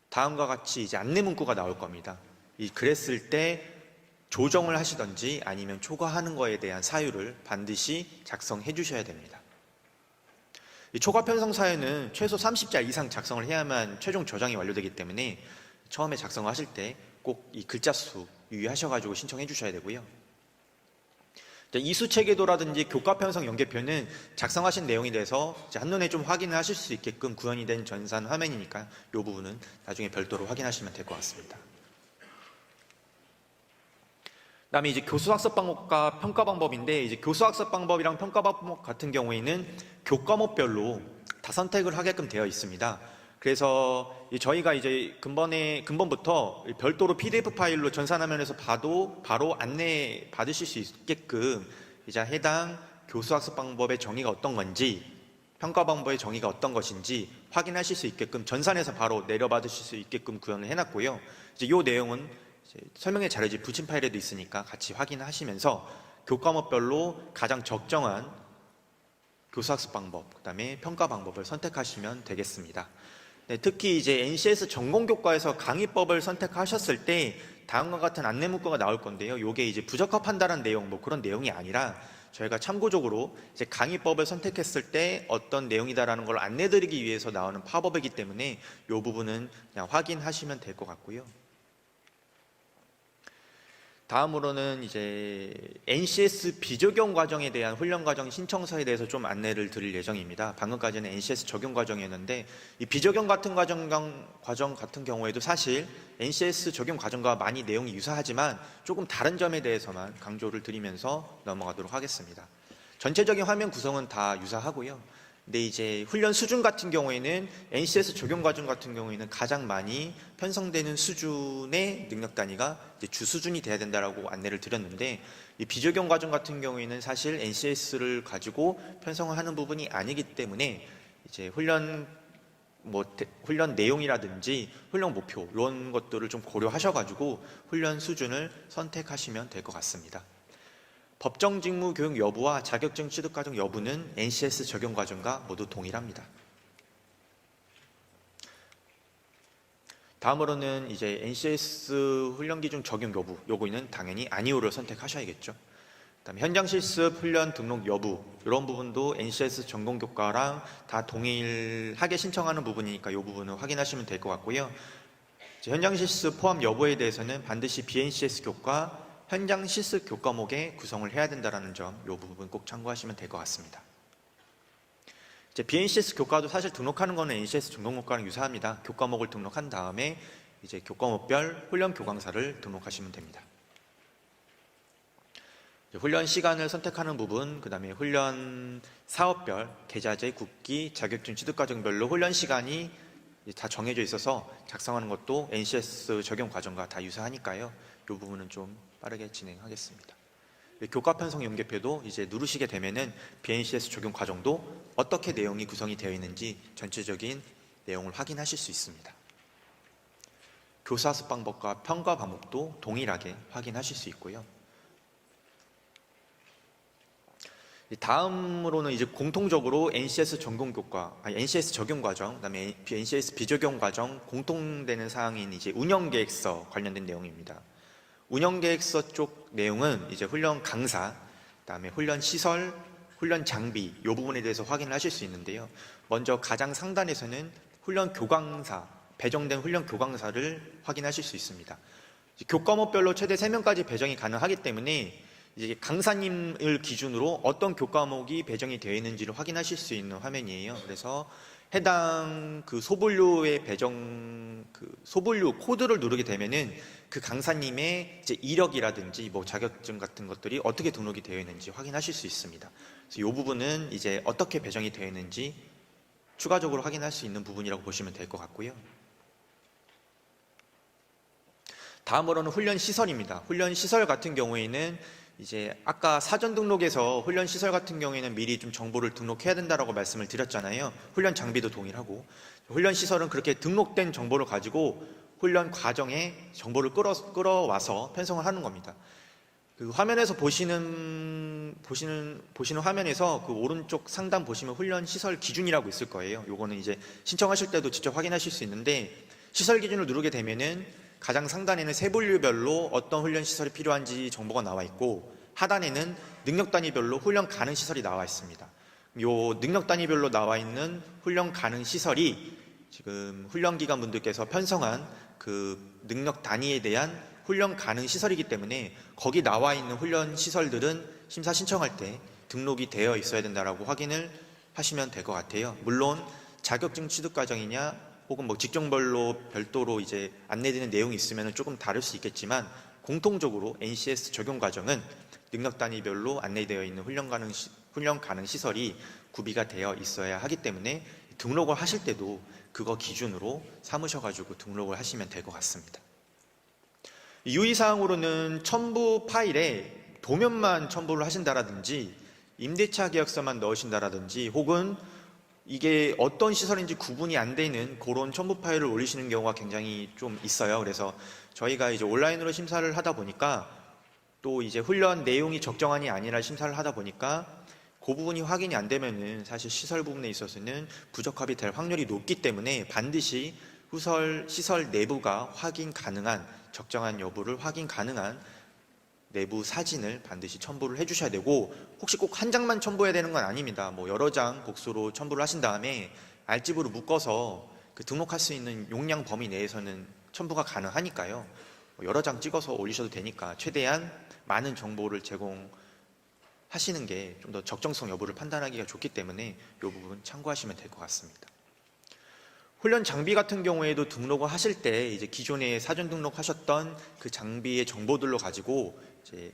다음과 같이 이제 안내 문구가 나올 겁니다. 그랬을 때 조정을 하시던지 아니면 초과하는 거에 대한 사유를 반드시 작성해 주셔야 됩니다. 이 초과 편성 사유는 최소 30자 이상 작성을 해야만 최종 저장이 완료되기 때문에 처음에 작성을 하실 때 꼭 이 글자 수 유의하셔가지고 신청해 주셔야 되고요. 이수 체계도라든지 교과 편성 연계표는 작성하신 내용에 대해서 한눈에 좀 확인을 하실 수 있게끔 구현이 된 전산 화면이니까 이 부분은 나중에 별도로 확인하시면 될 것 같습니다. 그다음에 이제 교수학습 방법과 평가 방법인데 이제 교수학습 방법이랑 평가 방법 같은 경우에는 교과목별로 다 선택을 하게끔 되어 있습니다. 그래서 저희가 이제 근본부터 별도로 PDF 파일로 전산화면에서 봐도 바로 안내 받으실 수 있게끔 이제 해당 교수학습 방법의 정의가 어떤 건지 평가 방법의 정의가 어떤 것인지 확인하실 수 있게끔 전산에서 바로 내려받으실 수 있게끔 구현을 해놨고요. 이제 이 내용은 이제 설명의 자료지 부침 파일에도 있으니까 같이 확인하시면서 교과목별로 가장 적정한 교수학습 방법, 그다음에 평가 방법을 선택하시면 되겠습니다. 네, 특히 이제 NCS 전공교과에서 강의법을 선택하셨을 때 다음과 같은 안내 문구가 나올 건데요. 이게 이제 부적합한다는 내용, 뭐 그런 내용이 아니라 저희가 참고적으로 이제 강의법을 선택했을 때 어떤 내용이다라는 걸 안내드리기 위해서 나오는 팝업이기 때문에 이 부분은 그냥 확인하시면 될 것 같고요. 다음으로는 이제 NCS 비적용 과정에 대한 훈련 과정 신청서에 대해서 좀 안내를 드릴 예정입니다. 방금까지는 NCS 적용 과정이었는데 이 비적용 같은 과정 같은 경우에도 사실 NCS 적용 과정과 많이 내용이 유사하지만 조금 다른 점에 대해서만 강조를 드리면서 넘어가도록 하겠습니다. 전체적인 화면 구성은 다 유사하고요. 근데 이제 훈련 수준 같은 경우에는 NCS 적용 과정 같은 경우에는 가장 많이 편성되는 수준의 능력 단위가 이제 주 수준이 돼야 된다라고 안내를 드렸는데 이 비적용 과정 같은 경우에는 사실 NCS를 가지고 편성을 하는 부분이 아니기 때문에 이제 훈련 내용이라든지 훈련 목표 이런 것들을 좀 고려하셔가지고 훈련 수준을 선택하시면 될 것 같습니다. 법정 직무 교육 여부와 자격증 취득 과정 여부는 NCS 적용 과정과 모두 동일합니다. 다음으로는 이제 NCS 훈련 기준 적용 여부, 요거는 당연히 아니오를 선택하셔야겠죠. 그다음에 현장 실습 훈련 등록 여부 이런 부분도 NCS 전공 교과랑 다 동일하게 신청하는 부분이니까 이 부분은 확인하시면 될 것 같고요. 현장 실습 포함 여부에 대해서는 반드시 BNCS 교과 현장 실습 교과목에 구성을 해야 된다는 점, 이 부분 꼭 참고하시면 될 것 같습니다. 이제 BNCS 교과도 사실 등록하는 거는 NCS 전공 교과랑 유사합니다. 교과목을 등록한 다음에 이제 교과목별 훈련 교강사를 등록하시면 됩니다. 훈련 시간을 선택하는 부분, 그 다음에 훈련 사업별, 계좌제, 국기, 자격증 취득 과정별로 훈련 시간이 다 정해져 있어서 작성하는 것도 NCS 적용 과정과 다 유사하니까요. 이 부분은 좀 빠르게 진행하겠습니다. 교과 편성 연계표도 이제 누르시게 되면은 BNCS 적용 과정도 어떻게 내용이 구성이 되어 있는지 전체적인 내용을 확인하실 수 있습니다. 교사학습 방법과 평가 방법도 동일하게 확인하실 수 있고요. 다음으로는 이제 공통적으로 NCS NCS 적용 과정, 그다음에 NCS 비적용 과정 공통되는 사항인 이제 운영 계획서 관련된 내용입니다. 운영 계획서 쪽 내용은 이제 훈련 강사, 그다음에 훈련 시설, 훈련 장비 이 부분에 대해서 확인을 하실 수 있는데요. 먼저 가장 상단에서는 훈련 교강사, 배정된 훈련 교강사를 확인하실 수 있습니다. 교과목별로 최대 3명까지 배정이 가능하기 때문에 이제 강사님을 기준으로 어떤 교과목이 배정이 되어 있는지를 확인하실 수 있는 화면이에요. 그래서 해당 그 소분류의 소분류 코드를 누르게 되면은 그 강사님의 이제 이력이라든지 뭐 자격증 같은 것들이 어떻게 등록이 되어 있는지 확인하실 수 있습니다. 그래서 이 부분은 이제 어떻게 배정이 되어 있는지 추가적으로 확인할 수 있는 부분이라고 보시면 될 것 같고요. 다음으로는 훈련 시설입니다. 훈련 시설 같은 경우에는 이제 아까 사전 등록에서 훈련 시설 같은 경우에는 미리 좀 정보를 등록해야 된다라고 말씀을 드렸잖아요. 훈련 장비도 동일하고 훈련 시설은 그렇게 등록된 정보를 가지고 훈련 과정에 정보를 끌어와서 편성을 하는 겁니다. 그 화면에서 보시는 화면에서 그 오른쪽 상단 보시면 훈련 시설 기준이라고 있을 거예요. 요거는 이제 신청하실 때도 직접 확인하실 수 있는데 시설 기준을 누르게 되면은 가장 상단에는 세 분류별로 어떤 훈련 시설이 필요한지 정보가 나와 있고 하단에는 능력 단위별로 훈련 가능 시설이 나와 있습니다. 요 능력 단위별로 나와 있는 훈련 가능 시설이 지금 훈련기관 분들께서 편성한 그 능력 단위에 대한 훈련 가능 시설이기 때문에 거기 나와 있는 훈련 시설들은 심사 신청할 때 등록이 되어 있어야 된다라고 확인을 하시면 될 것 같아요. 물론 자격증 취득 과정이냐 혹은 뭐 직종별로 별도로 이제 안내되는 내용이 있으면 조금 다를 수 있겠지만 공통적으로 NCS 적용 과정은 능력 단위별로 안내되어 있는 훈련 가능 시설이 구비가 되어 있어야 하기 때문에 등록을 하실 때도 그거 기준으로 삼으셔가지고 등록을 하시면 될 것 같습니다. 유의사항으로는 첨부 파일에 도면만 첨부를 하신다라든지 임대차 계약서만 넣으신다라든지 혹은 이게 어떤 시설인지 구분이 안 되는 그런 첨부 파일을 올리시는 경우가 굉장히 좀 있어요. 그래서 저희가 이제 온라인으로 심사를 하다 보니까 또 이제 훈련 내용이 적정한이 아니라 심사를 하다 보니까 그 부분이 확인이 안 되면은 사실 시설 부분에 있어서는 부적합이 될 확률이 높기 때문에 반드시 시설 내부가 확인 가능한 적정한 여부를 확인 가능한 내부 사진을 반드시 첨부를 해주셔야 되고 혹시 꼭 한 장만 첨부해야 되는 건 아닙니다. 뭐 여러 장 복수로 첨부를 하신 다음에 알집으로 묶어서 그 등록할 수 있는 용량 범위 내에서는 첨부가 가능하니까요. 여러 장 찍어서 올리셔도 되니까 최대한 많은 정보를 제공하시는 게 좀 더 적정성 여부를 판단하기가 좋기 때문에 이 부분 참고하시면 될 것 같습니다. 훈련 장비 같은 경우에도 등록을 하실 때 이제 기존에 사전 등록하셨던 그 장비의 정보들로 가지고 이제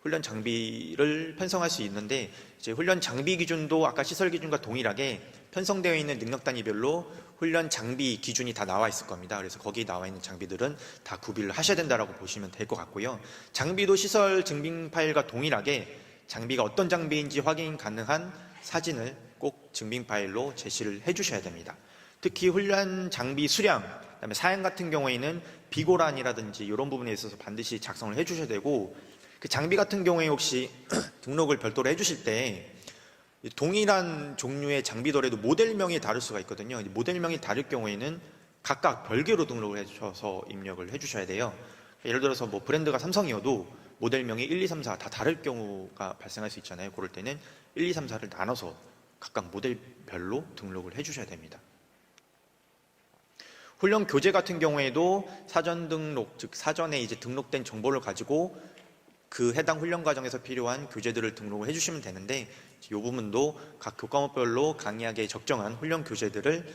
훈련 장비를 편성할 수 있는데 이제 훈련 장비 기준도 아까 시설 기준과 동일하게 편성되어 있는 능력 단위별로 훈련 장비 기준이 다 나와 있을 겁니다. 그래서 거기 나와 있는 장비들은 다 구비를 하셔야 된다라고 보시면 될 것 같고요. 장비도 시설 증빙 파일과 동일하게 장비가 어떤 장비인지 확인 가능한 사진을 꼭 증빙 파일로 제시를 해주셔야 됩니다. 특히 훈련 장비 수량, 그다음에 사양 같은 경우에는 비고란이라든지 이런 부분에 있어서 반드시 작성을 해주셔야 되고 그 장비 같은 경우에 혹시 등록을 별도로 해주실 때 동일한 종류의 장비더라도 모델명이 다를 수가 있거든요. 모델명이 다를 경우에는 각각 별개로 등록을 해주셔서 입력을 해주셔야 돼요. 예를 들어서 뭐 브랜드가 삼성이어도 모델명이 1, 2, 3, 4 다 다를 경우가 발생할 수 있잖아요. 그럴 때는 1, 2, 3, 4를 나눠서 각각 모델별로 등록을 해주셔야 됩니다. 훈련 교재 같은 경우에도 사전 등록, 즉 사전에 이제 등록된 정보를 가지고 그 해당 훈련 과정에서 필요한 교재들을 등록을 해주시면 되는데 이 부분도 각 교과목별로 강의하기에 적정한 훈련 교재들을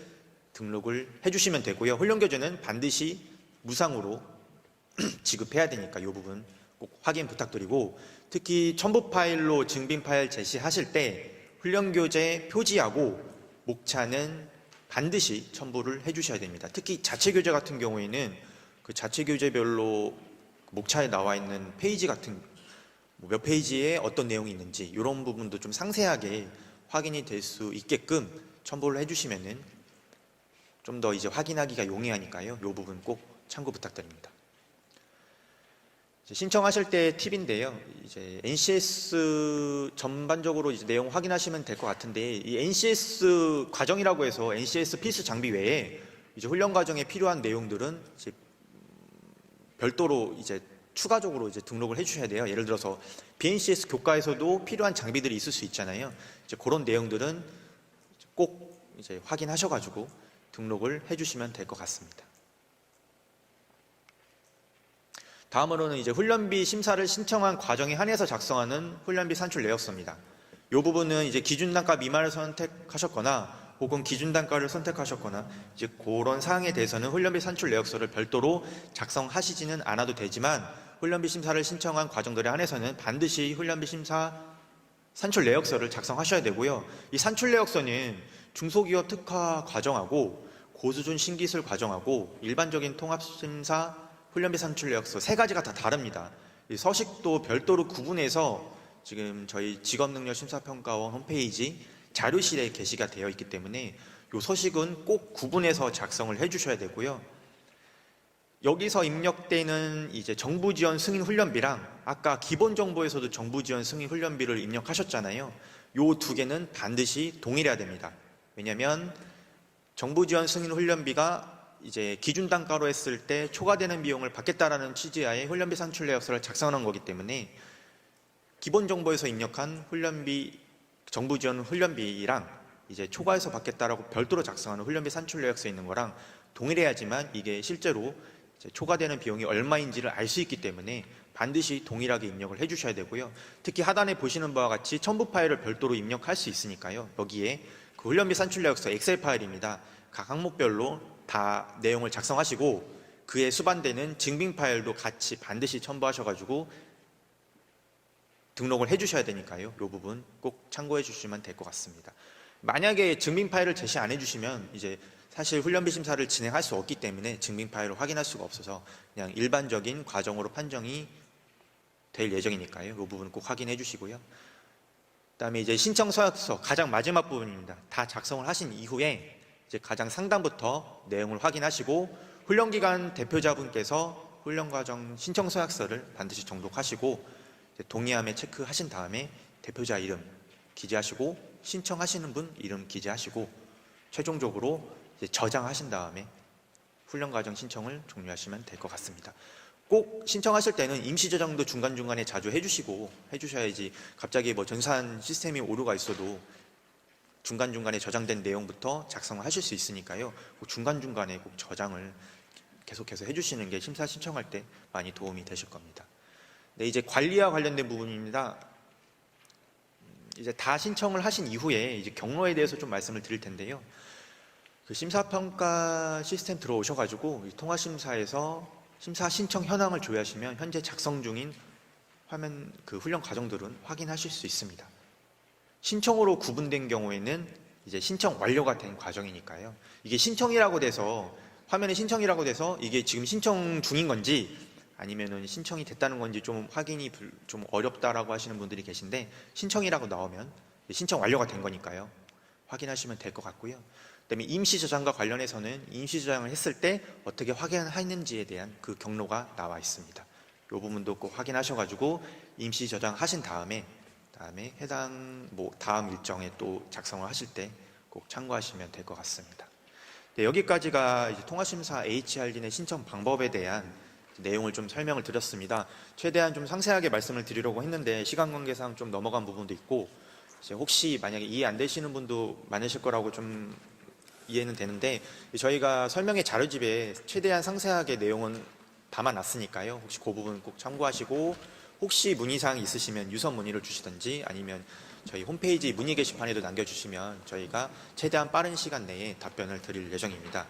등록을 해주시면 되고요. 훈련 교재는 반드시 무상으로 지급해야 되니까 이 부분 꼭 확인 부탁드리고 특히 첨부 파일로 증빙 파일 제시하실 때 훈련 교재 표지하고 목차는 반드시 첨부를 해주셔야 됩니다. 특히 자체 교재 같은 경우에는 그 자체 교재별로 목차에 나와 있는 페이지 같은 몇 페이지에 어떤 내용이 있는지 이런 부분도 좀 상세하게 확인이 될 수 있게끔 첨부를 해주시면은 좀 더 이제 확인하기가 용이하니까요. 이 부분 꼭 참고 부탁드립니다. 이제 신청하실 때 팁인데요. 이제 NCS 전반적으로 이제 내용 확인하시면 될 것 같은데, 이 NCS 과정이라고 해서 NCS 필수 장비 외에 이제 훈련 과정에 필요한 내용들은 이제 별도로 이제 추가적으로 이제 등록을 해주셔야 돼요. 예를 들어서 BNCS 교과에서도 필요한 장비들이 있을 수 있잖아요. 이제 그런 내용들은 꼭 이제 확인하셔가지고 등록을 해주시면 될 것 같습니다. 다음으로는 이제 훈련비 심사를 신청한 과정에 한해서 작성하는 훈련비 산출 내역서입니다. 이 부분은 이제 기준 단가 미만을 선택하셨거나 혹은 기준 단가를 선택하셨거나 이제 그런 사항에 대해서는 훈련비 산출 내역서를 별도로 작성하시지는 않아도 되지만, 훈련비 심사를 신청한 과정들에 한해서는 반드시 훈련비 심사 산출 내역서를 작성하셔야 되고요. 이 산출 내역서는 중소기업 특화 과정하고 고수준 신기술 과정하고 일반적인 통합심사 훈련비 산출 내역서 세 가지가 다 다릅니다. 이 서식도 별도로 구분해서 지금 저희 직업능력심사평가원 홈페이지 자료실에 게시가 되어 있기 때문에 이 서식은 꼭 구분해서 작성을 해주셔야 되고요. 여기서 입력되는 이제 정부 지원 승인 훈련비랑 아까 기본 정보에서도 정부 지원 승인 훈련비를 입력하셨잖아요. 이 두 개는 반드시 동일해야 됩니다. 왜냐하면 정부 지원 승인 훈련비가 이제 기준 단가로 했을 때 초과되는 비용을 받겠다라는 취지하에 훈련비 산출 내역서를 작성한 거기 때문에 기본 정보에서 입력한 훈련비 정부 지원 훈련비랑 이제 초과해서 받겠다라고 별도로 작성하는 훈련비 산출 내역서에 있는 거랑 동일해야지만 이게 실제로 이제 초과되는 비용이 얼마인지를 알 수 있기 때문에 반드시 동일하게 입력을 해주셔야 되고요. 특히 하단에 보시는 바와 같이 첨부 파일을 별도로 입력할 수 있으니까요. 여기에 그 훈련비 산출 내역서 엑셀 파일입니다. 각 항목별로 다 내용을 작성하시고 그에 수반되는 증빙 파일도 같이 반드시 첨부하셔가지고 등록을 해주셔야 되니까요. 이 부분 꼭 참고해 주시면 될 것 같습니다. 만약에 증빙 파일을 제시 안 해주시면 이제 사실 훈련비 심사를 진행할 수 없기 때문에 증빙 파일을 확인할 수가 없어서 그냥 일반적인 과정으로 판정이 될 예정이니까요. 이 부분 꼭 확인해 주시고요. 그다음에 이제 신청 서약서 가장 마지막 부분입니다. 다 작성을 하신 이후에 이제 가장 상단부터 내용을 확인하시고 훈련기관 대표자분께서 훈련과정 신청 서약서를 반드시 정독하시고 동의함에 체크하신 다음에 대표자 이름 기재하시고 신청하시는 분 이름 기재하시고 최종적으로 이제 저장하신 다음에 훈련과정 신청을 종료하시면 될 것 같습니다. 꼭 신청하실 때는 임시 저장도 중간중간에 자주 해주셔야지 갑자기 뭐 전산 시스템이 오류가 있어도 중간중간에 저장된 내용부터 작성을 하실 수 있으니까요. 꼭 중간중간에 꼭 저장을 계속해서 해주시는 게 심사 신청할 때 많이 도움이 되실 겁니다. 네, 이제 관리와 관련된 부분입니다. 이제 다 신청을 하신 이후에 이제 경로에 대해서 좀 말씀을 드릴 텐데요. 그 심사평가 시스템 들어오셔가지고 통화심사에서 심사 신청 현황을 조회하시면 현재 작성 중인 화면 그 훈련 과정들은 확인하실 수 있습니다. 신청으로 구분된 경우에는 이제 신청 완료가 된 과정이니까요. 이게 신청이라고 돼서 화면에 신청이라고 돼서 이게 지금 신청 중인 건지 아니면은 신청이 됐다는 건지 좀 확인이 좀 어렵다라고 하시는 분들이 계신데 신청이라고 나오면 신청 완료가 된 거니까요. 확인하시면 될 것 같고요. 그다음에 임시 저장과 관련해서는 임시 저장을 했을 때 어떻게 확인했는지에 대한 그 경로가 나와 있습니다. 이 부분도 꼭 확인하셔가지고 임시 저장하신 다음에 해당 다음 일정에 또 작성을 하실 때 꼭 참고하시면 될 것 같습니다. 네, 여기까지가 이제 통화심사 HRD의 신청 방법에 대한 내용을 좀 설명을 드렸습니다. 최대한 좀 상세하게 말씀을 드리려고 했는데 시간 관계상 좀 넘어간 부분도 있고 이제 혹시 만약에 이해 안 되시는 분도 많으실 거라고 좀 이해는 되는데 저희가 설명의 자료집에 최대한 상세하게 내용은 담아놨으니까요. 혹시 그 부분 꼭 참고하시고 혹시 문의사항이 있으시면 유선 문의를 주시든지 아니면 저희 홈페이지 문의 게시판에도 남겨주시면 저희가 최대한 빠른 시간 내에 답변을 드릴 예정입니다.